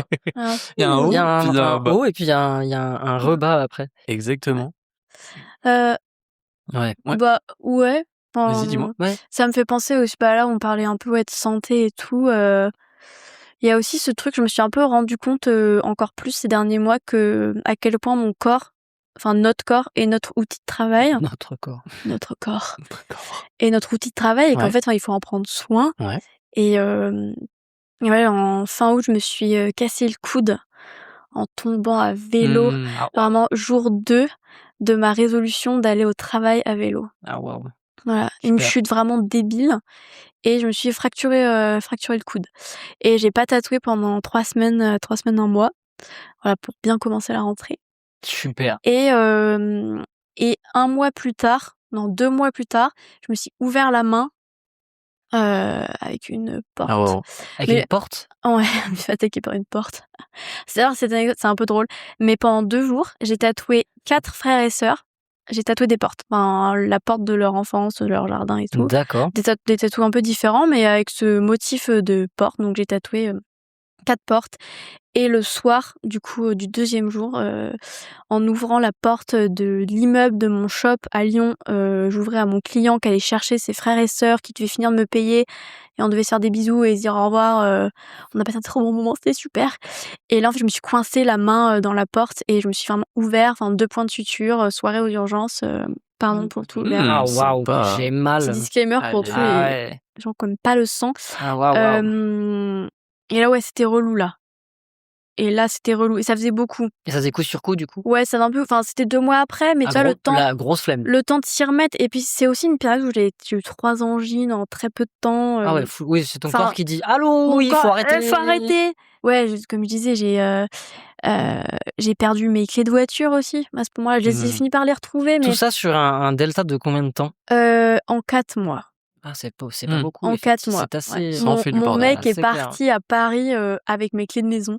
Il y a un il y haut, a puis il y a un un bas. haut et puis il y a un rebas après. Exactement. Heu, Ouais. Ouais, Bah, ouais, vas-y, dis-moi. enfin, Ouais. ça me fait penser aussi, bah, là, on parlait un peu, ouais, de santé et tout, il y a aussi ce truc, je me suis un peu rendu compte, encore plus ces derniers mois, à quel point mon corps, enfin notre corps est notre outil de travail. Notre corps. Notre corps D'accord. est notre outil de travail et qu'en Ouais, fait, enfin, il faut en prendre soin ouais. et ouais, en fin août, je me suis, cassé le coude en tombant à vélo, Mmh. Ah waouh! vraiment jour 2 de ma résolution d'aller au travail à vélo. Ah waouh! Voilà, une Super. chute vraiment débile et je me suis fracturé le coude et j'ai pas tatoué pendant 3 semaines, 3 semaines, 1 mois, voilà, pour bien commencer la rentrée Super. et hem et 1 mois plus tard, non 2 mois plus tard, je me suis ouvert la main, avec une Ah porte. waouh. Avec Mais une porte? ouais, je me suis fait attaquer par une porte. C'est-à-dire, cette anecdote, c'est un peu drôle, mais pendant 2 jours, j'ai tatoué 4 frères et sœurs. J'ai tatoué des portes, enfin, la porte de leur enfance, de leur jardin et tout. D'accord. Des tatous un peu différents, mais avec ce motif, de porte. Donc j'ai tatoué, 4 portes et le soir, du coup, du 2e jour, en ouvrant la porte de l'immeuble de mon shop à Lyon, j'ouvrais à mon client qui allait chercher ses frères et sœurs, qui devait finir de me payer et on devait se faire des bisous et se dire au revoir, on a passé un trop bon moment, c'était super et là, en fait, je me suis coincée la main, dans la porte et je me suis vraiment ouvert, enfin 2 points de suture, soirée aux urgences, pardon pour tous les Ah waouh, Sympa. j'ai petit mal. disclaimer pour Aïe, tous aïe, Ah aïe. ouais. les gens qui aiment pas le sang. Ah waouh, waouh. Et là, ouais, c'était relou, là. Et là, c'était relou et ça faisait beaucoup. Et ça faisait coup sur coup, du coup? Ouais, ça va un peu, enfin, c'était 2 mois après, mais Ah tu vois, la grosse flemme. le temps de s'y remettre et puis c'est aussi une période où j'ai eu 3 angines en très peu de temps, Ah ouais, fou oui, c'est ton enfin, corps qui dit: «Allô, mon il corps: faut arrêter!» faut arrêter!» Ouais, comme je disais, j'ai perdu mes clés de voiture aussi, à ce moment-là. J'ai Mmh. fini par les retrouver, Tout mais ça sur un delta de combien de temps? en 4 mois. Ah c'est pas Mmh. beaucoup, En 4 mois, c'est ouais. assez, Ça en fait du Mon bordel. mec est c'est clair. parti à Paris, avec mes clés de maison.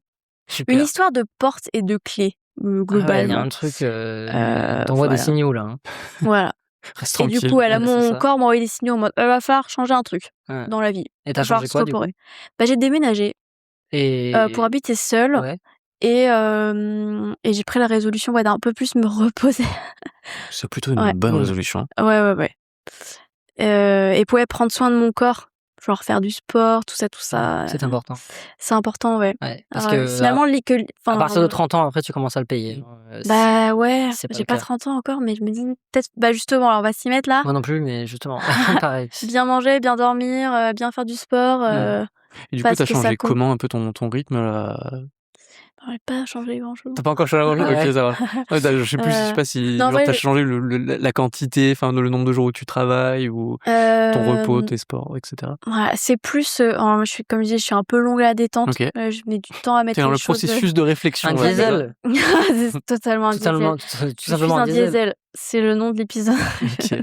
Une Super. histoire de porte et de clés, Ah ouais, il y a globalement. un truc, t'envoies des Voilà. signaux là, hein. Voilà. Reste Et du tranquille. coup, elle a Ouais, c'est mon ça. corps m'a envoyé des signaux en mode: «Va falloir changer un truc Ouais. dans la vie. Et t'as Va falloir changé quoi, du coup? stopper». Bah, j'ai déménagé, pour Et habiter seule ouais, et j'ai pris la résolution, ouais, d'un peu plus me reposer. C'est plutôt une Ouais. bonne mmh, résolution. Ouais, ouais. Et pour, ouais, prendre soin de mon corps, genre faire du sport, tout ça, c'est important. c'est important, ouais. Ouais, parce Alors, que finalement, à partir de enfin, 30 ans, après, tu commences à le payer, hein, bah, ouais, c'est pas j'ai le pas cas. 30 ans encore, mais je me dis peut-être, bah, justement, alors on va s'y mettre là. Moi non plus, mais justement, pareil. Bien manger, bien dormir, bien faire du sport, Mmh. Et du coup, parce tu as que ça changé compte. comment un peu ton rythme là? J'aurais pas changé grand-chose. T'as pas encore changé grand-chose? Ouais. Ok, ça va. Ouais, je sais pas si Non, genre t'as changé la quantité, enfin le nombre de jours où tu travailles ou ton repos, tes sports, etc. Ouais, c'est plus, je suis comme je dis, je suis un peu longue à la détente. Ok. Je mets du temps à mettre T'es dans les le choses. processus de réflexion. Un ouais, diesel. C'est totalement un diesel. Tout simplement un diesel. C'est le nom de l'épisode. Ok.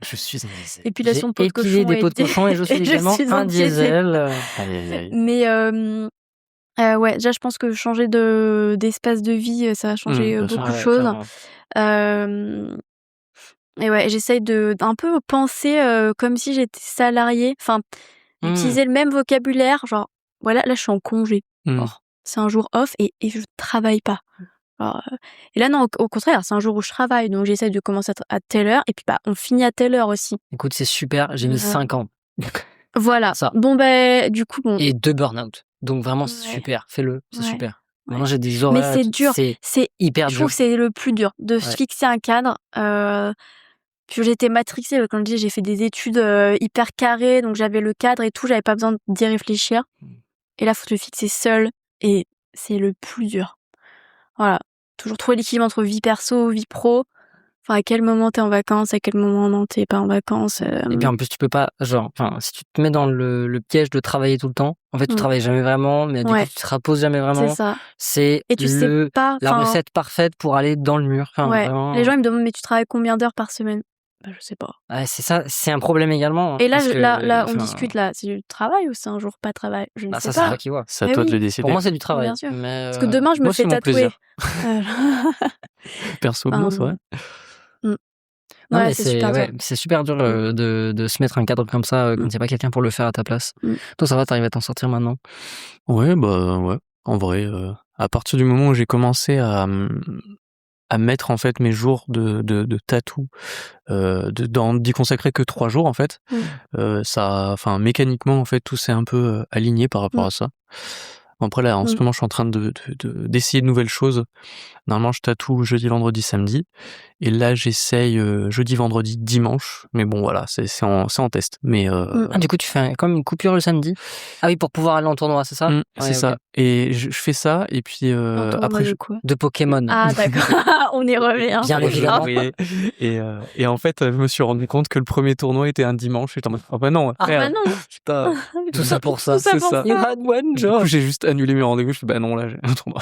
Je suis un diesel. Épilation de peau de J'ai épilé cochon des peaux de cochon et je suis également un diesel. Aïe, aïe, aïe. Mais ouais, déjà je pense que changer d'espace de vie, ça va changer beaucoup de choses. Et ouais, j'essaye d'un peu penser comme si j'étais salariée, enfin d'utiliser le même vocabulaire, genre voilà, là je suis en congé. C'est un jour off et je travaille pas. Alors, et là non, au contraire, c'est un jour où je travaille, donc j'essaye de commencer à telle heure et puis on finit à telle heure aussi. Écoute, c'est super, j'ai mis 5 ans. Voilà. Ça. Bon du coup bon. Et 2 burn-out. Donc vraiment c'est super, fais-le, c'est super. Maintenant j'ai des horaires. Mais c'est dur, c'est hyper dur. Je trouve que c'est le plus dur de se fixer un cadre. Puis j'étais matrixée, comme je dis, j'ai fait des études hyper carrées, donc j'avais le cadre et tout, j'avais pas besoin d'y réfléchir. Et là, faut te le fixer seul et c'est le plus dur. Voilà, toujours trouver l'équilibre entre vie perso, vie pro. Enfin, à quel moment t'es en vacances, à quel moment non t'es pas en vacances. Et puis en plus tu peux pas, si tu te mets dans le piège de travailler tout le temps, en fait tu travailles jamais vraiment, mais du coup tu te reposes jamais vraiment. C'est ça. C'est et tu sais pas, la recette parfaite pour aller dans le mur. Vraiment... Les gens ils me demandent mais tu travailles combien d'heures par semaine? Je sais pas. C'est ça, c'est un problème également. Et là, on discute là, c'est du travail ou c'est un jour pas de travail? Je ne sais pas. C'est toi qui vois. C'est à toi de le décider. Pour moi, c'est du travail. Bien sûr. Mais parce que demain, je me fais tatouer. Perso, moi, c'est vrai. Non, mais c'est super dur de se mettre un cadre comme ça quand il n'y a pas quelqu'un pour le faire à ta place. Toi, ça va, t'arrives à t'en sortir maintenant? Ouais. En vrai, à partir du moment où j'ai commencé à mettre en fait mes jours de tatou, d'y consacrer que 3 jours en fait, mécaniquement en fait tout s'est un peu aligné par rapport à ça. Après là, en ce moment, je suis en train d'essayer de nouvelles choses. Normalement, je tatoue jeudi, vendredi, samedi. Et là, j'essaye jeudi, vendredi, dimanche. Mais bon, voilà, c'est en test. Mais du coup, tu fais comme une coupure le samedi? Ah oui, pour pouvoir aller en tournoi, c'est ça? C'est ça. Et je fais ça. Et puis après, de Pokémon. Ah d'accord, on y revient. Bien évidemment. Et en fait, je me suis rendu compte que le premier tournoi était un dimanche. J'étais en mode, non. Putain. Tout ça pour ça. C'est ça. You had one job. Du coup, j'ai juste annulé mes rendez-vous. Je fais, non, là, j'ai un tournoi.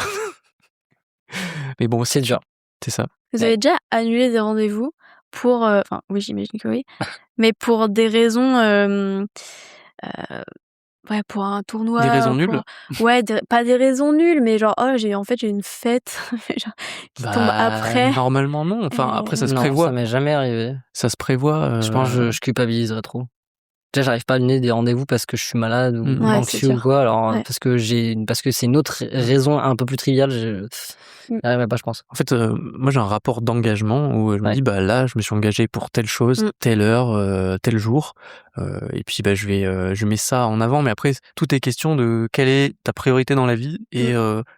Mais bon, c'est dur. C'est ça. Vous avez déjà annulé des rendez-vous pour... oui, j'imagine que oui. Mais pour des raisons... pour un tournoi... Des raisons nulles? Ouais, pas des raisons nulles, mais genre, j'ai une fête qui tombe après. Normalement, non. Enfin, après, ça se prévoit. Ça m'est jamais arrivé. Ça se prévoit. Je pense que je culpabiliserais trop. Déjà, j'arrive pas à annuler des rendez-vous parce que je suis malade ou anxieux ou quoi. Alors, parce que c'est une autre raison un peu plus triviale, j'arriverai pas, je pense. En fait, moi, j'ai un rapport d'engagement où je me dis, là, je me suis engagé pour telle chose, telle heure, tel jour. Et puis, je mets ça en avant. Mais après, tout est question de quelle est ta priorité dans la vie et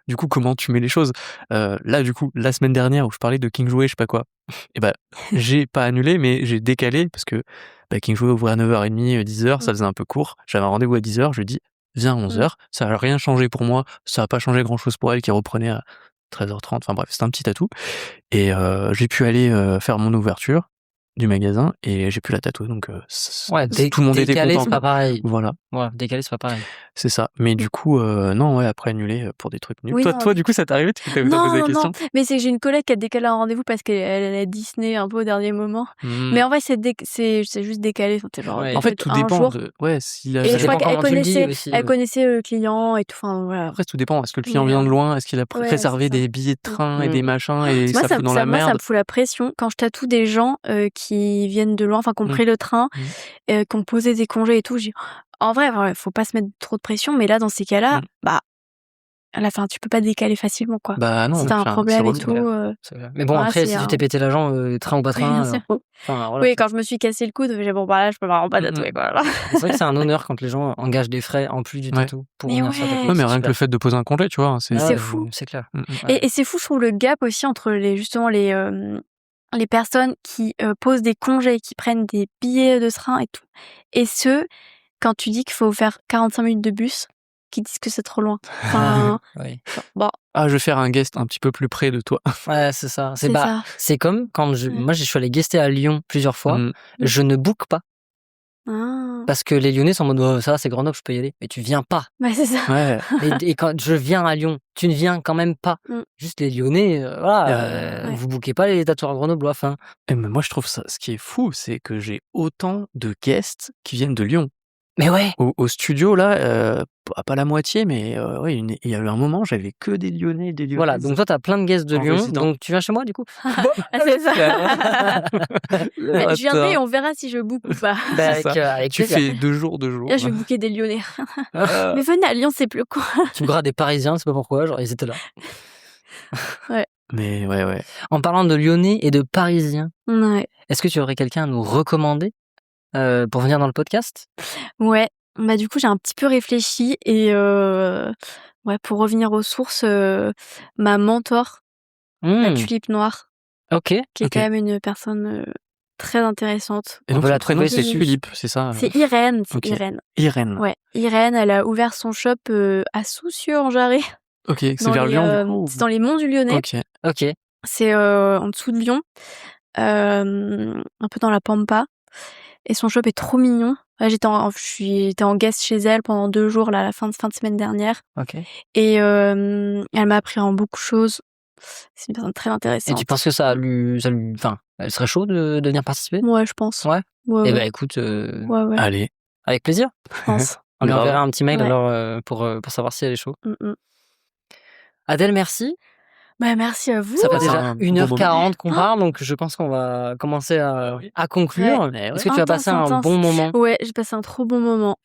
du coup, comment tu mets les choses. Là, du coup, la semaine dernière où je parlais de King Jouet, je sais pas quoi, et j'ai pas annulé, mais j'ai décalé parce que King Jouet ouvrait à 9h30, 10h, ça faisait un peu court. J'avais un rendez-vous à 10h, je lui dis, viens à 11h. Ça a rien changé pour moi, ça a pas changé grand-chose pour elle qui reprenait à 13h30. Enfin bref, c'était un petit tatou. Et j'ai pu aller faire mon ouverture du magasin et j'ai pu la tatouer. Donc tout le monde était content. C'est pas pareil. Voilà. Ouais, décalé, c'est pas pareil. C'est ça. Mais du coup, après annuler pour des trucs nuls. Toi, du coup, ça t'est arrivé? Tu t'es posé la question? Non, mais c'est que j'ai une collègue qui a décalé un rendez-vous parce qu'elle a Disney un peu au dernier moment. Mais en vrai, c'est juste décalé. En fait, tout dépend de... Ouais, si et je crois qu'elle connaissait le client et tout. Enfin, voilà. Après, tout dépend. Est-ce que le client vient de loin? Est-ce qu'il a réservé des billets de train et des machins et ça fout dans la merde? Moi, ça me fout la pression quand je tatoue des gens qui viennent de loin, enfin, qui ont pris le train, qui ont posé des congés et tout. En vrai, faut pas se mettre trop de pression, mais là, dans ces cas-là, à la fin, tu peux pas décaler facilement, quoi. Non. Si t'as un problème et tout. Mais bon, après, si tu t'es pété la jambe, train ou pas train. Oui, quand je me suis cassé le coude, là, je peux vraiment pas tatouer, quoi. C'est vrai que c'est un honneur quand les gens engagent des frais en plus du tatou pour venir sur ta mais rien que le fait de poser un congé, tu vois. C'est fou. C'est clair. Et c'est fou, je trouve, le gap aussi entre les personnes qui posent des congés, qui prennent des billets de train et tout, et ceux, quand tu dis qu'il faut faire 45 minutes de bus, qui disent que c'est trop loin. Enfin, je vais faire un guest un petit peu plus près de toi. Ouais, c'est ça. C'est ça. C'est comme quand moi, je suis allé guester à Lyon plusieurs fois. Je ne book pas. Parce que les Lyonnais sont en mode ça, c'est Grenoble, je peux y aller. Mais tu viens pas. Ouais, c'est ça. Ouais. Et quand je viens à Lyon, tu ne viens quand même pas. Juste les Lyonnais, vous bookez pas les tatoueurs grenoblois. Et mais moi, je trouve ça, ce qui est fou, c'est que j'ai autant de guests qui viennent de Lyon. Mais ouais. Au studio, là, pas la moitié, mais ouais, il y a eu un moment, j'avais que des Lyonnais, des Lyonnaises. Voilà, donc toi, t'as plein de guests de Lyon, donc tu viens chez moi, du coup. C'est ça. Je viendrai et on verra si je book ou pas. Avec tu plaisir. fais 2 jours. Là, je vais booker des Lyonnais. Mais venez à Lyon, c'est plus cool. Tu me grades des Parisiens, c'est pas pourquoi, genre ils étaient là. Ouais. Mais ouais. En parlant de Lyonnais et de Parisiens, Ouais. est-ce que tu aurais quelqu'un à nous recommander pour venir dans le podcast? Ouais. Bah du coup, j'ai un petit peu réfléchi et pour revenir aux sources, ma mentor, la tulipe noire, Ok. qui est quand même une personne très intéressante. Et donc, peut la son prénom, trouver, c'est c'est Tulipe, c'est ça? C'est Irène. Ok. Irène. Irène. Ouais, Irène, elle a ouvert son shop à Soucieux-en-Jarret. Ok, c'est vers Lyon, du coup? C'est dans les monts du Lyonnais. Ok. C'est en dessous de Lyon, un peu dans la Pampa. Et son shop est trop mignon. J'étais en guest chez elle pendant 2 jours, là, à la fin de semaine dernière. Ok. Et elle m'a appris en beaucoup de choses. C'est une personne très intéressante. Et tu penses que elle serait chaude de venir participer? Ouais, je pense. Ouais. Ouais. Bah écoute, Ouais. Allez. avec plaisir. Je pense. On lui Grave. enverra un petit mail Ouais. alors pour savoir si elle est chaude. Mm. Adèle, merci. Bah, merci à vous. Ça fait c'est déjà un 1h40 qu'on parle, donc je pense qu'on va commencer à conclure. Ouais. Est-ce que tu as passé un Intense. bon moment? Ouais, j'ai passé un trop bon moment.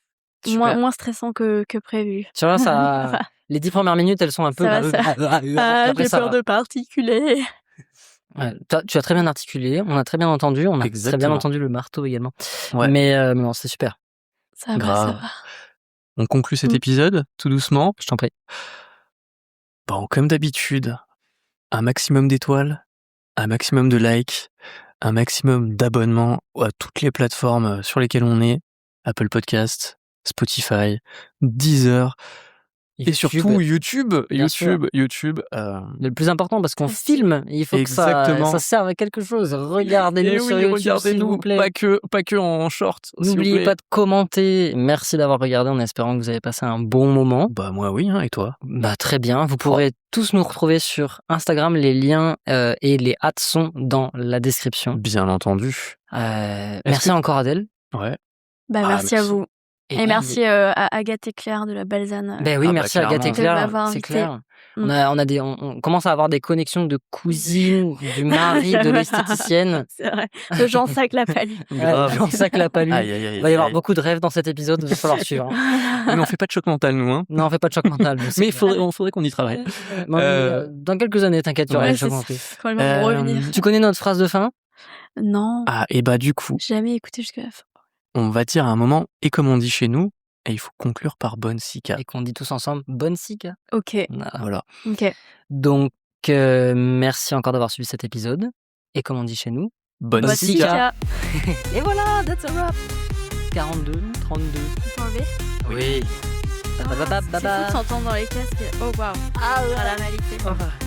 Super. Moins stressant que prévu. Tu vois, ça, les 10 premières minutes, elles sont un peu... Ça va, Après, j'ai ça peur va. de particulier. Ouais, tu as très bien articulé, on a très bien entendu, on a très bien Exactement. entendu le marteau également. Ouais. Mais non, c'est super. Ça va, Grave. ça va. On conclut cet épisode, tout doucement. Je t'en prie. Bon, comme d'habitude, un maximum d'étoiles, un maximum de likes, un maximum d'abonnements à toutes les plateformes sur lesquelles on est, Apple Podcast, Spotify, Deezer, et surtout YouTube. Bien sûr. YouTube. Le plus important, parce qu'on filme, il faut que Exactement. ça serve à quelque chose. Regardez-nous Et sur oui, YouTube, s'il regardez-nous, vous plaît. pas que en short. s'il vous N'oubliez plaît. pas de commenter. Merci d'avoir regardé en espérant que vous avez passé un bon moment. Bah moi oui, hein, et toi? Bah très bien. Vous pourrez tous nous retrouver sur Instagram. Les liens et les hats sont dans la description. Bien entendu. Merci encore Adèle. Ouais. Bah, merci à vous. Et oui, merci à Agathe et Claire de la Balzane. Ben oui, Ah bah, merci à Agathe et de Claire, m'avoir c'est invitée. clair. On commence à avoir des connexions de cousine, du mari, de l'esthéticienne. C'est vrai. De Jean-Sac la Palue. Grave. Jean-Sac l'a pas lu. Aïe, Il va y avoir beaucoup de rêves dans cet épisode, il va falloir suivre. Mais on fait pas de choc mental, nous, hein. Non, on fait pas de choc mental. je sais. Mais il faudrait qu'on y travaille. Dans quelques années, t'inquiète, il y aura Ouais, des chocs mentaux. Quand le moment de revenir. Tu connais notre phrase de fin? Non, Ah, et bah du coup, jamais écouté jusqu'à la fin. on va dire à un moment, et comme on dit chez nous, et il faut conclure par bonne sika. Et qu'on dit tous ensemble, bonne sika. Ok, Voilà. ok. Donc, merci encore d'avoir suivi cet épisode. Et comme on dit chez nous, Bonne Bonne sika. Sika. et voilà, that's a wrap. 42, 32. Tu peux enlever? Oui. C'est fou de s'entendre dans les casques. Oh waouh. Ah À la réalité. ouais.